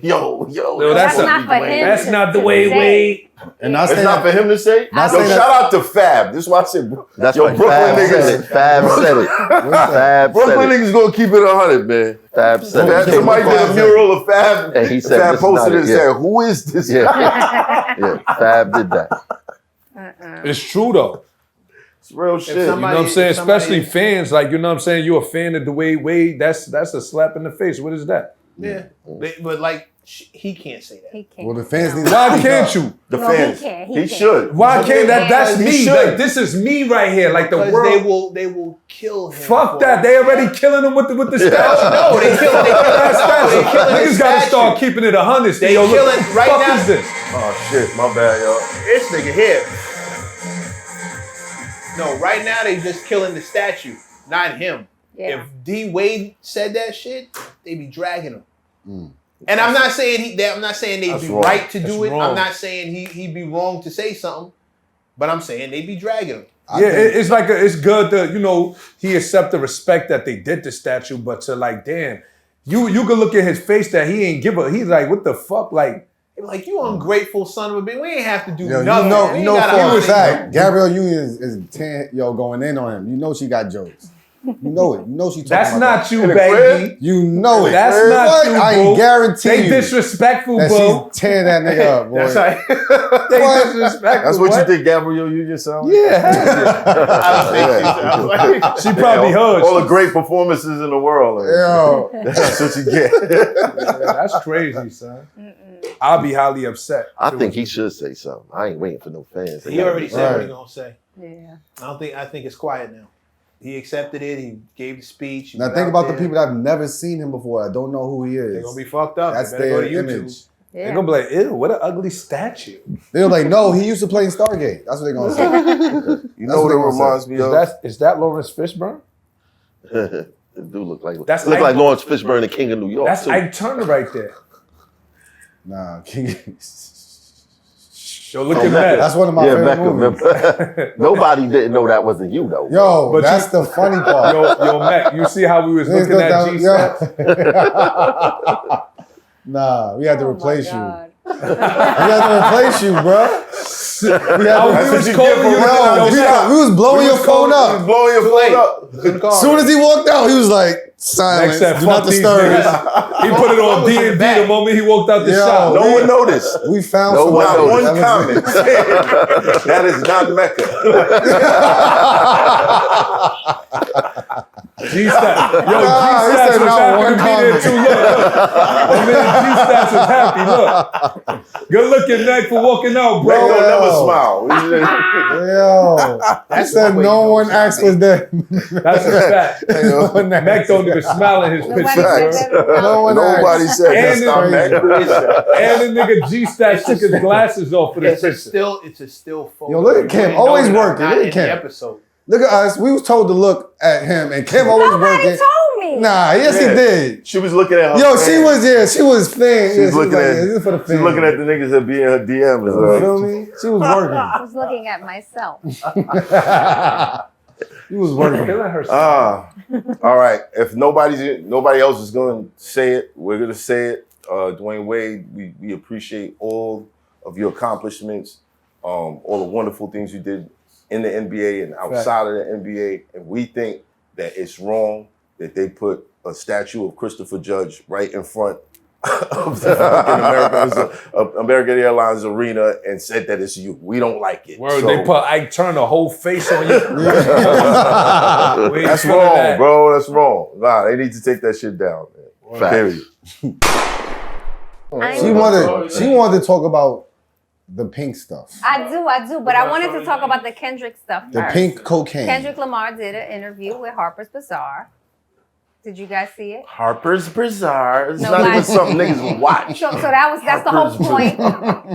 yo, like, yo, That's not for him. That's to- not the to way say. Wade. And I It's say not that, for him to say. Not Yo, saying shout that- out to Fab. This is why I said, That's yo, right. Brooklyn Fab said niggas. it. Fab said it. Fab Brooklyn said it. niggas gonna keep it 100, man. Fab said Fab, it. somebody did a mural of Fab. And he said, Fab "This is posted not it and it." said, "Who is this guy?" Yeah, Fab did that. It's true though. It's real shit. You know what I'm saying? Especially fans, like, you know what I'm saying? You're a fan of Dwayne Wade. That's a slap in the face. What is that? Yeah, but like he can't say that. He can't. well, the fans need. Why can't you? The No, fans. he can't. He He can't. should. Why can't that's He me? should. Like this is me right here. Like the Because world. they will kill him. Fuck for that. it. They already killing him with the statue. No, they killing That statue. they killing Niggas his gotta statue. start keeping it 100. They Yo, look, killing right fuck now. is this? Oh shit, my bad, y'all. This nigga here. No, right now they just killing the statue, not him. Yeah. If D Wade said that shit, they be dragging him. And I'm not saying I'm not saying they'd That's be wrong. right to do That's it. wrong. I'm not saying he'd be wrong to say something, but I'm saying they be dragging him. Yeah, it's like it's good to he accept the respect that they did the statue, but to like, damn, you can look at his face that he ain't give a. He's like, what the fuck, like. They be like, you ungrateful son of a bitch. We ain't have to do Yo, nothing. We you know ain't gotta for a honor fact, Gabrielle Union is going in on him. You know she got jokes. You know it. You know she talking That's about not that. you, In the baby. crib? You know it. That's What? not you, I boo. guarantee They you disrespectful, that boo. she's tearing that nigga up, boy. That's right. They What? disrespectful. That's what you think Gabrielle Union sound like? Yeah. She probably heard. all the great performances in the world. Like, Yo. that's what you get. Yeah, that's crazy, son. I'll be highly upset. I think he should say something. I ain't waiting for no fans. He already said what Right. he gonna say. Yeah. I think it's quiet now. He accepted it. He gave the speech. he Now went think out about the there. people that have never seen him before, that don't know who he is. They're gonna be fucked up. That's They better go their to YouTube. image. They're Yeah. gonna be like, ew, what an ugly statue. They're like, no, he used to play in Stargate. That's what they're gonna say. You That's know what what it they gonna say. reminds me of? Is that Lawrence Fishburne? It do look like That's look like Ike- Lawrence Fishburne, the King of New York. That's too. Ike Turner right there. Nah, King. Yo, look at that. That's one of my favorite movies. Mecca. Nobody didn't know that wasn't you though. Yo, But that's the funny part. Yo, Mac, you see how we was Niggas looking at look G down- Stats? Nah, we had to Oh my replace you. God. We had to replace you, bro. We had Oh, to, we was you calling get you. for we was blowing your phone up. Blowing your phone up. As soon as he walked out, he was like, silence. Mac said, Do not fuck these disturb. niggas. He put it on D&D the moment he walked out the Yo, shop. No one noticed. We found No one somebody. Not one comment. That is not Mecca. G-Stats. Yo, Nah, he G-Stats said was not happy one to be there too. Look. G-Stats was happy. Look. Good looking, Mac, for walking out, Mecca bro. don't never Yo. smile. Yo, I said no one asked was there. That's a fact. No one asked. Mac don't even smile in his Nobody picture, said bro. that. No one Nobody asked. said that's And not it's Mecca. And the nigga G-Stats took his glasses off for this picture. It's a still photo. Yo, look at Kim, You know always that working. not Look at in Kim. the episode. Look at us. We was told to look at him, and Kim always Nobody working. told me. Nah, yes he Yeah. did. She was looking at her Yo, fans. she was playing. She was looking like, at. yeah, this is for the She's fans. looking at the niggas that be in her DMs. You feel me? She was working. I was looking at myself. He was working. Killing herself. All right. If nobody else is going to say it, we're going to say it. Dwayne Wade, we appreciate all of your accomplishments, all the wonderful things you did in the NBA and outside of the NBA. And we think that it's wrong that they put a statue of Christopher Judge right in front of the fucking American Airlines arena and said that it's you. We don't like it. Word, So- they put Ike Turner whole face on you. That's wrong, bro. That's wrong. Nah, they need to take that shit down. Man. Period. She wanted to talk about the pink stuff. I do, but I wanted to talk about the Kendrick stuff The first. pink cocaine. Kendrick Lamar did an interview with Harper's Bazaar. Did you guys see it? Harper's Bazaar. It's No, not even like- something niggas would watch. So that's the whole point.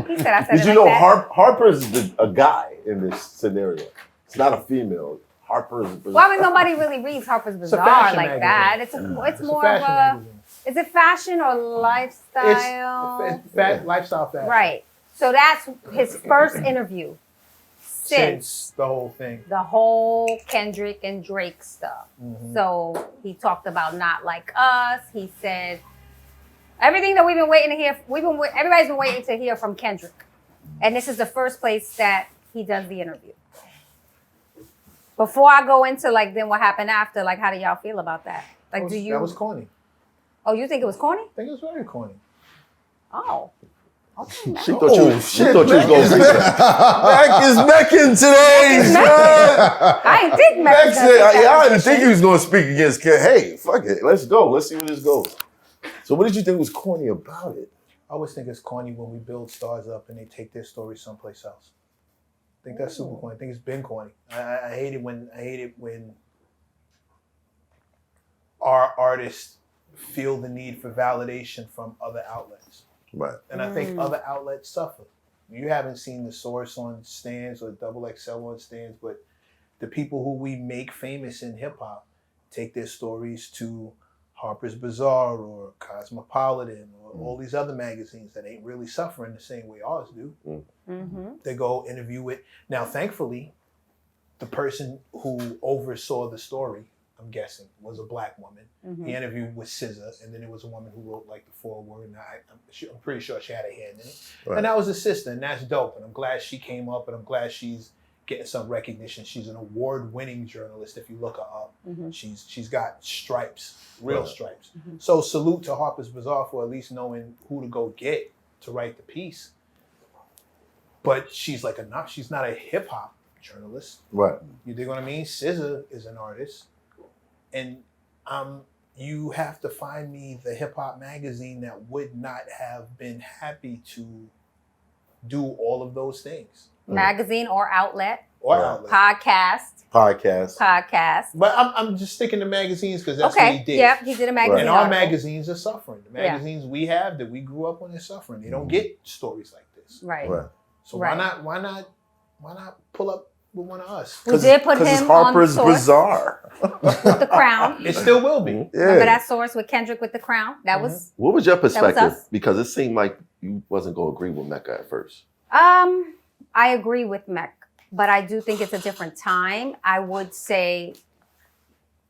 He said, I said Did it you like know that. Harper's a guy in this scenario? It's not a female. Harper's Bazaar. Well, I mean, nobody really reads Harper's a Bazaar fashion like magazine. that. It's It's a more of fashion a. magazine. Is it fashion or lifestyle? It's lifestyle fashion. Right. So that's his first interview since the whole thing. the whole Kendrick and Drake stuff. Mm-hmm. So he talked about Not Like Us. He said everything that we've been waiting to hear. Everybody's been waiting to hear from Kendrick, and this is the first place that he does the interview. Before I go into like then what happened after, like how do y'all feel about that? Like, do you? That was corny. Oh, you think it was corny? I think it was very corny. Oh. Okay, She thought you was going to Mac is Meccan today, son. I didn't think Mac was gonna take that I didn't position. think he was going to speak against Ken. Hey, fuck it. Let's go. Let's see where this goes. So what did you think was corny about it? I always think it's corny when we build stars up and they take their story someplace else. I think that's super corny. I think it's been corny. I hate it when our artists feel the need for validation from other outlets. Right. And I think other outlets suffer. You haven't seen the Source on stands or Double XL on stands, but the people who we make famous in hip hop take their stories to Harper's Bazaar or Cosmopolitan or all these other magazines that ain't really suffering the same way ours do. Mm-hmm. They go interview with. Now, thankfully, the person who oversaw the story, I'm guessing, was a black woman. Mhm. He interviewed with SZA, and then there was a woman who wrote like the foreword. And I'm pretty sure she had a hand in it. Right. And that was a sister, and that's dope. And I'm glad she came up, and I'm glad she's getting some recognition. She's an award-winning journalist. If you look her up, Mhm. she's got stripes, real Right. stripes. Mhm. So salute to Harper's Bazaar for at least knowing who to go get to write the piece. But she's not a hip hop journalist. Right. You dig what I mean? SZA is an artist, and you have to find me the hip hop magazine that would not have been happy to do all of those things. Magazine or outlet. Or outlet. Podcast. But I'm just sticking to magazines because that's Okay, what he did. yep, he did a magazine And our article. magazines are suffering. The Yeah. magazines we have that we grew up on are suffering. They don't get stories like this. Right. So Right. why not pull up with one of us? We did put him it's on Harper's Source Bazaar. with the crown. It still will be. Remember that Source with Kendrick with the crown? That was What was your was perspective? us. Because it seemed like you wasn't going to agree with Mecca at first. I agree with MECC, but I do think it's a different time. I would say,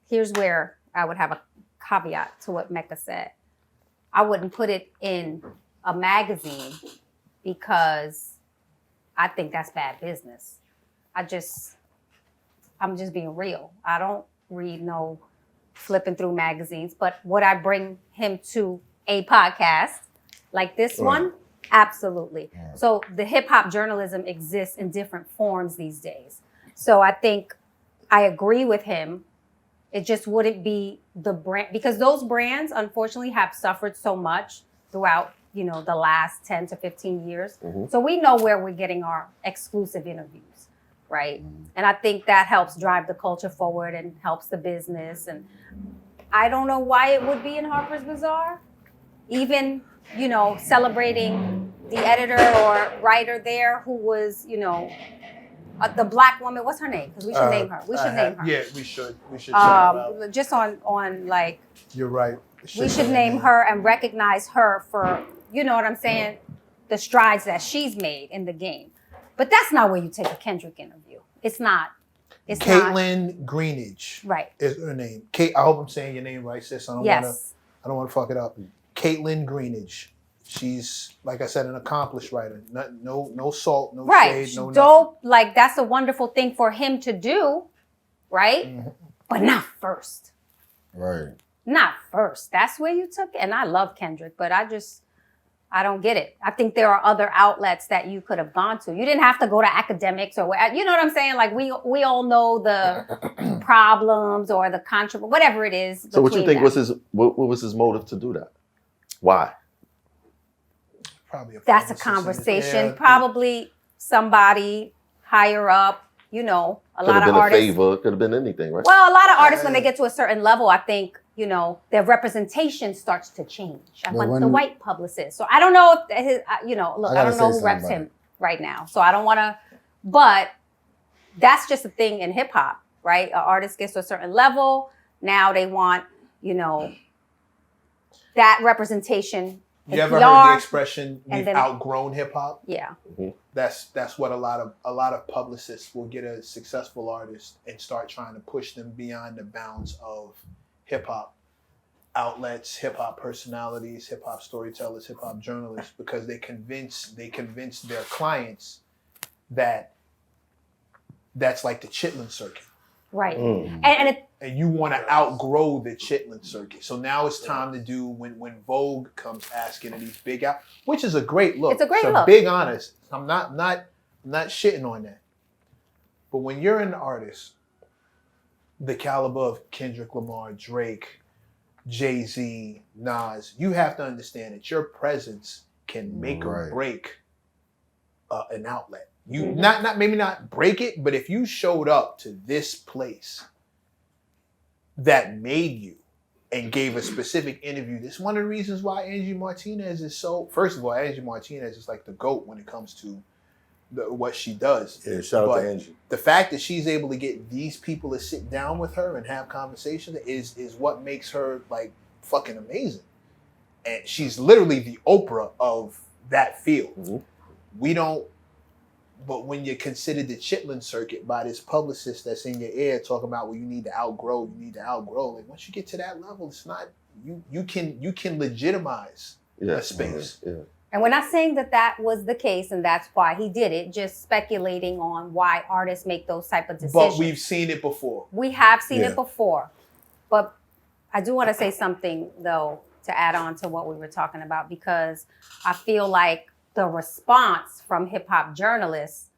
here's where I would have a caveat to what Mecca said. I wouldn't put it in a magazine because I think that's bad business. I'm just being real. I don't read no flipping through magazines, but would I bring him to a podcast like this one? Absolutely. So the hip hop journalism exists in different forms these days. So I think I agree with him. It just wouldn't be the brand, because those brands unfortunately have suffered so much throughout, the last 10 to 15 years. Mhm. So we know where we're getting our exclusive interviews, right? And I think that helps drive the culture forward and helps the business. And I don't know why it would be in Harper's Bazaar. Even, celebrating the editor or writer there who was, the black woman. What's her name? Because we should name her. We should name her. Yeah, we should. We should. shout her out. Just on like, You're right. we should name her and recognize her for, you know what I'm saying, the strides that she's made in the game. But that's not where you take a Kendrick interview. It's not. It's not. Caitlin Greenidge. Right. Is her name. Kate. I hope I'm saying your name right, sis. I don't want to fuck it up. Caitlin Greenidge. She's, like I said, an accomplished writer. No salt, no Right. shade, no Dope. Like, that's a wonderful thing for him to do, right? Mm-hmm. But not first. Right. Not first. That's where you took it. And I love Kendrick, but I don't get it. I think there are other outlets that you could have gone to. You didn't have to go to academics or where, you know what I'm saying? Like we all know the problems or the controversy, whatever it is. So what you think them. was what was his motive to do that? Why? Probably That's a conversation. Probably somebody higher up, you know, Could have been a favor, could have been anything, right? Well, a lot of artists, when they get to a certain level, I think, you know, their representation starts to change. I want the white publicist. So I don't know if his, you know, look, I don't know who reps him right now. So I don't want to, but that's just a thing in hip hop, right? An artist gets to a certain level. Now they want, you know, that representation. You ever heard the expression, we've outgrown hip hop? Yeah. That's what a lot of publicists will get a successful artist and start trying to push them beyond the bounds of hip hop outlets, hip hop personalities, hip hop storytellers, hip hop journalists, because they convince their clients that that's like the Chitlin circuit. Right. And you want to outgrow the Chitlin circuit. So now it's time to do when Vogue comes asking of these big out, which is a great look. It's a great look. Big honest. I'm not shitting on that. But when you're an artist, the caliber of Kendrick Lamar, Drake, Jay-Z, Nas, you have to understand that your presence can make or break an outlet. You maybe not break it, but if you showed up to this place that made you and gave a specific interview, this is one of the reasons why Angie Martinez is so. First of all, Angie Martinez is like the GOAT when it comes to what she does. Yeah, shout out to Angie. The fact that she's able to get these people to sit down with her and have conversations is what makes her like fucking amazing. And she's literally the Oprah of that field. We don't. But when you're considered the Chitlin circuit by this publicist that's in your ear talking about, well, you need to outgrow. Like once you get to that level, it's not you can legitimize a space. And we're not saying that was the case and that's why he did it, just speculating on why artists make those type of decisions. But we've seen it before. We have seen it before. But I do want to say something, though, to add on to what we were talking about, because I feel like the response from hip-hop journalists,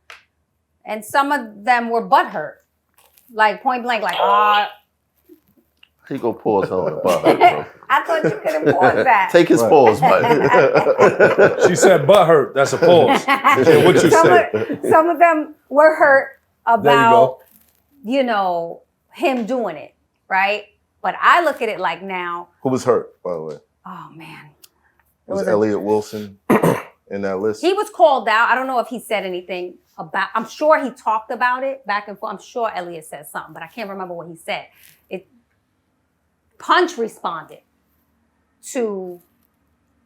and some of them were butthurt. Like, point blank, like, He go pause on the butthurt, bro. I thought you couldn't pause that. Take his pause, button. She said butt hurt. That's a pause. Yeah, what you said. Some of them were hurt about, you know, him doing it, right? But I look at it like now. Who was hurt, by the way? Oh, man. Was Elliott Wilson in that list? He was called out. I don't know if he said anything about, I'm sure he talked about it back and forth. I'm sure Elliott said something, but I can't remember what he said. Punch responded to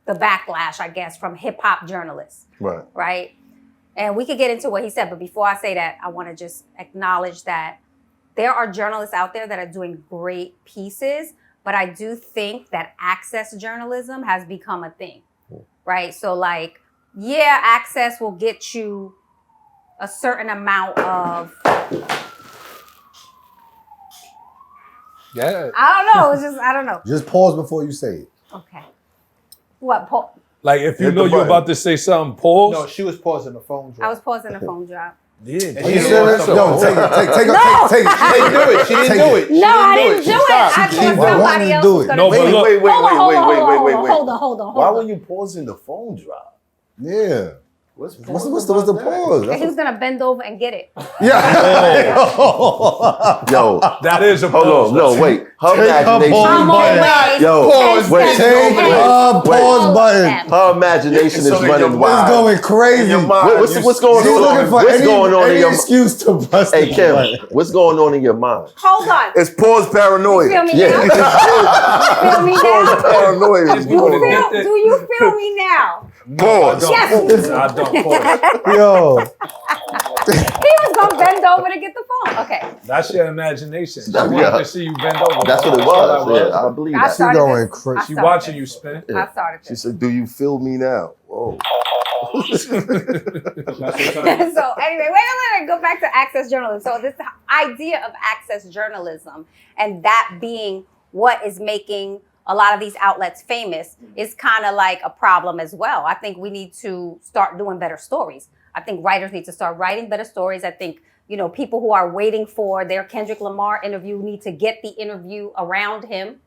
the backlash, I guess, from hip-hop journalists. Right? And we could get into what he said, but before I say that, I want to just acknowledge that there are journalists out there that are doing great pieces, but I do think that access journalism has become a thing, right? So like, yeah, access will get you a certain amount of, Yeah. I don't know, it's just, I don't know. Just pause before you say it. Okay. What, Paul? Like if you know you're about to say something, pause. No, she was pausing the phone drop. I was pausing the phone drop. Yeah. Are you serious? Yo, take it. She didn't do it. She didn't do it. No, I didn't do it. I thought somebody else was going to do it. Wait. Hold on. Why were you pausing the phone drop? Yeah. What's the pause? He was going to bend over and get it. Yeah. Yo. That is a pause. Hold on. No, wait. Her imagination. Pause button. Her imagination is running wild. It's going crazy. What's going on? What's going on in your mind? Excuse to bust. Hey, Kim, what's going on in your mind? Hold on. It's pause paranoia. You feel me now? Feel me now? Paranoia. Do you feel me now? Pause. Yes. I don't pause. Yo. He was going to bend over to get the phone. Okay. That's your imagination. She wanted to see you bend over. That's what it was. Yeah, I believe that. She going crazy. She watching you spin. I started She said, "Do you feel me now?" Whoa. So anyway, wait. Go back to access journalism. So this idea of access journalism and that being what is making a lot of these outlets famous is kind of like a problem as well. I think we need to start doing better stories. I think writers need to start writing better stories. I think, you know, people who are waiting for their Kendrick Lamar interview need to get the interview around him,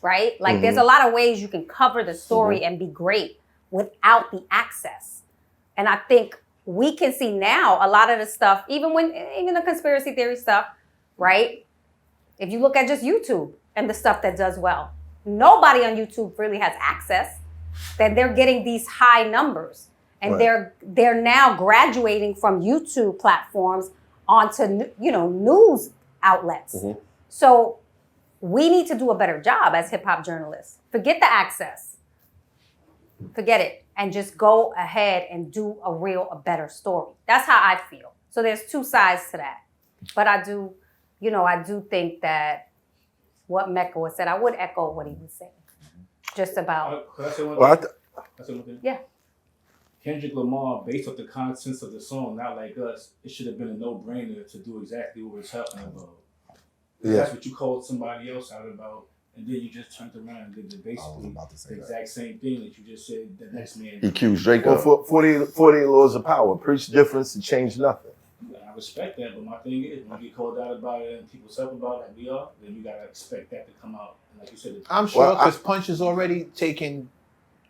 right? Like there's a lot of ways you can cover the story and be great without the access. And I think we can see now a lot of the stuff, even the conspiracy theory stuff, right? If you look at just YouTube and the stuff that does well, nobody on YouTube really has access, then they're getting these high numbers. And they're now graduating from YouTube platforms onto, you know, news outlets. So we need to do a better job as hip hop journalists. Forget the access. Forget it. And just go ahead and do a better story. That's how I feel. So there's two sides to that. But I do think that what Mecca was said, I would echo what he was saying. Just about. Can I say one thing? Yeah. Kendrick Lamar, based off the contents of the song, Not Like Us, it should have been a no-brainer to do exactly what we're talking about. That's what you called somebody else out about, and then you just turned around and did basically the exact same thing that you just said the next man. He accused Drake Well, of. 48 laws of power. Preach difference and change nothing. I respect that, but my thing is, when you get called out about it and people talk about it like we are, then you gotta expect that to come out. And like you said, I'm sure because Punch is already taking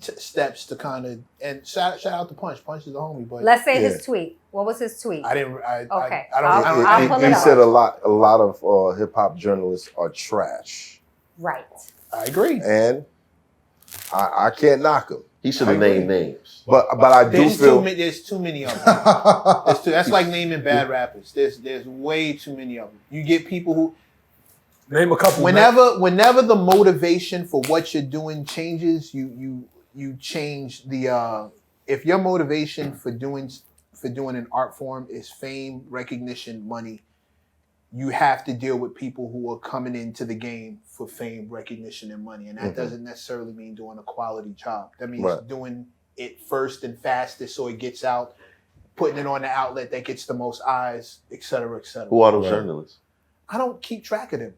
steps to kind of, and shout out to Punch. Punch is a homie, but let's say his tweet. What was his tweet? I didn't. Okay. I'll pull it up. He said a lot of hip hop journalists are trash. Right. I agree. And I can't knock him. He should have named names. But I do feel there's too many of them. That's like naming bad rappers. There's way too many of them. You get people who name a couple. Whenever the motivation for what you're doing changes, you change the. If your motivation for doing an art form is fame, recognition, money, you have to deal with people who are coming into the game for fame, recognition, and money. And that doesn't necessarily mean doing a quality job. That means doing it first and fastest so it gets out, putting it on the outlet that gets the most eyes, et cetera, et cetera. Who are those journalists? I don't keep track of them.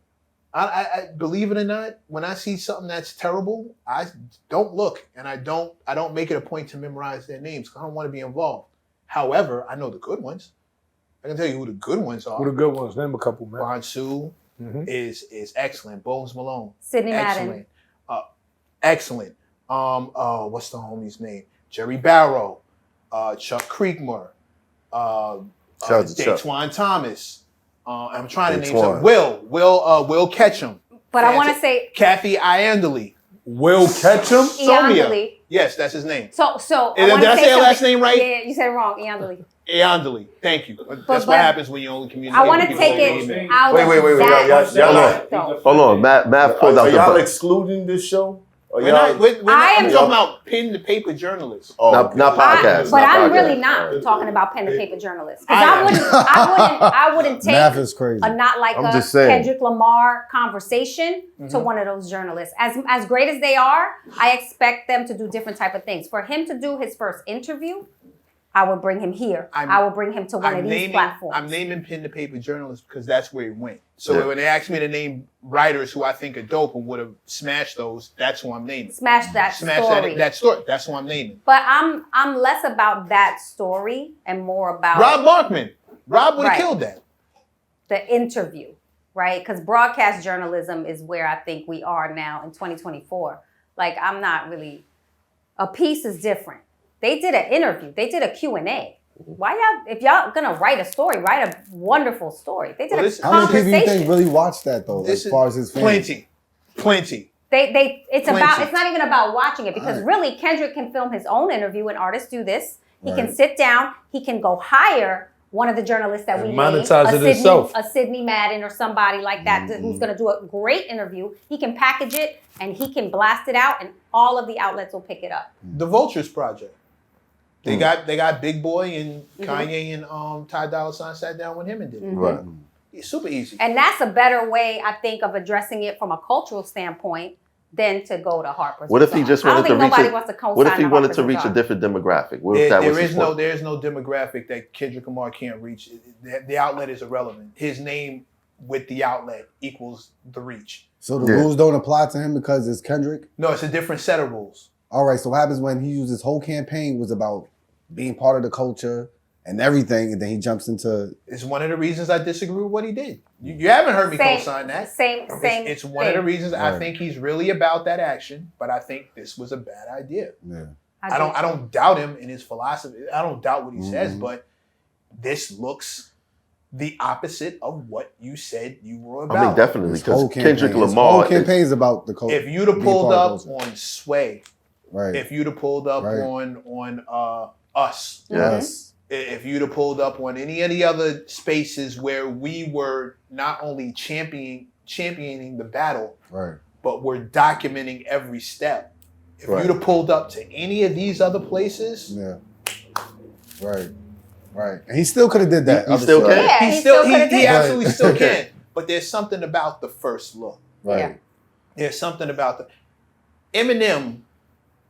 I believe it or not, when I see something that's terrible, I don't look, and I don't make it a point to memorize their names because I don't want to be involved. However, I know the good ones. I can tell you who the good ones are. Who the good ones? Name a couple, man. Bonsu is excellent. Bones Malone. Sidney excellent. Madden. Excellent. What's the homie's name? Jerry Barrow. Chuck Creekmore. Daquan Thomas. I'm trying to name some. Will Ketchum. But I want to say Kathy Iandoli. Will Ketchum? Iandoli. Yes, that's his name. So did I say her last name right? Yeah, you said it wrong. Iandoli. Iandoli. Thank you. That's what happens when you only communicate. I want to take it out of Wait. Hold on. Matt pulled out Are the y'all excluding this show? I'm talking about pen to paper journalists. Not podcast. But I'm really not talking about pen to paper journalists because I wouldn't take Math is crazy. a not like a Kendrick Lamar conversation to one of those journalists. As great as they are, I expect them to do different type of things. For him to do his first interview, I would bring him here. I would bring him to one of these platforms. I'm naming pen to paper journalists because that's where he went. So when they asked me to name writers who I think are dope and would have smashed those, that's who I'm naming. Smash that story. That story. That's who I'm naming. But I'm less about that story and more about Rob Markman. Rob would have killed that. The interview, right? Because broadcast journalism is where I think we are now in 2024. Like I'm not really. A piece is different. They did an interview. They did a Q&A. Why y'all, if y'all gonna write a story, write a wonderful story. They did a conversation. How many people you think really watch that though, as far as his fans? Plenty. It's not even about watching it because really Kendrick can film his own interview and artists do this. He can sit down, he can go hire one of the journalists that we monetize it himself. A Sidney Madden or somebody like that who's gonna do a great interview. He can package it and he can blast it out and all of the outlets will pick it up. The Vultures Project. They got Big Boy and Kanye and Ty Dolla $ign sat down with him and did it. Right. It's super easy. And that's a better way, I think, of addressing it from a cultural standpoint than to go to Harper's. What if he just wanted to reach? What if he wanted to reach a Bazaar? different demographic? What There if that was is no demographic that Kendrick Lamar can't reach. The outlet is irrelevant. His name with the outlet equals the reach. So the rules don't apply to him because it's Kendrick? No, it's a different set of rules. All right, so what happens when he used his whole campaign was about being part of the culture and everything, and then he jumps into... It's one of the reasons I disagree with what he did. You haven't heard me co-sign that. It's one of the reasons I think he's really about that action, but I think this was a bad idea. Yeah. I don't doubt him in his philosophy. I don't doubt what he says, but this looks the opposite of what you said you were about. I mean, definitely, because Kendrick Lamar... His whole campaign is about the culture. If you'd have pulled up on Sway, right. If you'd have pulled up on Us, yes. If you'd have pulled up on any of the other spaces where we were not only championing the battle, right, but we're documenting every step. If Right. you'd have pulled up to any of these other places, yeah, right, and he still could have did that. He still can. Yeah, he absolutely still can. But there's something about the first look. Right. Yeah. There's something about the Eminem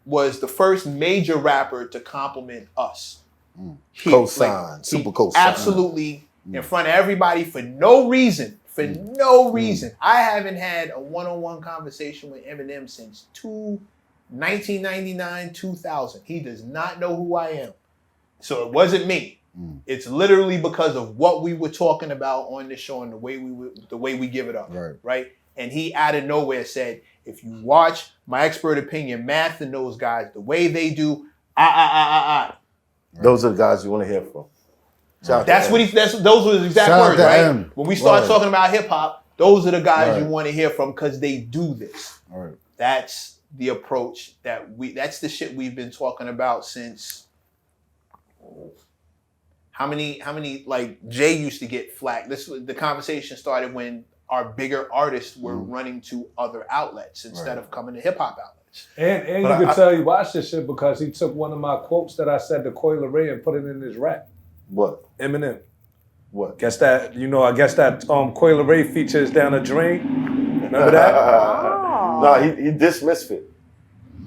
was the first major rapper to compliment Us. Co-sign, super co-sign. Absolutely in front of everybody for no reason. For no reason. I haven't had a one-on-one conversation with Eminem since 1999, 2000. He does not know who I am. So it wasn't me. It's literally because of what we were talking about on the show and the way we give it up. Right? And he out of nowhere said, if you watch my expert opinion, Math and those guys, the way they do, Those are the guys you want to hear from. Those were his exact Shout out words, to right? M. When we start Right. talking about hip hop, those are the guys Right. you want to hear from because they do this. All right. That's the approach that's the shit we've been talking about since how many like Jay used to get flack. The conversation started when our bigger artists were running to other outlets instead of coming to hip hop outlets. And you can tell he watched this shit because he took one of my quotes that I said to Coi Leray and put it in his rap. What? Eminem. What? Guess that, I guess that Coi Leray feature is down the drain. Remember that? No, he dismissed it.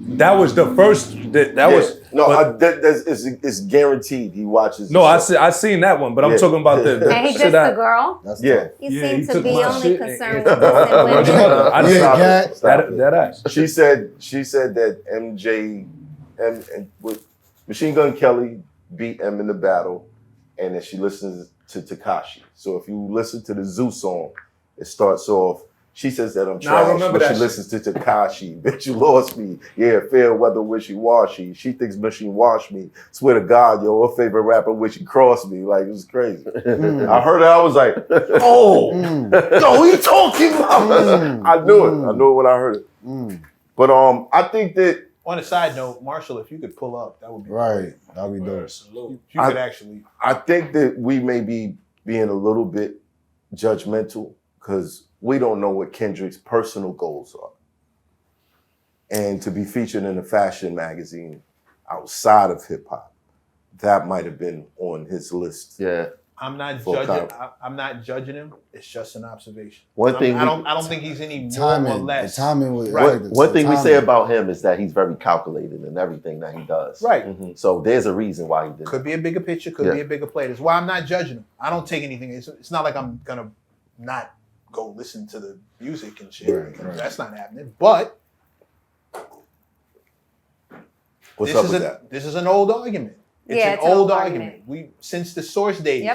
That was the first. It's guaranteed he watches. No, I seen that one, but I'm talking about the And he shit dissed the girl? Yeah. He Yeah, seemed he to be took my only shit concerned with dissing women. I didn't stop that ass. She said that MJ and with Machine Gun Kelly beat M in the battle, and then she listens to Tekashi. So if you listen to the Zoo song, it starts off. She says that I'm trash, but she listens to Tekashi. Bitch, you lost me. Yeah, fair weather, wishy-washy. She thinks Machine washed me. Swear to God, yo, her favorite rapper wish he crossed me. Like, it was crazy. I heard it, I was like, oh, yo, who you talking about? I knew it. I knew it when I heard it. But I think that... On a side note, Marshall, if you could pull up, that would be right. That would be dope. You could actually... I think that we may be being a little bit judgmental because we don't know what Kendrick's personal goals are. And to be featured in a fashion magazine outside of hip hop, that might have been on his list. Yeah. I'm not judging. I'm not judging him. It's just an observation. One thing I don't think he's any more or less. One thing we say about him is that he's very calculated in everything that he does. Right. So there's a reason why he did it. Could be a bigger picture. Could be a bigger play. That's why I'm not judging him. I don't take anything. It's not like I'm gonna not go listen to the music and shit. Right. That's not happening. But What's up with that? This is an old argument. It's an old argument. We since the Source days.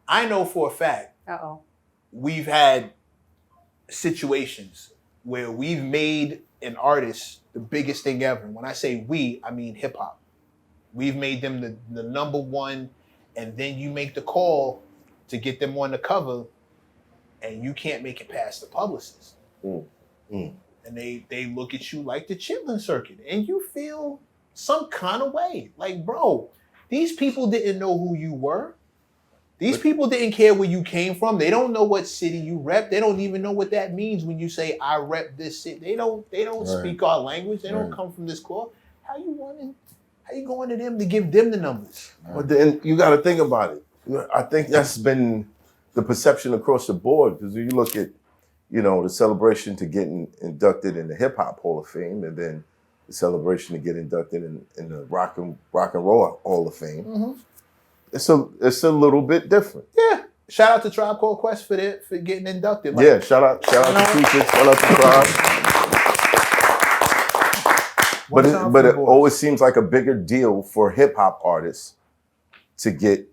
I know for a fact. We've had situations where we've made an artist the biggest thing ever. And when I say we, I mean hip hop. We've made them the number one, and then you make the call to get them on the cover, and you can't make it past the publicist. And they look at you like the Chitlin Circuit, and you feel some kind of way. Like, bro, these people didn't know who you were. These people didn't care where you came from. They don't know what city you rep. They don't even know what that means when you say I rep this city. They don't speak our language. They don't come from this cloth. How you going to them to give them the numbers? But then you got to think about it. I think that's been the perception across the board, because you look at, the celebration to getting inducted in the Hip Hop Hall of Fame, and then the celebration to get inducted in the Rock and Roll Hall of Fame. It's a little bit different. Yeah, Shout out to Tribe Called Quest for getting inducted. Yeah, shout out to Keith, shout out to Tribe. But it always seems like a bigger deal for hip hop artists to get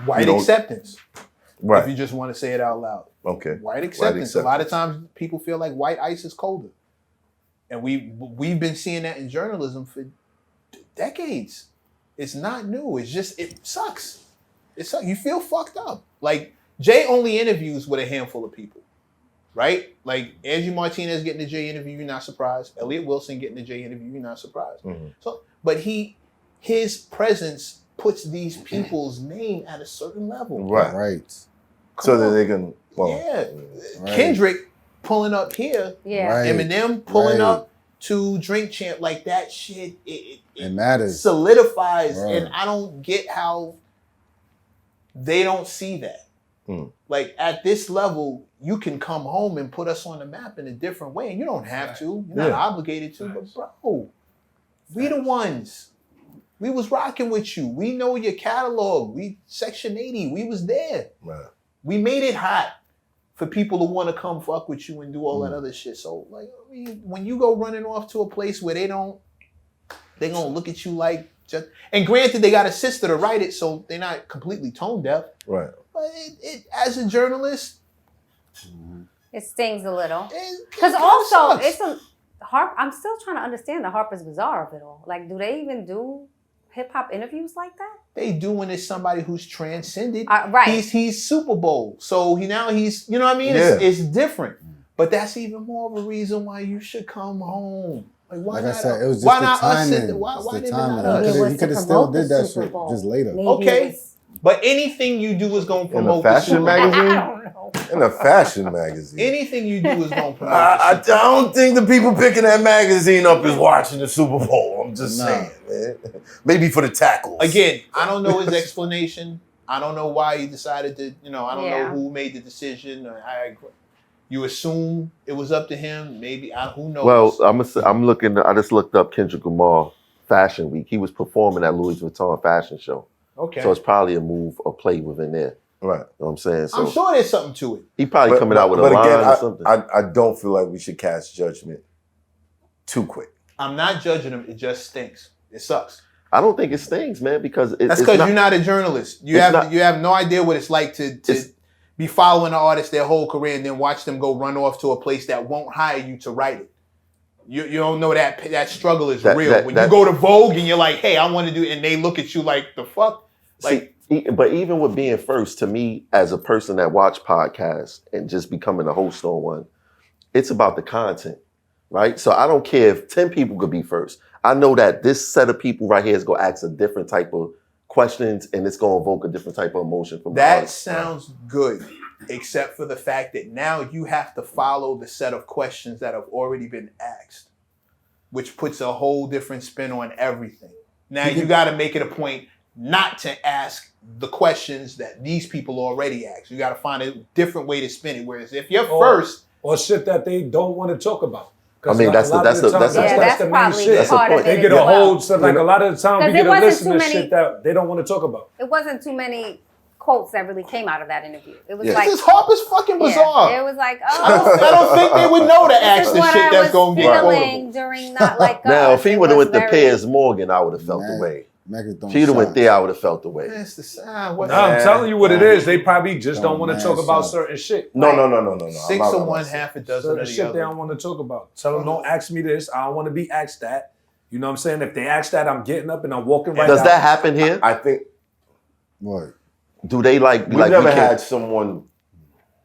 white acceptance. Right. If you just want to say it out loud. Okay. White acceptance. A lot of times people feel like white ice is colder. And we've been seeing that in journalism for decades. It's not new. It's just, it sucks. It sucks. You feel fucked up. Like, Jay only interviews with a handful of people. Right? Like, Angie Martinez getting the Jay interview, you're not surprised. Elliot Wilson getting the Jay interview, you're not surprised. Mm-hmm. So, but his presence puts these people's name at a certain level. Right. So that they can, Kendrick pulling up here. Yeah. Right. Eminem pulling up to Drink Champ. Like, that shit, it matters. Solidifies. Right. And I don't get how they don't see that. Like, at this level, you can come home and put us on the map in a different way. And you don't have to. You're not obligated to. But, bro, we the ones. We was rocking with you. We know your catalog. We Section 80. We was there. Right. We made it hot for people to want to come fuck with you and do all that other shit. So, like, I mean, when you go running off to a place where they're gonna look at you like just. And granted, they got a sister to write it, so they're not completely tone deaf. Right. But it as a journalist, it stings a little. Because also, it's a I'm still trying to understand the Harper's Bazaar of it all. Like, do they even do hip hop interviews like that? They do when it's somebody who's transcended. Right. He's Super Bowl, so he's you know what I mean. Yeah. It's different, but that's even more of a reason why you should come home. Like, why Like not? I said, it was just why the not us? timing. Why It's the did timing. not us? He could have still did that shit just later. Okay, but anything you do is going to promote In a fashion the Super Bowl. magazine? In a fashion magazine. Anything you do is going to promote. I don't think the people picking that magazine up is watching the Super Bowl. I'm just saying, man. Maybe for the tackles. Again, I don't know his explanation. I don't know why he decided to. I don't know who made the decision. You assume it was up to him. Maybe who knows? Well, I'm looking. I just looked up Kendrick Lamar Fashion Week. He was performing at Louis Vuitton fashion show. Okay. So it's probably a move or play within there. Right. You know what I'm saying? So I'm sure there's something to it. he probably coming out with a line or something. I don't feel like we should cast judgment too quick. I'm not judging him. It just stinks. It sucks. I don't think it stings, man, because That's because you're not a journalist. You have no idea what it's like to be following an artist their whole career and then watch them go run off to a place that won't hire you to write it. You don't know that struggle is real. When you go to Vogue and you're like, hey, I want to do it, and they look at you like, the fuck? Like, but even with being first, to me, as a person that watch podcasts and just becoming a host on one, it's about the content, right? So I don't care if 10 people could be first. I know that this set of people right here is going to ask a different type of questions and it's going to evoke a different type of emotion from the that audience. sounds good, except for the fact that now you have to follow the set of questions that have already been asked, which puts a whole different spin on everything. Now you got to make it a point not to ask the questions that these people already asked. You got to find a different way to spin it. Whereas if you're first, or shit that they don't want to talk about. I mean, that's the main shit. They get a hold. So like a lot of the time, we get a list of shit that they don't want to talk about. It wasn't too many quotes that really came out of that interview. It was this like is Harper's fucking Bazaar. Yeah, it was like, I don't think they would know to ask the shit that's going to get quotable. During not like now, if he would have went to Piers Morgan, I would have felt the way. If he would have went there, I would have felt the way. That's the sign. What I'm telling you what it is. They probably just don't want to talk about certain shit. No. 6 of one, half a dozen of the shit other. they don't want to talk about. Tell them, don't ask me this. I don't want to be asked that. You know what I'm saying? If they ask that, I'm getting up and I'm walking right out. Does that happen here? I think. What? Do they like? We've never had someone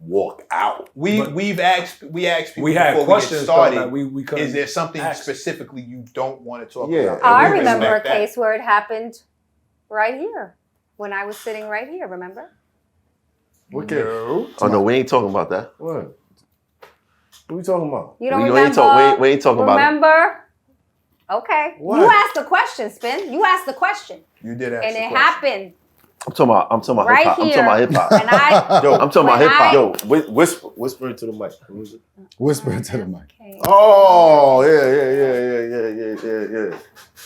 walk out. We asked people we had before questions we get started. that we couldn't is there something ask. specifically you don't want to talk Yeah. about? I remember a case where it happened right here when I was sitting right here. Remember? What case? Oh no, we ain't talking about that. What? What are we talking about? You don't we remember? We ain't talking about it. Remember? Okay. What? You asked the question, Spin. You asked the question. You did ask and the it question. happened I'm talking about Right hip hop. I'm here. talking about hip hop. And I, Yo, I'm talking about when hip hop. Yo, whisper into the mic. Who is it? Whisper into the mic. Oh, yeah.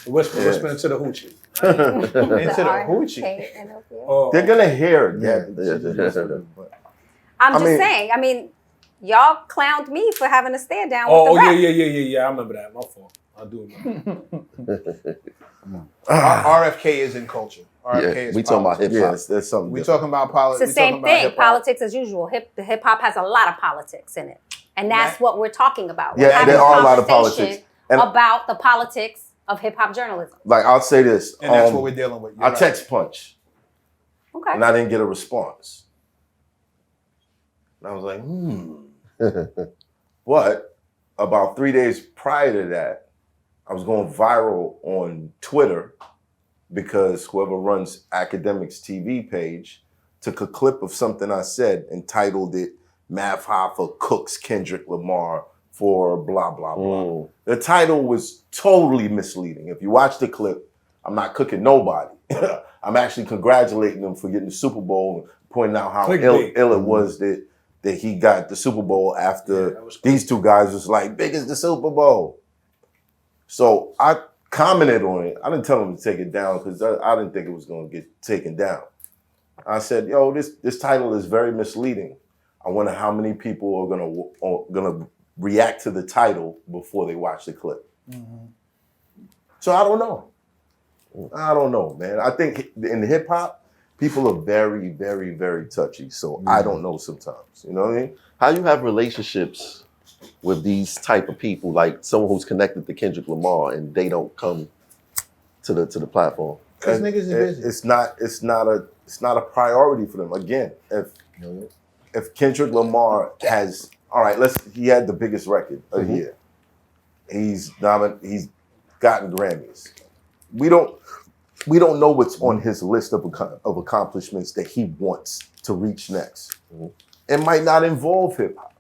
Whisper into the hoochie. Into the hoochie. Oh. They're gonna hear it. Yeah. I'm just mean- saying. I mean, y'all clowned me for having a stand down with Oh, the rap. yeah. I remember that. My fault. I do remember. RFK is in culture. RFK is we talking about hip hop. Yes, that's something. We talking about politics. It's the same thing. Politics as usual. Hip hop has a lot of politics in it, and that's what we're talking about. We're Yeah, having there are a lot of conversation politics. And about the politics of hip hop journalism. like, I'll say this. And that's what we're dealing with. You're I right. text Punch, Okay. and I didn't get a response. And I was like, But about 3 days prior to that, I was going viral on Twitter because whoever runs Academics TV page took a clip of something I said and titled it MATHHOFFA Cooks Kendrick Lamar for blah, blah, blah. The title was totally misleading. If you watch the clip, I'm not cooking nobody. I'm actually congratulating them for getting the Super Bowl and pointing out how ill it was that he got the Super Bowl after these two guys was like, big as the Super Bowl. So I commented on it. I didn't tell him to take it down because I didn't think it was going to get taken down. I said, yo, this title is very misleading. I wonder how many people are gonna react to the title before they watch the clip. So I don't know, man. I think in hip hop, people are very, very, very touchy. So I don't know sometimes. You know what I mean? How you have relationships with these type of people, like someone who's connected to Kendrick Lamar, and they don't come to the platform? Because niggas are busy. It's not a priority for them. Again, if Kendrick Lamar has, all right, he had the biggest record of the year. He's gotten Grammys. We don't know what's on his list of accomplishments that he wants to reach next. It might not involve hip hop.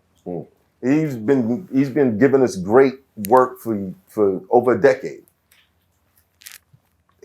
He's been giving us great work for over a decade.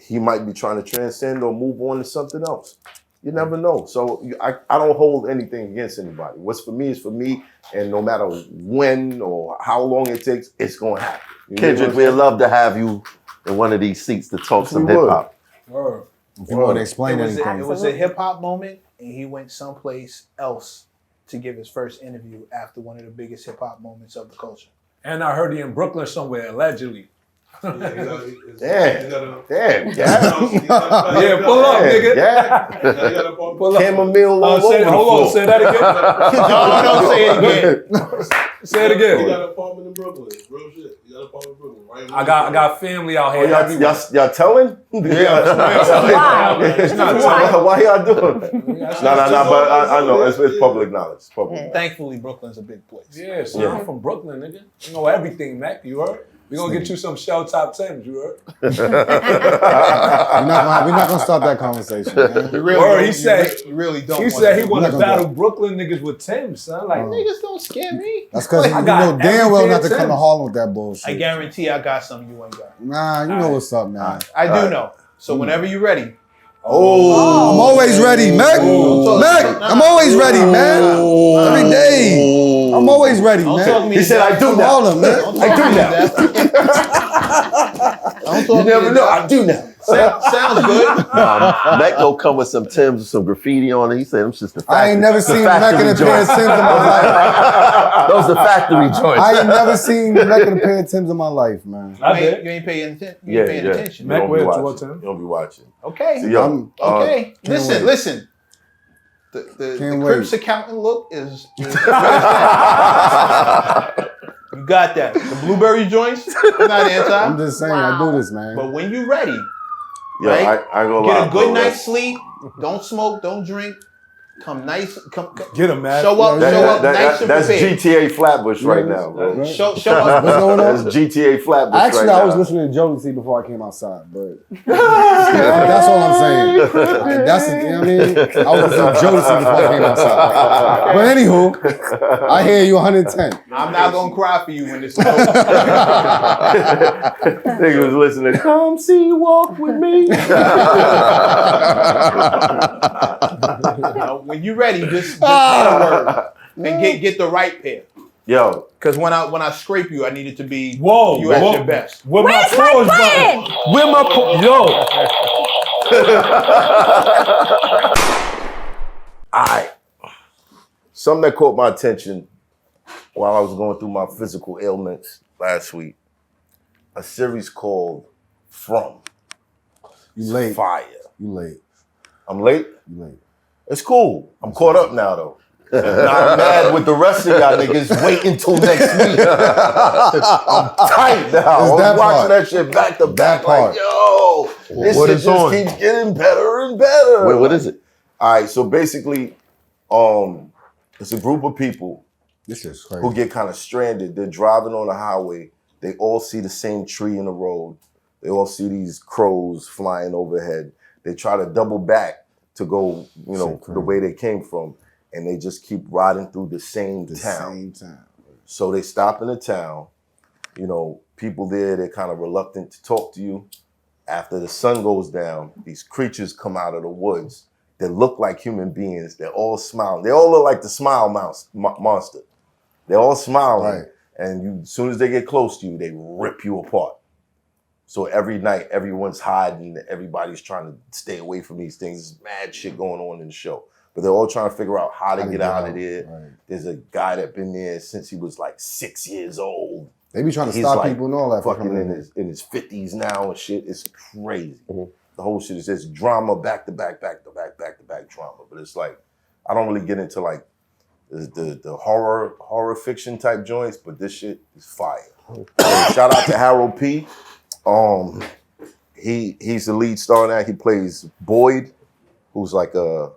He might be trying to transcend or move on to something else. You never know. So I don't hold anything against anybody. What's for me is for me, and no matter when or how long it takes, it's going to happen. Kendrick, we'd love to have you in one of these seats to talk some hip hop. If you want to explain anything. It was a hip hop moment, and he went someplace else to give his first interview after one of the biggest hip hop moments of the culture. And I heard he in Brooklyn somewhere, allegedly. Damn. Yeah, pull up, nigga. Yeah. Pull up. Chamomile all over the Hold floor. on, say that again. No, don't say it again. Say it again. He got an apartment in Brooklyn. Real shit. He got an apartment in Brooklyn. Right. I got family out here. Y'all telling? It's not telling. Why y'all doing that? No, but I know it's public knowledge. Thankfully, Brooklyn's a big place. Yeah, so I'm from Brooklyn, nigga. You know everything, Mac. You heard? We gonna get you some Shell Top 10s, you heard? We're not gonna start that conversation. Man. You really don't. He said he want to battle Brooklyn niggas with Tim's, son. Like niggas don't scare me. That's because you know damn well not to come to Harlem with that bullshit. I guarantee I got something you ain't got. Nah, you know what's up, man. I do know. So whenever you're ready. I'm always ready, Mac. Mac, I'm always ready, man. Every day. I'm always ready, man. He said, I do now. Harlem, man. I do now. You never know. I do now. Sounds good. Mac go come with some Timbs with some graffiti on it. He said, "I'm just the factory." I ain't never seen Mac in a pair of Timbs in my life. Those the factory joints. I ain't never seen Mac in a pair of Timbs in my life, man. You ain't paying attention. You ain't paying attention. You don't be watching. Okay. So, okay. Listen. The Crips accountant look is you got that. The blueberry joints, I'm not anti. I'm just saying, I do this, man. But when you're ready, yeah, right? I go get a good night's sleep. Don't smoke. Don't drink. Come nice. Come get him, man. Show up. Nice and that's prepared. GTA Flatbush right now, bro. Show up. What's going on? That's GTA Flatbush Actually, right I was now. listening to Jodeci before I came outside, but that's all I'm saying. That's you know what I mean. I was listening to Jodeci before I came outside. But anywho, I hear you 110. I'm not gonna cry for you when this is over. Nigga was listening. Come see, walk with me. When you ready, just say the word and get the right pair. Yo, because when I scrape you, I need it to be you whoa. at your best. Where my pause button? Where my Alright. Something that caught my attention while I was going through my physical ailments last week. A series called From. You late. Fire. You late. I'm late? You late. It's cool. I'm caught up now though. Not mad with the rest of y'all niggas. Wait until next week. I'm tight now. I'm watching that shit back to back. Like, yo, this shit just keeps getting better and better. Wait, what is it? All right, so basically, it's a group of people who get kind of stranded. They're driving on the highway. They all see the same tree in the road. They all see these crows flying overhead. They try to double back to go, you know, the way they came from. And they just keep riding through the same town. So they stop in the town. You know, people there, they're kind of reluctant to talk to you. After the sun goes down, these creatures come out of the woods that look like human beings. They're all smiling. They all look like the smile monster. They're all smiling. Right. And as soon as they get close to you, they rip you apart. So every night, everyone's hiding. Everybody's trying to stay away from these things. There's mad shit going on in the show. But they're all trying to figure out how to get out of there. Right. There's a guy that's been there since he was like 6 years old. They be trying to stop people and all that. Fucking in his 50s now and shit. It's crazy. The whole shit is just drama, back to back drama. But it's like, I don't really get into like the horror fiction type joints, but this shit is fire. Shout out to Harold P. He's the lead star now. He plays Boyd, who's like an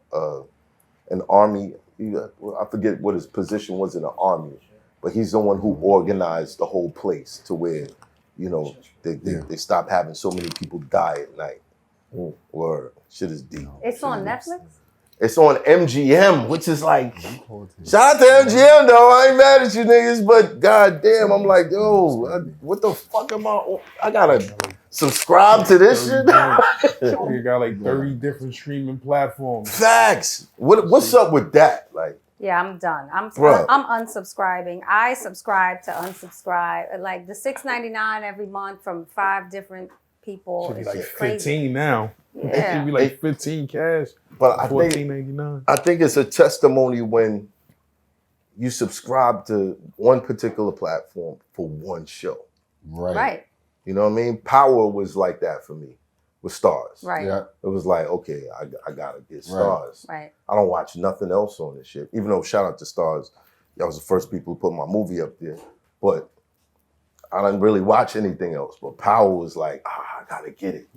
army. I forget what his position was in the army, but he's the one who organized the whole place to where, you know, they stop having so many people die at night. Word, shit is deep. It's on Netflix? It's on MGM, which is like, shout out to MGM though. I ain't mad at you niggas, but goddamn, I'm like, yo, what the fuck am I gotta subscribe to this shit? You got like 30 different streaming platforms. Facts. What's up with that? Like, yeah, I'm done. I'm unsubscribing. I subscribe to unsubscribe. Like the $6.99 every month from 5 different people. Should be It's like just 15 crazy. now. Yeah. It should be like 15 cash. But I $14.99. think it's a testimony when you subscribe to one particular platform for one show. Right. You know what I mean? Power was like that for me with Stars. Right. Yeah. It was like, okay, I gotta get Stars. Right. I don't watch nothing else on this shit. Even though, shout out to Stars, y'all was the first people to put my movie up there. But I didn't really watch anything else. But Power was like, I gotta get it.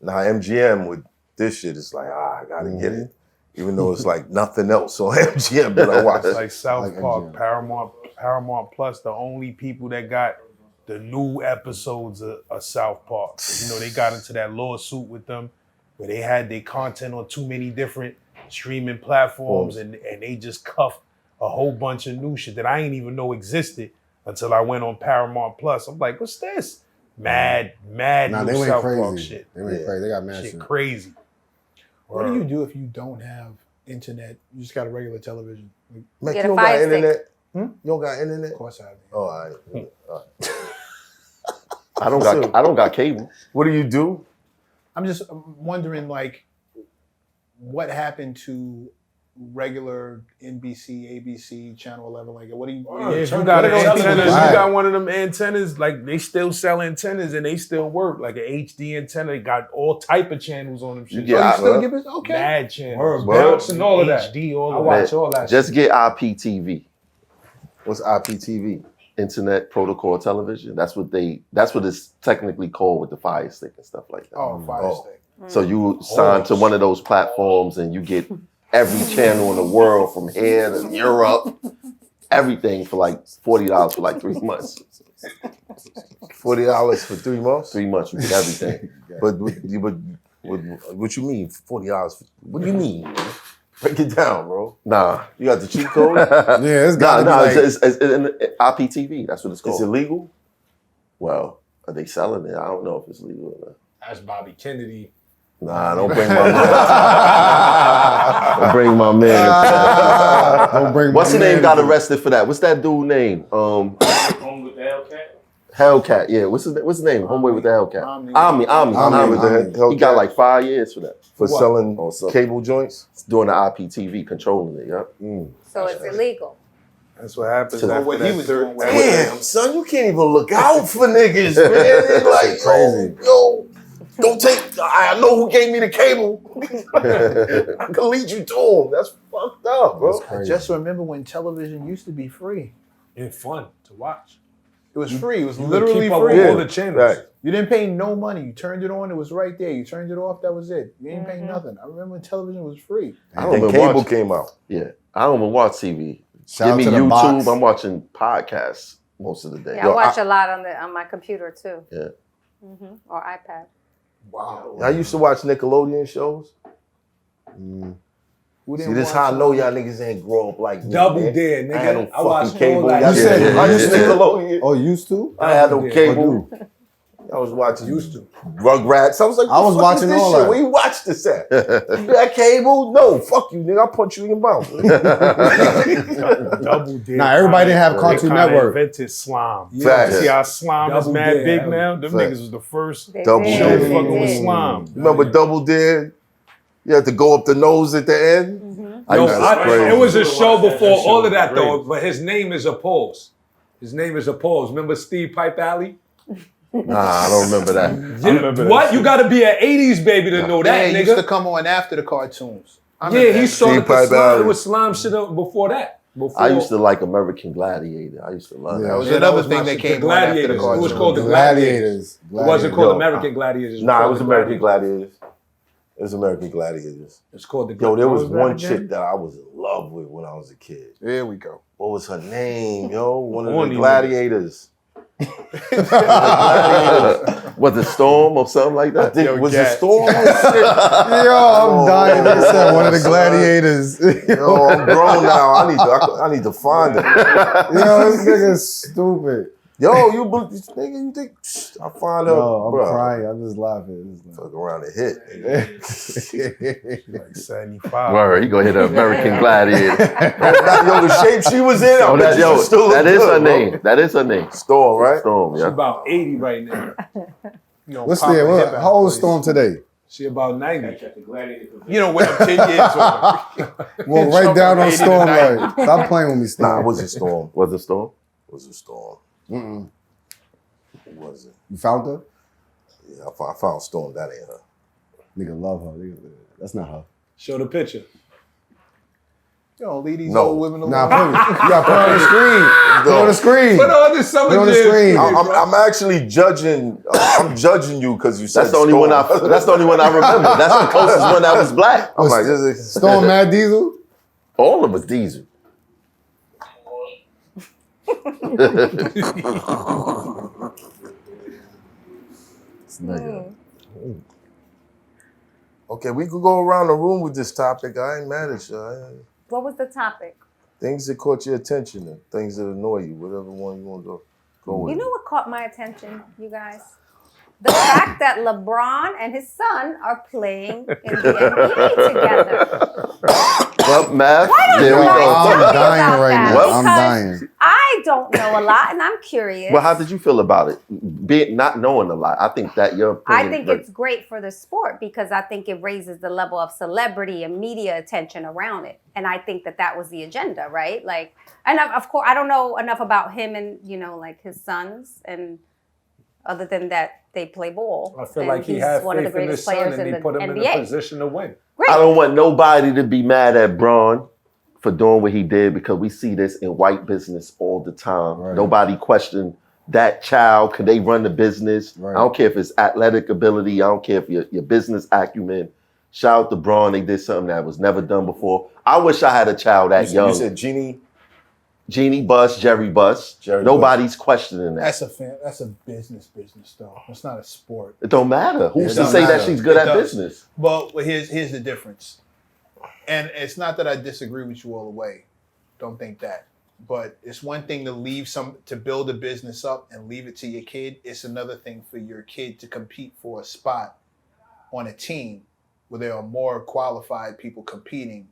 Now MGM with this shit is like, I gotta get it. Even though it's like nothing else on MGM that I watch. Like South Park, Paramount Plus, the only people that got the new episodes of South Park. You know, they got into that lawsuit with them where they had their content on too many different streaming platforms and they just cuffed a whole bunch of new shit that I didn't even know existed until I went on Paramount Plus. I'm like, what's this? Mad Nah, new they went South crazy. Park shit. They went crazy. They got mad shit. Crazy. What do you do if you don't have internet? You just got a regular television. Mac, you don't got internet? You don't got internet? Of course I have. Oh, all right. I don't got cable. What do you do? I'm just wondering, like, what happened to regular NBC, ABC, Channel 11? Like, what do you? If you got an antenna, you got one of them antennas, like they still sell antennas and they still work. Like an HD antenna, they got all type of channels on them. Shit. You still give it? Okay. Mad channels. Bounce and all of that. HD, all of that. I watch all that. Just get IPTV. What's IPTV? Internet Protocol Television. That's what it's technically called with the Fire Stick and stuff like that. Oh, Fire Stick. So you sign to one of those platforms and you get every channel in the world from here to Europe, everything for like $40 for like 3 months. $40 for 3 months? 3 months, you get everything. But what you mean, $40? What do you mean? Break it down, bro. Nah. You got the cheat code? Yeah, it's got to be it's IPTV. That's what it's called. Is it legal? Well, are they selling it? I don't know if it's legal or not. Ask Bobby Kennedy. Nah, don't bring my man. Don't bring my man. Don't bring What's my the name man got into it. arrested for that? What's that dude name? Home with the Hellcat. Hellcat, yeah. What's his name? Homeboy with the Hellcat. Omni with the He got Hellcat. like 5 years for that. For What? selling Oh, so- cable joints? Doing the IPTV, controlling it, yeah. So it's illegal. That's what happens So after what he that was third. doing was- Damn, son, you can't even look out for niggas, man. It's like, Crazy. yo, don't take, I know who gave me the cable. I can lead you to him. That's fucked up, bro. That's crazy. Just remember when television used to be free. And fun to watch. It was free. It was You could literally keep up free. with all the channels. Right. You didn't pay no money. You turned it on, it was right there. You turned it off, that was it. You didn't pay nothing. I remember when television was free. I don't And even cable watch. came out. Yeah, I don't even watch TV. Shout Give out me to the YouTube. box. I'm watching podcasts most of the day. Yeah, I watch a lot on my computer too. Yeah. Or iPad. Wow. I used to watch Nickelodeon shows. Who See, didn't this watch how I know y'all niggas ain't grow up like me. Double man. Dare, nigga. I had no I fucking watched cable. all that Y'all shit. did. I used to Nickelodeon. Oh, used to? I had no Double Dare. cable. I was watching Used to. Rugrats. I was like, I was "The fuck is watching this all shit? that." Where you watch this at? You got cable? No, fuck you, nigga. I'll punch you in your mouth. Double Dare. Nah, everybody didn't have They Cartoon kinda Network. Invented slime. Facts. See how slime is Double mad Dare. big now? Them Facts. niggas was the first They Double did. show Dare. They fucking with did. slime. Remember Double Dare? You had to go up the nose at the end. Yo, crazy. it was a show before That all of shit that was though, but his name is Oppose. His name is Oppose. Remember Steve Pipe Alley? Nah, I don't remember that. What? You gotta be an 80s baby to know that, Yeah, it used to nigga. come on after the cartoons. I Yeah, remember he that. started Steve the Pipe slime. Alley. It was slime shit up before that. Before, I used to like American Gladiator. I used to love That that. was Yeah, another was thing my that shit. came The on after the Gladiators. It was cartoons. called the Gladiators. Gladiators. It wasn't called Yo, American Gladiators. Nah, it called was the American Gladiators. It was American Gladiators. It's called the Yo, there was Gladiators. one chick that I was in love with when I was a kid. There we go. What was her name, yo? One of Horny the nigga. Gladiators. Was it Storm or something like I that? think Yo, was Gat. it Storm? Shit. Yo, I'm dying. They said one of the gladiators. Yo, I'm grown now. I need to find it. Yo, this nigga's stupid. Yo, nigga, you think I find her? No, I'm bro. crying. I'm just laughing. Fuck around and hit. Like 75. Word, he gonna hit an American Gladiator. Yo, the shape she was in, I Oh, bet that, you yo, she still that look is good, her bro. name. That is her name. Storm, right? Storm, She yeah. about 80 right now. You know, What's Papa there? Hip How old is Place. Storm today? She about 90. Check the Gladiator convention. You know, when I'm 10 years old. Well, right down on 80 to Storm. 90. Like, stop playing with me, Storm. Nah, it wasn't Storm. Was it Storm? It was a Storm. Mm-mm. It wasn't. You found her? Yeah, I found Storm. That ain't her. Nigga love her. Nigga, that's not her. Show the picture. You know, leave these No. old women alone. Nah, put it. You gotta put it on the screen. Put it on the screen. Put on this summer Put it on the jam. screen. I'm actually judging. I'm judging you because you said That's the only Storm. one I. That's the only one I remember. That's the closest one that was black. I'm like, this is Storm Mad Diesel? All of them was Diesel. This nigga. Okay, we could go around the room with this topic. I ain't mad at you. What was the topic? Things that caught your attention and things that annoy you, whatever one you want to go with. You know what caught my attention, you guys? The fact that LeBron and his son are playing in the NBA together. Well, math. Why don't There you we guys go. tell me I'm dying about right that? now. I'm Because dying. I don't know a lot, and I'm curious. Well, how did you feel about it? Not knowing a lot. I think that your I opinion. think it's great for the sport because I think it raises the level of celebrity and media attention around it. And I think that was the agenda, right? Like, and of course, I don't know enough about him and, like his sons. And other than that, they play ball. I feel And like he he's had one of the faith in greatest his son players and in he the put him in a NBA. position to win. I don't want nobody to be mad at Bron for doing what he did because we see this in white business all the time. Right. Nobody questioned that child. Could they run the business? Right. I don't care if it's athletic ability. I don't care if your business acumen. Shout out to Bron. They did something that was never done before. I wish I had a child that young. You said Jeannie Buss, Jerry Buss. Nobody's questioning that. That's a business though. It's not a sport. It don't matter. Who's It to don't say that matter. she's good It at does. business? Well, here's the difference. And it's not that I disagree with you all the way. Don't think that. But it's one thing to build a business up and leave it to your kid. It's another thing for your kid to compete for a spot on a team where there are more qualified people competing,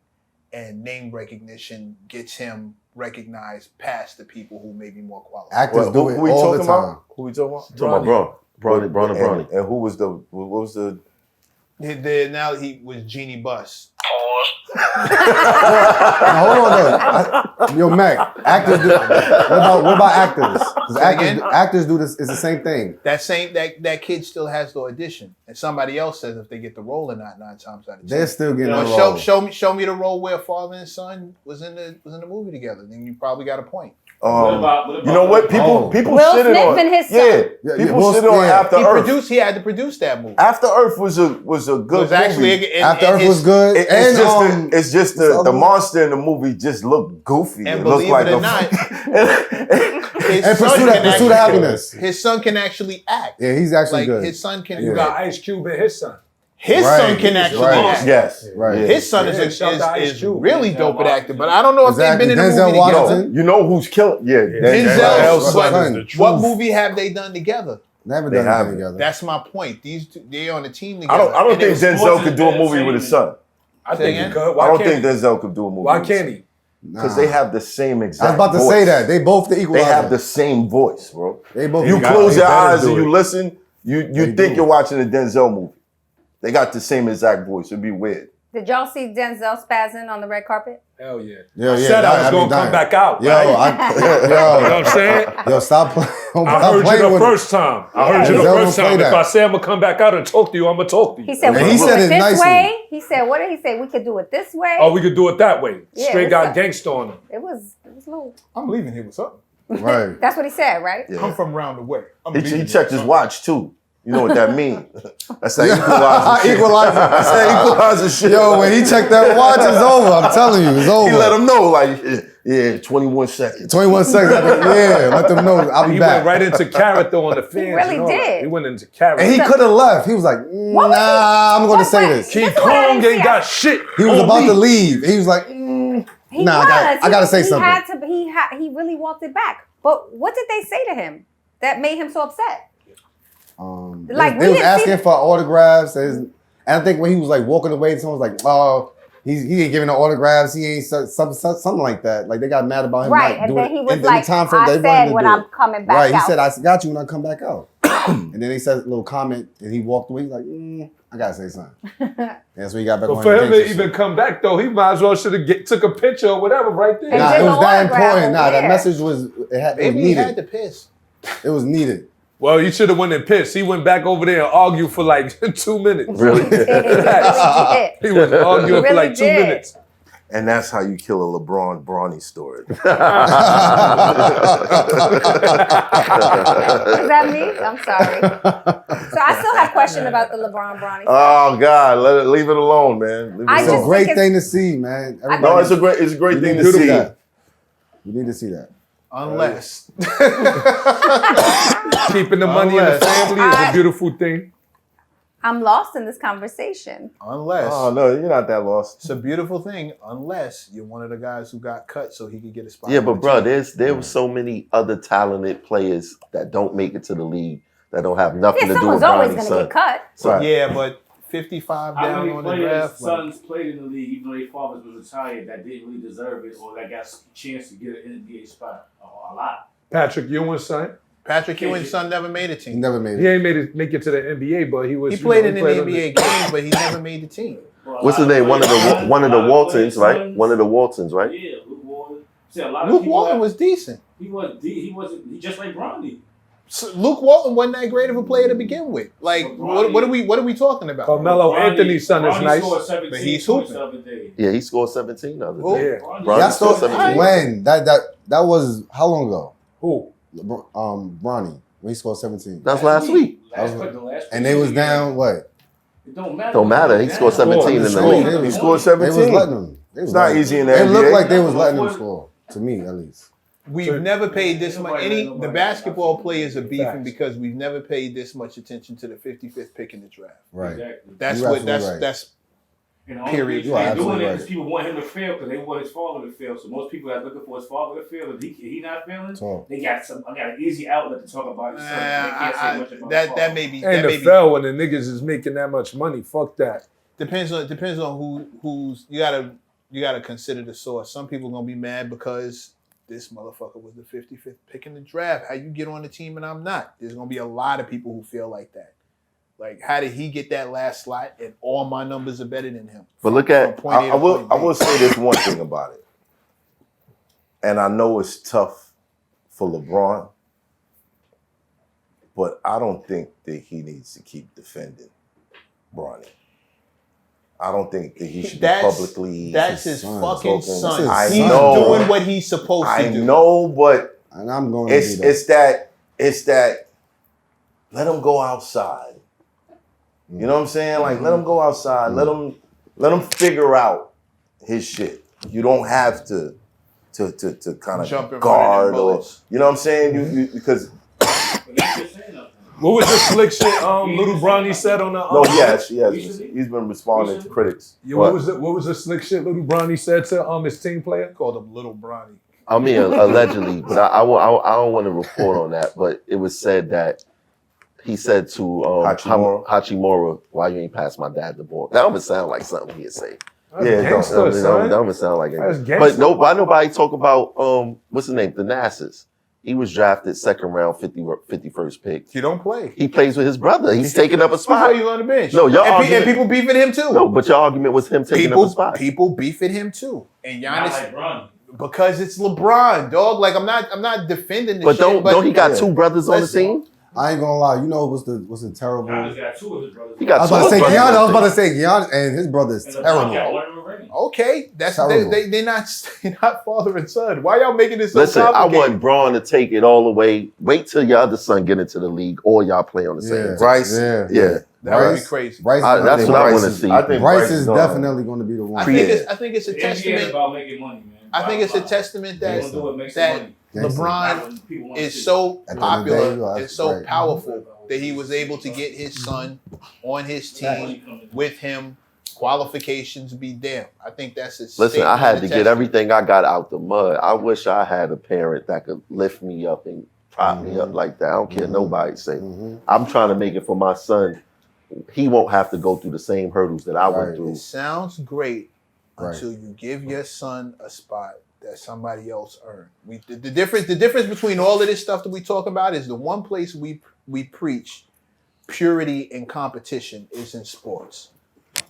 and name recognition gets him recognized past the people who may be more qualified. Actors do it all the time. Who we talking about? Talking about Bronny. And who was what was the? Now he was Genie Bus. Now, hold on though. Yo, Mac, actors do. What about actors? Because actors do this. It's the same thing. That kid still has to audition, and somebody else says if they get the role or not. 9 times out of 10, they're still getting the role. Show me the role where father and son was in the movie together. Then you probably got a point. What about you know what? People Will shitted Smith on. and his son. People shitted on After Earth. He had to produce that movie. After Earth was a good movie. After Earth was good. It's just the monster in the movie just looked goofy. And it looked believe like it or not, his Pursuit of Happiness. His son can actually act. Yeah, he's actually good. His son can. You got Ice Cube and his son. His son can actually act. Yes. Right. His son is really dope at acting, but I don't know if they've been in a Denzel movie Washington. together. You know who's killing? Yeah, Denzel's son son. is the What truth. movie have they done together? Never done anything together. That's my point. These two, they're on the team together. I don't And think they- Denzel could do a movie with his son. I think he could. I Why don't can't think he? Denzel could do a movie. Why with his can't son. he? Because they have the same exact I was about to voice. say that. They both the equalizer. They have the same voice, bro. They both. You close your eyes and do you it. listen, you think you're watching a Denzel movie. They got the same exact voice. It'd be weird. Did y'all see Denzel spazzing on the red carpet? Hell yeah. Yeah, I said I was going to come back out. Yo, right? you know what I'm saying? Yo, stop playing. I heard you the first time. I heard you the first time. If I say I'm going to come back out and talk to you, I'm going to talk to you. He said, we could do it this way. He said, what did he say? We could do it this way. Oh, we could do it that way. Yeah, Straight what's got up? gangsta on him. It was a little. I'm leaving here with something. Right. That's what he said, right? Yeah. I'm from round the way. He checked his watch too. You know what that means? That's that equalizer shit. Equalizer. That's that equalizer shit. Yo, when he checked that watch, it's over. I'm telling you, it's over. He let him know, like, yeah, 21 seconds. 21 seconds. Yeah, let them know. I'll be He back. went right into character on the fans. really and all that. did. He went into character. And he could have left. He was like, I'm going to say this. King Kong ain't got shit. He was on about me. to leave. He was like, He nah, was. I got to say something. He really walked it back. But what did they say to him that made him so upset? Like, they we was didn't asking see- for autographs. And I think when he was like walking away, someone was like, oh, he ain't giving no autographs. He ain't something like that. Like they got mad about him. Right, not and doing then he it was in the like, time frame I they said wanted to when do I'm it. coming back Right, out. he said, I got you when I come back out. And then they said a little comment, and he walked away. He's like, I gotta say something. That's when he got back But on for his him to gangster even shit. come back though, he might as well should have took a picture or whatever right there. Nah, it was that important. Nah, that yeah. message was it was Maybe he needed. had to piss. It was needed. Well, you should have went and pissed. He went back over there and argued for like 2 minutes. Really? He was arguing for like 2 minutes. And that's how you kill a LeBron Bronny story. Is that me? I'm sorry. So I still have questions about the LeBron Bronny. Oh God, leave it alone, man. Leave it It's a alone. great thing to see, man. No, it's a great thing to see. That. You need to see that. Unless Keeping the money in the family is a beautiful thing. I'm lost in this conversation. Unless. Oh no, you're not that lost. It's a beautiful thing, unless you're one of the guys who got cut so he could get a spot. Yeah, on but the bro, team. there were so many other talented players that don't make it to the league that don't have nothing Yeah, to do with someone's always Bronny's going to son. get cut. So, Yeah, but 55 How down many on the players' draft. sons played in the league, even though their fathers was retired, that didn't really deserve it or that got a chance to get an NBA spot? A lot. Patrick Ewing's son. Patrick Ewing's son never made a team. He never made He it. ain't make it to the NBA, but he was. He played in he the played NBA games, but he never made the team. what's his name? One of the Waltons, right? One of the Waltons, right? Yeah, Luke Walton. See, a lot of Luke people Walton have- was decent. He just like Bronny. So Luke Walton wasn't that great of a player to begin with. Like, what are we talking about? Carmelo Anthony's son is Bronny nice. scored 17 But he's points hooping. the other day. Yeah, he scored 17 the other Who? day. Yeah. Bronny Y'all scored saw 17. when that was how long ago? Who? Bronny when he scored 17. That's last week. And they was down what? It don't matter. Don't matter. He scored 17 in the league. He scored They was 17. letting him. It's not easy in the It looked NBA. like they was letting him score. To me, at least. We've never paid this much. The basketball players are beefing because we've never paid this much attention to the 55th pick in the draft. Right. Exactly. That's You're what. absolutely right. That's And the only Period. reason You are they're doing absolutely it right. is people want him to fail because they want his father to fail. So most people that looking for his father to fail, if he not failing, Talk. they got I got an easy outlet to talk about his son. They can't say much about his that father. may be. And That the may be. fell when the niggas is making that much money. Fuck that. Depends on who's you gotta consider the source. Some people gonna be mad because this motherfucker was the 55th pick in the draft. How you get on the team and I'm not? There's gonna be a lot of people who feel like that. Like, how did he get that last slot and all my numbers are better than him? But look at, From point A to point B. I will say this one thing about it. And I know it's tough for LeBron, but I don't think that he needs to keep defending Bronny. I don't think that he should be publicly. That's his fucking son. I He's know. doing what he's supposed to do. I know, but and I'm going it's that let him go outside. You know what I'm saying? Like, let him go outside. Let him figure out his shit. You don't have to kind Jump in front of of guard them or bullets. you know what I'm saying? You because What was the slick shit Little Bronny said on the no, he's been responding to critics. Yeah, what was the slick shit Little Bronny said to his team player? Called him Little Bronny. I mean, allegedly, but I don't want to report on that. But it was said that he said to Hachimura, "Why you ain't pass my dad the ball?" That would sound like something he'd say. That's gangster, son. That would sound like That's it. gangster. But why nobody talk about what's his name? The Nassers. He was drafted second round, 51st pick. You don't play. He plays with his brother. He's taking up a spot. You on the bench. No, your and argument, people beefing him too. No, but your argument was him taking up a spot. People beefing him too. And Not Giannis, like Bronny. because it's LeBron, dog. Like I'm not defending the But shit. don't he got two brothers on the listen, team? I ain't gonna lie. You know what's the terrible? Giannis got two of his brothers. He got I was two about to say brothers. Giannis. I was about to say Giannis, and his brother is And LeBron got terrible. one of them already. Okay, that's Terrible. they're not father and son. Why y'all making this so Listen, I complicated? want Braun to take it all the way. Wait till your other son get into the league, or y'all play on the same team. Bryce, Yeah. That would be crazy. Bryce, That's what I want to see. I think Bryce is gonna- definitely going to be the one. I think it's a The NBA is testament. about making money, man. I think it's a testament They that gonna do what makes that money. LeBron People wanna is see. so At the end of the day, popular you are and so right. powerful that he was able to get his son on his team with him. Qualifications be damned. I think that's his. Listen, I had to get everything I got out the mud. I wish I had a parent that could lift me up and prop me up like that. I don't care nobody say. I'm trying to make it for my son. He won't have to go through the same hurdles that I went through. It sounds great Right. until you give your son a spot that somebody else earned. The difference between all of this stuff that we talk about is the one place we preach purity and competition is in sports.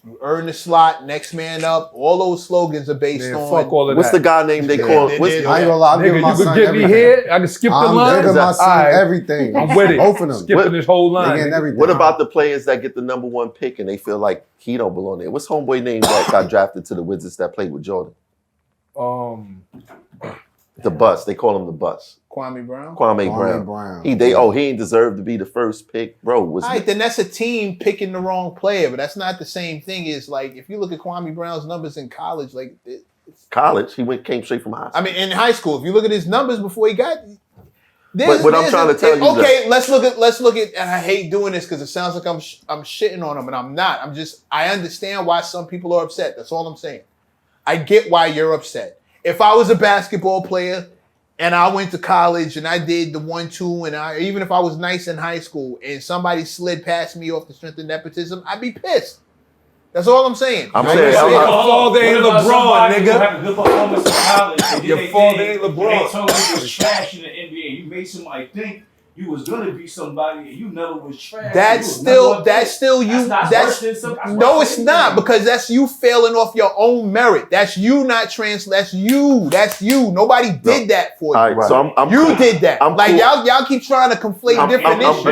You earn the slot, next man up. All those slogans are based on. Fuck all of What's that. the guy name they call? they What's did. I ain't gonna lie. I'm giving Nigga, my you son could give me everything. here. I can skip the I'm line. giving my son Alright. everything. I'm with it. Both of them. Skipping this whole They line. getting nigga. everything. What about the players that get the number one pick and they feel like he don't belong there? What's homeboy name that got drafted to the Wizards that played with Jordan? The bus. They call him the bus. Kwame Brown. Kwame Brown. He ain't deserved to be the first pick, bro. All right, then that's a team picking the wrong player, but that's not the same thing as like if you look at Kwame Brown's numbers in college, like college. He came straight from high school. I mean, in high school, if you look at his numbers before he got. But what I'm trying to tell you, okay, let's look at, and I hate doing this because it sounds like I'm shitting on him, and I'm not. I understand why some people are upset. That's all I'm saying. I get why you're upset. If I was a basketball player and I went to college and I did the 1-2, and even if I was nice in high school and somebody slid past me off the strength of nepotism, I'd be pissed. That's all I'm saying. I'm saying your father ain't LeBron, nigga. Have a good performance in college. and then Your they father did- ain't LeBron. They told you was trash in the NBA. You made somebody think you was gonna be somebody, and you never was trash. That's still you. No, it's not, because that's you failing off your own merit. That's you not That's you. Nobody did that for you. All right, so I'm you cool. did that. I'm like cool. y'all keep trying to conflate different issues.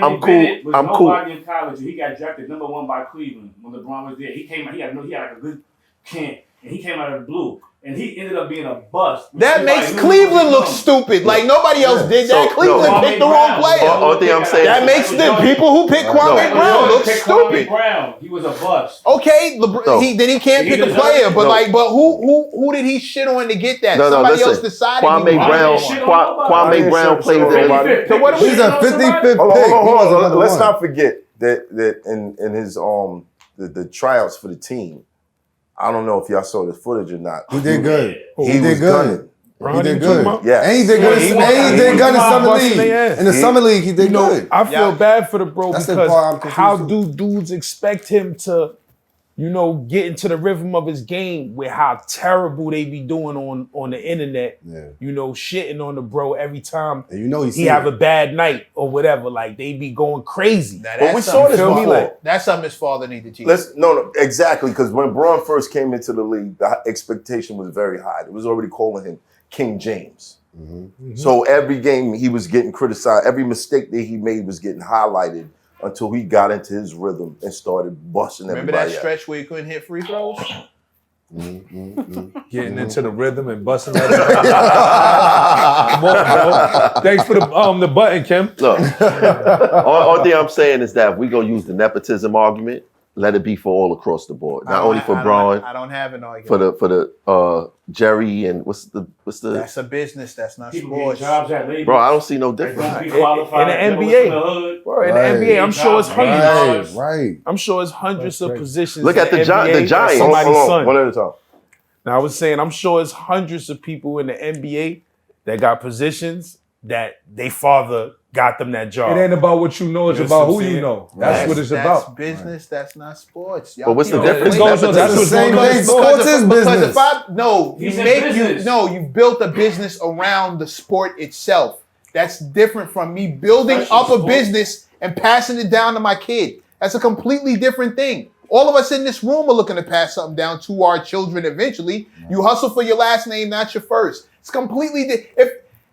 I'm cool. I'm cool. Nobody in college, and he got drafted number 1 by Cleveland when LeBron was there. He came out. He had like a good camp, and he came out of the blue. And he ended up being a bust. That makes Cleveland look stupid. Like nobody else did that. Cleveland picked the wrong player. Only thing I'm saying, that makes the people who picked Kwame Brown look stupid. Brown, he was a bust. Okay, he can't pick a player, but who did he shit on to get that? Somebody else decided. Kwame Brown played the. So what? He's a 55th pick. Hold on. Let's not forget that in his the tryouts for the team, I don't know if y'all saw the footage or not. He did good. He was gunning. He did good. Yeah. And he did good. And he did good in summer league. In the summer league, he did good. I feel bad for the bro That's the part I'm because confused how with. do dudes expect him to, get into the rhythm of his game with how terrible they be doing on the internet, shitting on the bro every time And he have a bad night or whatever. Like, they be going crazy. But we saw this before. Like, that's something his father need to teach. No, exactly. Because when Braun first came into the league, the expectation was very high. It was already calling him King James. So every game he was getting criticized. Every mistake that he made was getting highlighted until he got into his rhythm and started busting Remember that everybody out. stretch where he couldn't hit free throws? Getting into the rhythm and busting that. Thanks for the button, Kim. Look, all thing I'm saying is that if we gonna use the nepotism argument, let it be for all across the board. Not only for Braun. I don't have an argument. For the Jerry and what's the That's a business. That's not People sports. get jobs at labels. bro, I don't see no difference. Be qualified, In the NBA, bro, in the NBA, I'm sure it's hundreds. Right. I'm sure it's hundreds of positions. Look at in the NBA Giants. that's somebody's son. One at a time. Now, I was saying, I'm sure it's hundreds of people in the NBA that got positions that they father got them that job. It ain't about what you know, it's about who you know. That's what it's about. That's business. That's not sports. But what's the difference? That's the same thing. Sports is business. You've built a business around the sport itself. That's different from me building up a business and passing it down to my kid. That's a completely different thing. All of us in this room are looking to pass something down to our children eventually. You hustle for your last name, not your first. It's completely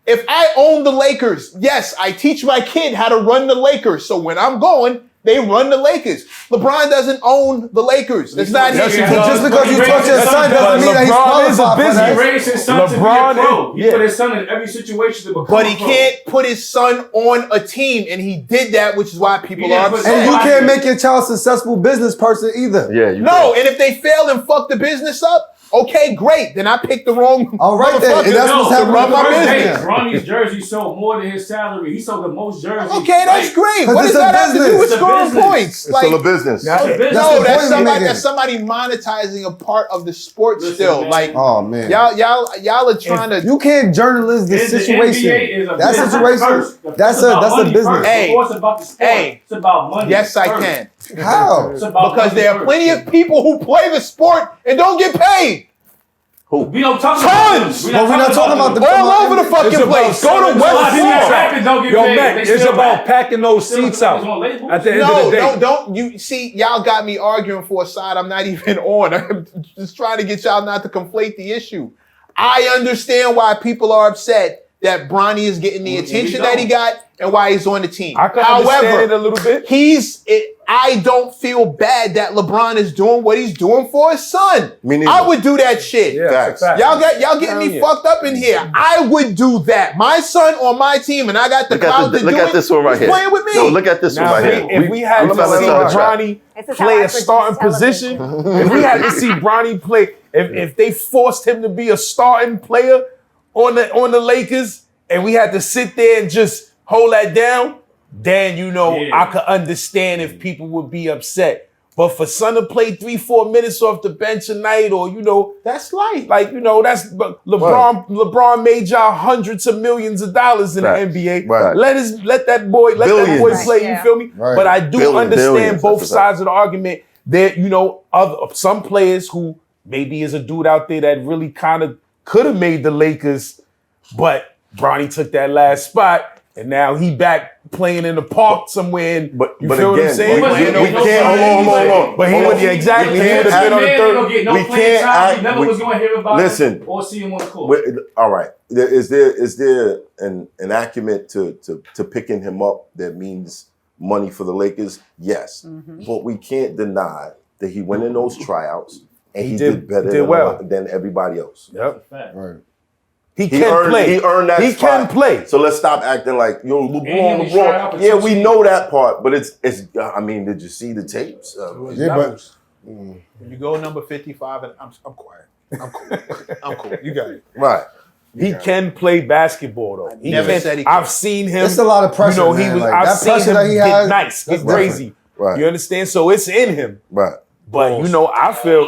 if I own the Lakers, yes, I teach my kid how to run the Lakers. So when I'm going, they run the Lakers. LeBron doesn't own the Lakers. It's not his. Just because you taught your son doesn't mean that he's qualified for that. He raised his son to be a pro. He put his son in every situation to become But he a pro. can't put his son on a team, and he did that, which is why people are upset. And you can't make your child a successful business person either. Yeah, No, and if they fail and fuck the business up, okay, great. Then I picked the wrong All right, then. And that's what's happening. run my business. Bronny's jersey sold more than his salary. He sold the most jerseys. Okay, that's great. What does it's a that have to do business. with It's a scoring business. points? It's still a business. No, that's somebody monetizing a part of the sport still. man. Like, Oh man. y'all are trying to. You can't journalist the NBA situation. is a That business situation, first. that's It's a about money business. first. Hey, Before it's about the sport. hey. It's about money. Yes, I first. can. How? It's about Because money there are first. plenty of people who play the sport and don't get paid. We don't talk Tons! about But we're not talking about the All over the fucking place. Go to West Rapping don't get Yo, paid. Mac, They it's still about rap. packing those Still seats out on labels. at the end of the day. don't. You see, y'all got me arguing for a side I'm not even on. I'm just trying to get y'all not to conflate the issue. I understand why people are upset that Bronny is getting the attention that he got and why he's on the team. I can understand it a little bit. I don't feel bad that LeBron is doing what he's doing for his son. Me neither. I would do that shit. Yeah, Facts. fact. Y'all getting me fucked up in here. I would do that. My son on my team, and I got the clout to do it. Look at this one right He's here. playing with me. No, look at this one Now, right here. if we had to see Bronny play a starting position, if we had to see Bronny play, if they forced him to be a starting player on the Lakers, and we had to sit there and just hold that down, then I could understand if people would be upset. But for son to play 3-4 minutes off the bench a night, or that's light. Like that's LeBron made y'all hundreds of millions of dollars in the NBA. Right. Let that boy play. You feel me? Right. But I do understand billions, both that's sides of the argument. That some players who maybe is a dude out there that really kind of could have made the Lakers, but Bronny took that last spot. And now he back playing in the park somewhere. But You feel what I'm again, saying? we can't. Hold on. But he would exactly. He would have been on the third. We can't act. You never was going to hear about Listen. it or see him on the court. All right. Is there an acumen to picking him up that means money for the Lakers? Yes. But we can't deny that he went in those tryouts and he did better than everybody else. Yep. Right. He can play. He earned that He spot. can play. So let's stop acting like And he tried out LeBron. for Yeah, 2 we seasons. know that part, but it's. I mean, did you see the tapes? Yeah, but When you go number 55, and I'm quiet. I'm cool. I'm cool. You got it. Right. He can play basketball though. He never can. said he I've couldn't. seen him. It's a lot of pressure, He man. was. Like, I've that seen pressure him that he get has, nice, that's get crazy. Right. You understand? So it's in him. Right. But you know, I feel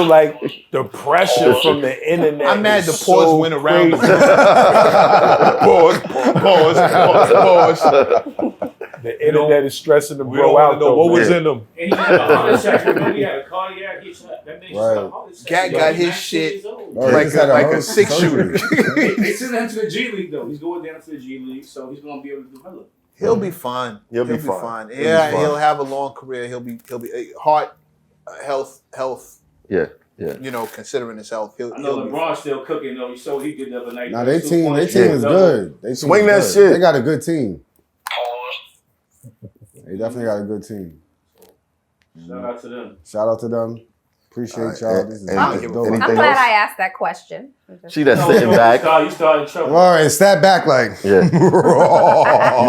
like the pressure from the internet. I'm mad is the pause so went around. crazy. Pause. The internet is stressing the We bro don't want out to know though. what was man. in them. And he had a heart attack. Remember, he had a cardiac. He shot. That man shot a heart attack. Cat got He's his 19 shit years old. like a 6-shooter. They sent him to the G League though. He's going down to the G League, so he's gonna be able to develop. He'll be fine. He'll be fine. Yeah, he'll have a long career. He'll be heart health. Yeah. You know, considering his health, I know LeBron's still cooking though. You saw what he did the other night. Nah, their team is good. They Swing that shit. They got a good team. They definitely got a good team. Shout out to them. Shout out to them. Appreciate y'all. This is dope. I'm glad I asked that question. She that's sitting back. You started trouble. All right, sat back like. Yeah. You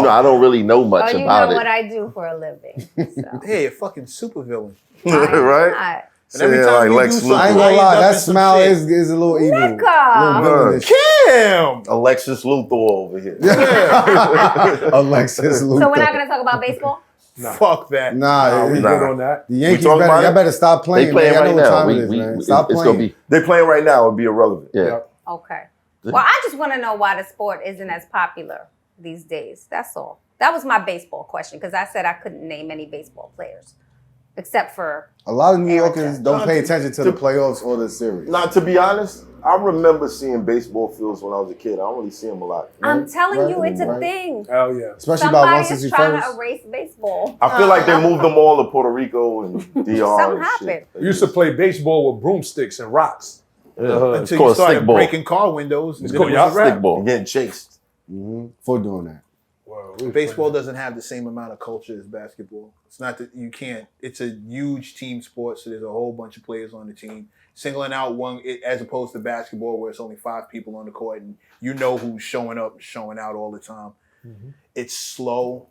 know, I don't really know much Oh, you about know it. what I do for a living. So. Hey, a fucking supervillain. Right? And every time you do something, I ain't gonna lie, that smile is a little evil. A little villainous. Damn! Alexis Luthor over here. Alexis Luthor. So we're not gonna talk about baseball? Fuck that. Nah, we good on that. The Yankees talking about y'all it? better stop playing. They playing man. Y'all right know what now. time it is, man. Stop it's playing. gonna be. They're playing right now. It'll be irrelevant. Yeah. Okay. Well, I just want to know why the sport isn't as popular these days. That's all. That was my baseball question because I said I couldn't name any baseball players except for A lot of New Yorkers don't pay attention to the playoffs or the series. Not to be honest, I remember seeing baseball fields when I was a kid. I don't really see them a lot. I'm telling Right, you, it's a right. thing. Hell yeah. Especially about Somebody 160 is trying first. to erase baseball. I feel like they moved them all to Puerto Rico and DR. Something and happened. shit. We used to play baseball with broomsticks and rocks. It's Until you called a started stick ball. breaking car windows. It's and called then it was a wrap. Stick ball. Getting chased. For doing that. Baseball doesn't have the same amount of culture as basketball. It's not that you can't. It's a huge team sport, so there's a whole bunch of players on the team. Singling out one, as opposed to basketball, where it's only 5 people on the court, and you know who's showing up, and showing out all the time. It's slow.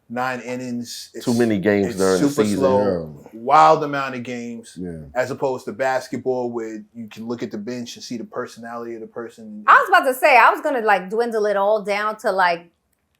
9 innings. It's, Too many games it's during the super season. slow. Wild amount of games. Yeah. As opposed to basketball, where you can look at the bench and see the personality of the person. I was about to say I was gonna like dwindle it all down to like,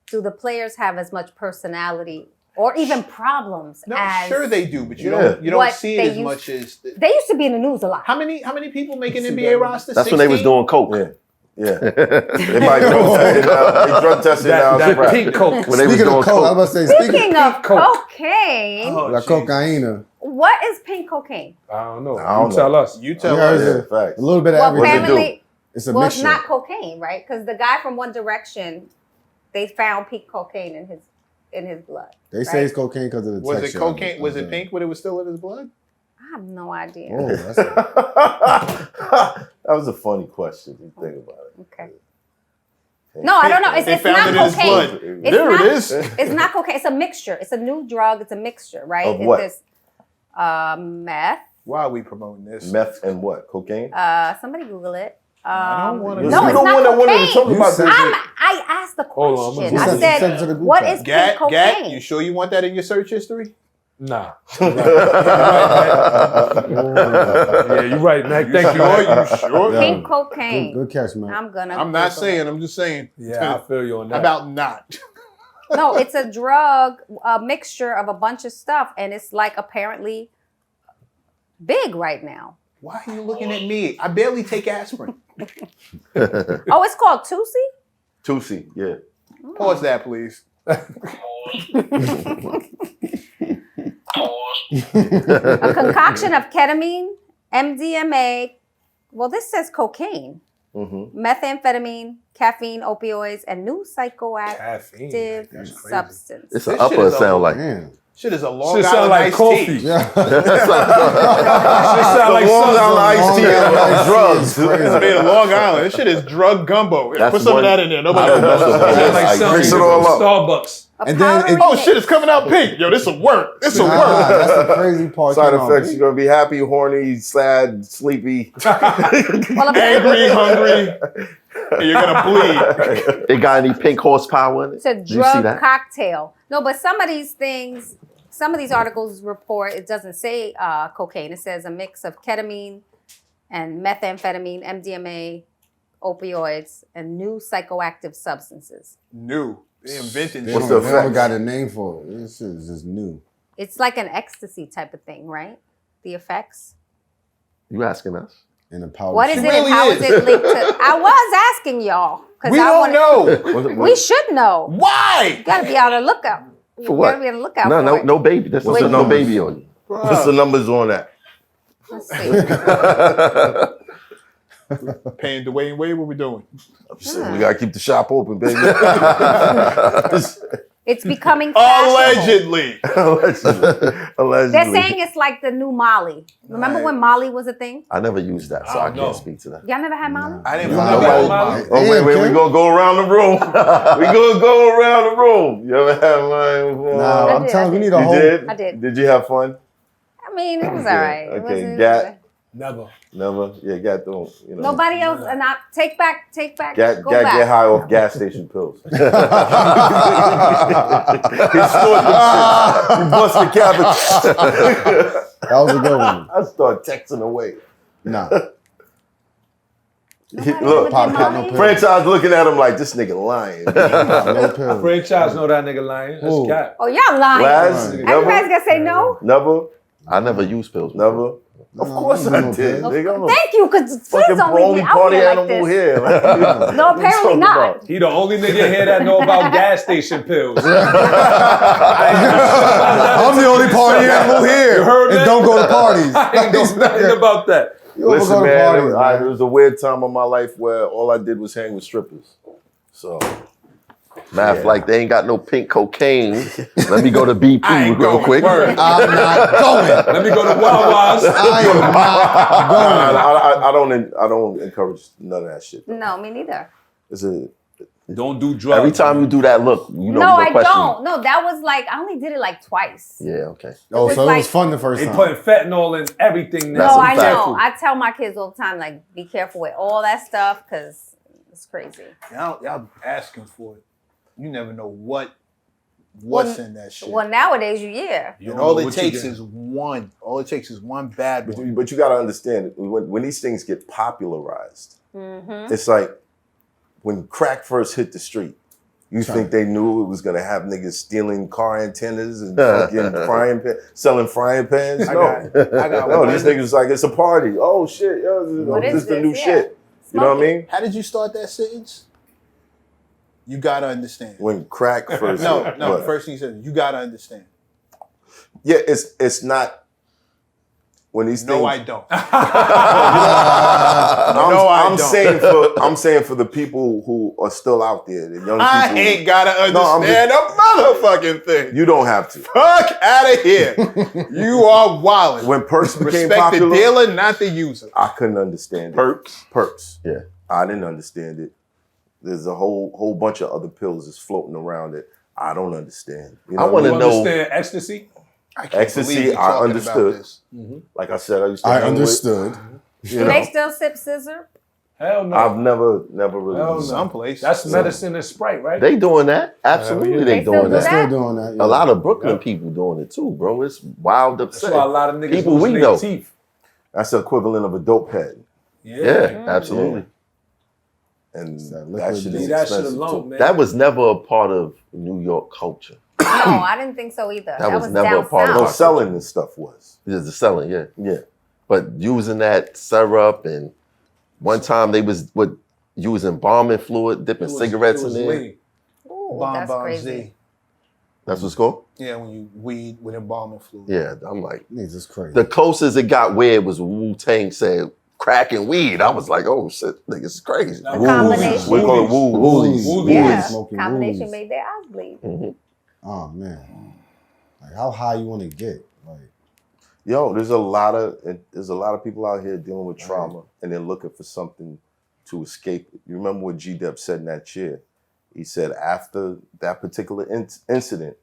do the players have as much personality or even problems No, as sure they do, but you what don't see it they as used- much as. They used to be in the news a lot. How many people make an NBA roster? That's when they was 16? doing coke. Yeah. They might drug tested now. They drug tested now. That pink coke. When they was Speaking doing of coke, I was coke. about to say, Speaking of cocaine, La cocaine. what is pink cocaine? I don't know. I don't You tell know. us. You tell Yeah, us. it's Facts. a little bit of Well, everything. apparently, It's a well, mixture. it's not cocaine, right? Because the guy from One Direction, they found pink cocaine in his blood. They say it's cocaine because of the Was it texture. cocaine? Was it pink when it was still in his blood? I have no idea. Oh, that's That was a funny question. You think about it. Okay. No, I don't know. It's They not found it in his cocaine. blood. It's There not, it is. It's not cocaine. It's a mixture. It's a new drug. It's a mixture, right? Of what? It's meth. Why are we promoting this? Meth and what? Cocaine? Somebody Google it. I don't want to. No, it's don't not wanna wanted to talk cocaine. about this. I asked the Hold on, question. I'm I gonna send it to said, the group what chat. is pink Gat, cocaine? you sure you want that in your search history? Nah. Yeah, you're right, Mac. Thank you. You sure? Pink cocaine. Good catch, man. I'm gonna. I'm not Google saying. it. I'm just saying. Yeah, I feel you on that. How about not? No, it's a drug, a mixture of a bunch of stuff, and it's like apparently big right now. Why are you looking at me? I barely take aspirin. Oh, it's called Tusi? Tusi, yeah. Pause that, please. A concoction of ketamine, MDMA. Well, this says cocaine, methamphetamine, caffeine, opioids, and new psychoactive substance. It's an upper sound like. Shit is a Long Shit sound Island like iced coffee. tea. Yeah. Shit sound like Long Island iced tea and drugs. It's made of Long Island. This shit is drug gumbo. That's Put some one- of that in there. Nobody I don't knows. know. Like Mix something it all from up. Starbucks. And then Oh shit, it's coming out pink. Yo, this will work. This will work. that's the crazy part. Side Come on, effects, man. you're going to be happy, horny, sad, sleepy. Angry, hungry. And you're gonna bleed. They got any pink horsepower in it? It's a Do you see drug that? cocktail. No, but some of these things, some of these articles report it doesn't say cocaine. It says a mix of ketamine and methamphetamine, MDMA, opioids, and new psychoactive substances. New. They invented They shit. don't got a name for it. This shit is just new. It's like an ecstasy type of thing, right? The effects. You asking us? In a powder. What is it and how is it linked to? I was asking y'all. We don't know. We should know. Why? You gotta be on the lookout. You For what? gotta be on the lookout No, for no, it. no baby. There's no baby on you. What's the numbers on that? Let's see. Paying Dwayne Wade, what we doing? We gotta keep the shop open, baby. It's becoming fashionable. Allegedly. They're saying it's like the new Molly. Remember when Molly was a thing? I never used that, so I can't speak to that. Y'all never had Molly? I didn't Nobody- Molly. Oh, wait, we gonna go around the room. We gonna go around the room. You ever had mine before? Nah, I'm telling you, we need a You whole. did? I did. Did you have fun? I mean, it was all right. It Okay, wasn't- Gat. Never. Never. Yeah, Gat don't. You know. Nobody else, and I take back, Gat go back. get high off gas station pills. He snorted them shit. He busted cabbage. That was a good one. I start texting away. Nah. Look, Pop no pills. franchise looking at him like this nigga lying. No pills. Franchise know that nigga lying. That's Who? cap. Oh, y'all lying. Laz, Everybody's gonna say no. Never. I never used pills. Never. Of course I did. Nigga, Thank you, because please fucking don't leave only me out party here like animal this. here. No, apparently not. He the only nigga here that know about gas station pills. I'm the only party animal here. You heard, and man? don't go to parties. I ain't know nothing about that. You don't Listen, go to man, parties, man. it was a weird time of my life where all I did was hang with strippers. So, Math, like they ain't got no pink cocaine. Let me go to BP real quick. Word. I'm not going. Let me go to Wawa's. I am not going. I don't encourage none of that shit. No, me neither. It's a Don't do drugs. Every time you do that look, you know No, the I question. don't. No, that was like, I only did it like twice. Yeah, okay. Oh, was so it like- was fun the first They time. putting fentanyl in everything now. That's No, a I fact. know. I tell my kids all the time, like, be careful with all that stuff, because it's crazy. Y'all asking for it. You never know what's in that shit. Well, nowadays, yeah. And all it takes is one. All it takes is one bad one. but you got to understand when these things get popularized, Mm-hmm. it's like when crack first hit the street. You think they knew it was gonna have niggas stealing car antennas and fucking selling frying pans? I No, got no. one. These niggas like it's a party. Oh shit, yo, What this is is the this? new Yeah. shit. You know what I mean? How did you start that sentence? You gotta understand. When crack first, No, hit, no. what? First thing you said, you gotta understand. Yeah, it's not when these No, things. I don't. I'm saying for the people who are still out there, the young people. I ain't gotta No, I'm understand a motherfucking thing. You don't have to. Fuck out of here. You are wildin'. When perks became Respect popular, the dealer, not the user. I couldn't understand it. Perks. Yeah. I didn't understand it. There's a whole bunch of other pills that's floating around that I don't understand. You know I want what to mean? know. Understand ecstasy? I can't believe Ecstasy, you're I talking understood. about this. Like I said, I used to I hang with- understood. you Do know, they still sip scissor? Hell no. I've never really. Hell no. Some place. That's medicine and Sprite, right? They doing that. Absolutely, They they still doing do They're that. still doing that. A lot of Brooklyn people doing it too, bro. It's wild That's upset. why a lot of niggas People we losing know. their teeth. That's the equivalent of a dope head, Yeah, absolutely. and that that liquid shit dope. is Leave that shit expensive alone, too. man. That was never a part of New York culture. No, I didn't think so either. That was was never down a part of No, south. selling this stuff was. It's the selling, yeah. Yeah. But using that syrup and one time they was using bombing fluid, dipping cigarettes in there. lean. Ooh, Bomb that's Bomb crazy. Z. That's what's called? Yeah, when you weed with embalming fluid. Yeah, I'm like, Niggas is crazy. the closest it got weird was Wu-Tang said crack and weed. I was like, oh shit, niggas is crazy. That combination. We call it woo. Woolies. Woolies. Yeah, Smoking combination woolies. made their eyes bleed. Mhm. Oh man, like how high you want to get? Like Yo, there's a lot of people out here dealing with trauma, and they're looking for something to escape it. You remember what G-Dep said in that chair? He said after that particular incident,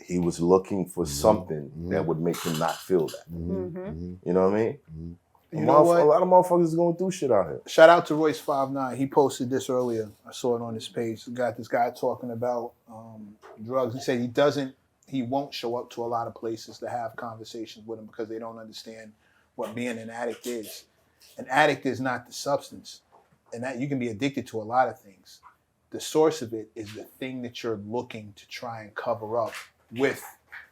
he was looking for something that would make him not feel that. Mm-hmm. You know what I mean? You know what? A lot of motherfuckers is going through shit out here. Shout out to Royce59. He posted this earlier. I saw it on his page. Got this guy talking about drugs. He said he won't show up to a lot of places to have conversations with them because they don't understand what being an addict is. An addict is not the substance. And that you can be addicted to a lot of things. The source of it is the thing that you're looking to try and cover up with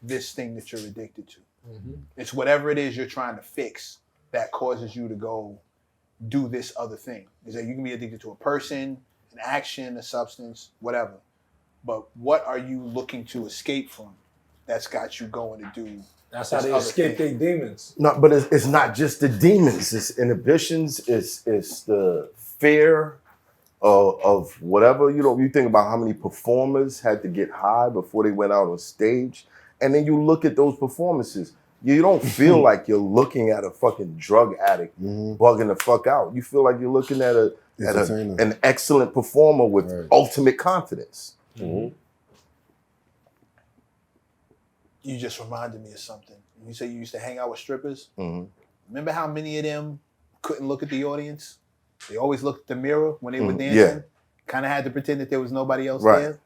this thing that you're addicted to. Mm-hmm. It's whatever it is you're trying to fix that causes you to go do this other thing. Is that you can be addicted to a person, an action, a substance, whatever. But what are you looking to escape from that's got you going to do? That's how they escape their demons. No, but it's not just the demons. It's inhibitions. It's the fear of whatever. You know, you think about how many performers had to get high before they went out on stage, and then you look at those performances. You don't feel like you're looking at a fucking drug addict bugging the fuck out. You feel like you're looking at an excellent performer with ultimate confidence. You just reminded me of something. You say you used to hang out with strippers. Remember how many of them couldn't look at the audience? They always looked at the mirror when they were dancing. Yeah. Kind of had to pretend that there was nobody else Right. there.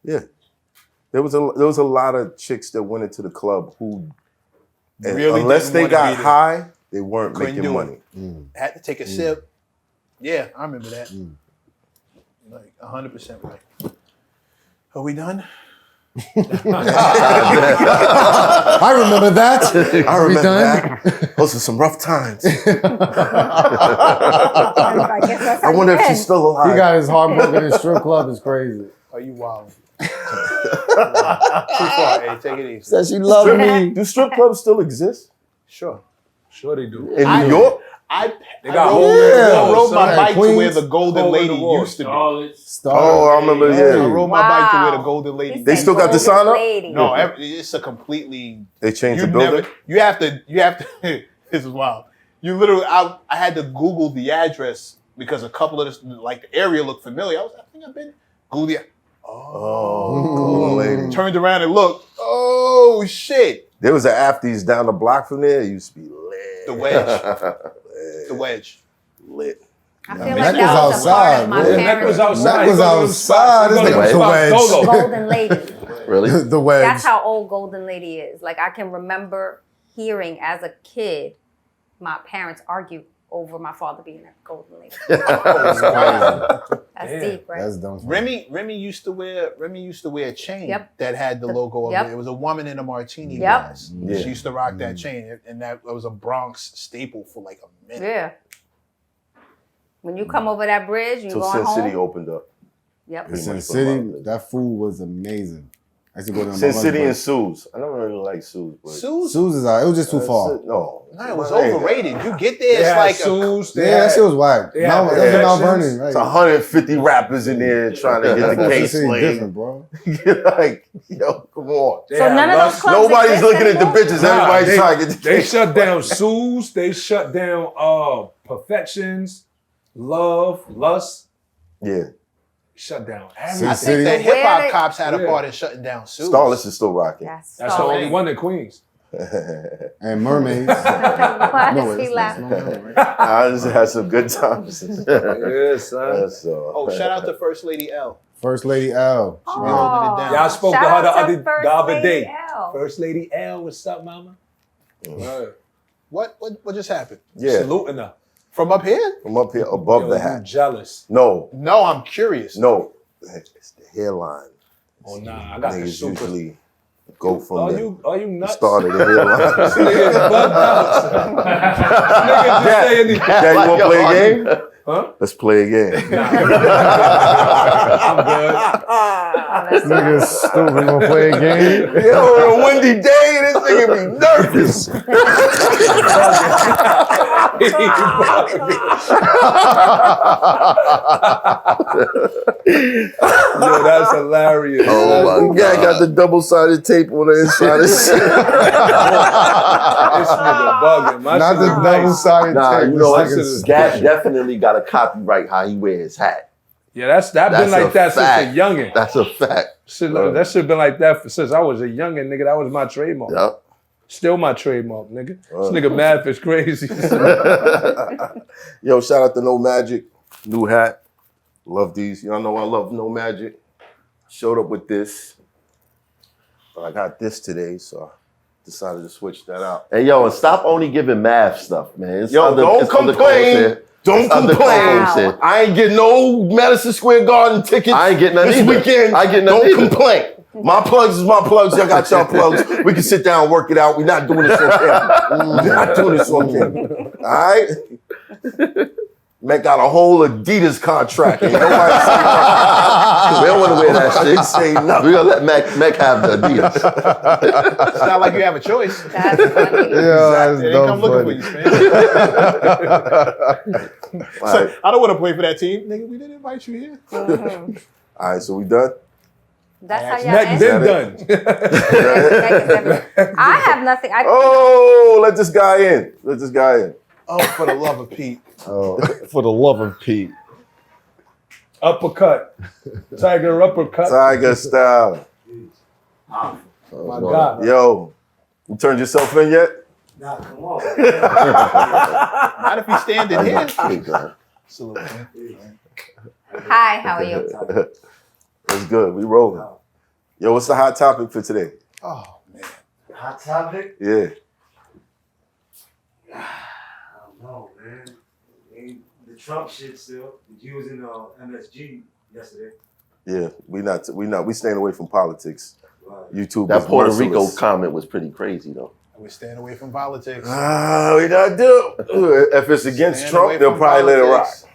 Yeah, there was a lot of chicks that went into the club who, Really unless didn't they wanna got be there. high, they weren't Couldn't making do money. Had to take a sip. Yeah, I remember that. Like 100% right. Are we done? I remember that. I We remember done? that. Those are some rough times. I guess that's how I wonder you if end. she's still alive. He got his heart broken in the strip club. It's crazy. Are you wild? Too far, hey, take it easy. Says she loved me. Do strip clubs still exist? Sure. Sure they do. In New York? I got rode my bike to Queens. where the Golden Hole in Lady the wall. used to be. Oh, I remember. I Yeah, rode my bike to where the Golden Lady. They still got the sign up? No, it's a completely. They changed the building. You have to. This is wild. You literally. I had to Google the address because a couple of this, like the area looked familiar. I think I've been Google the. Golden Lady. Turned around and looked. Oh shit! There was an Afties down the block from there. It used to be lit. The Wedge. The Wedge. Lit. I feel Neck like was that was a part outside, of my bro. Neck was parents' outside. Neck was You go to them outside. spots, This you go to nigga them the spots, Wedge. Dogu. Golden Lady. Really? The wedge. That's how old Golden Lady is. Like I can remember hearing as a kid my parents argue over my father being a Golden Lady. That's deep, right? That's dumb. Remy used to wear a chain that had the logo of Yep. it. It was a woman in a martini Yep. glass. Yeah. She used to rock that chain, and that was a Bronx staple for like a minute. Yeah. When you come over that bridge, you Till going Sin home. City opened up. Yep. Pretty Sin much for City, London. that food was amazing. I used to go there. Sin City and Sue's. I don't really like Sue's. But Sue's? Sue's is out. It was just too far. No. No, it was Hey, overrated. You get there, They it's had like Sue's, they Yeah, that had- shit was whack. they Mount, had that was in Mount Productions. Vernon. It's Like, 150 rappers in there trying to get the Sin case City laid. different, bro. Like, yo, come on. They So had none of Lux. those clubs Nobody's exist looking at the anymore? bitches. Nah, Everybody's trying to get the They case. shut down Sue's. They shut down Perfections, Love, Lust. Yeah. Shut down I everything. think City. that hip Where hop they- cops had a Yeah. part in shutting down Sue's. Starless is still rocking. That's That's the only one in Queens. And mermaids. Why No, does it's he not. laugh? I just had some good times. Yes, son. That's, Oh, shout out to First Lady L. First Lady L. She be holding it down. Y'all spoke Shout to her out to the First other Lady day. L. First Lady L, what's up, mama? Word. What just happened? Yeah, Saluting her. From up here? from up here above Yo, the you hat. jealous. No, I'm curious. No, it's the hairline. Oh, nah, I got the Niggas super. usually go from Are the you nuts? start of the hairline. This nigga is bugged out. Nigga just say anything. Dad, you want to play a game? Huh? Let's play a game. I'm good. This nigga's stupid. Gonna play a game. Yo, on a windy day, this nigga be nervous. Yo, that's hilarious. Oh my God, got the double-sided tape on the inside of This nigga bugging. My Not shit the is nice. double-sided Nah, tape. you know, This nigga's Gat definitely got a copyright how he wears his hat. Yeah, that's been That's like a that fact. since a youngin'. That's a fact. That shit been like that since I was a youngin', nigga. That was my trademark. Yep. Still my trademark, nigga. This nigga math is crazy. Yo, shout out to No Magic. New hat. Love these. Y'all know I love No Magic. Showed up with this. But I got this today, so I decided to switch that out. Hey, yo, and stop only giving math stuff, man. It's Yo, other- don't it's other complain. clothes here. Don't It's other complain. clothes here. I ain't getting no Madison Square Garden tickets I ain't getting none this either. weekend. I ain't getting none Don't either. complain. My plugs is my plugs. Y'all got y'all plugs. We can sit down and work it out. We're not doing this on camera. We're not doing this on camera. All right? MECC got a whole Adidas contract. Ain't nobody say nothing. We don't want to wear that shit. Say nothing. We're going to let MECC have the Adidas. It's not like you have a choice. Yeah, that's They dumb come looking for funny. you, man. So, I don't want to play for that team. Nigga, we didn't invite you here. All right, so we done? That's how y'all MECC answer. been done. I have nothing. Oh, let this guy in. Let this guy in. Oh, for the love of Pete. Oh, for the love of Pete. Uppercut. Tiger uppercut. Tiger style. My God. Yo, you turned yourself in yet? Nah, come on. Not if you stand in here. Salute, man. Hi, how are you? It's good. We rolling. Yo, what's the hot topic for today? Oh, man. Hot topic? Yeah. I don't know, man. The Trump shit still. The Jews in MSG yesterday. Yeah, we staying away from politics. YouTube That is Puerto merciless. Rico comment was pretty crazy, though. We're staying away from politics. We not do. If it's against Stand Trump, away they'll from probably let it rock. politics.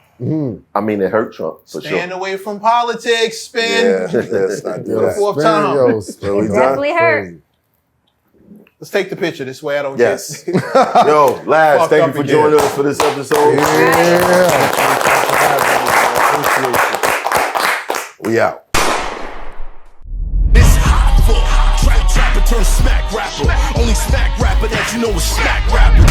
I mean, it hurt Trump, for Stand sure. away from politics, Spin. Yeah, let's not do For the that. fourth time. Yo, So we done? Definitely hurt. Let's take the picture. This way I don't Yes. get Yo, lads, Fucked thank you up for again. joining us for this episode. Yeah. We out. It's Hoffa. Trapper turn smack rapper. Only smack rapper that you know is smack rapper.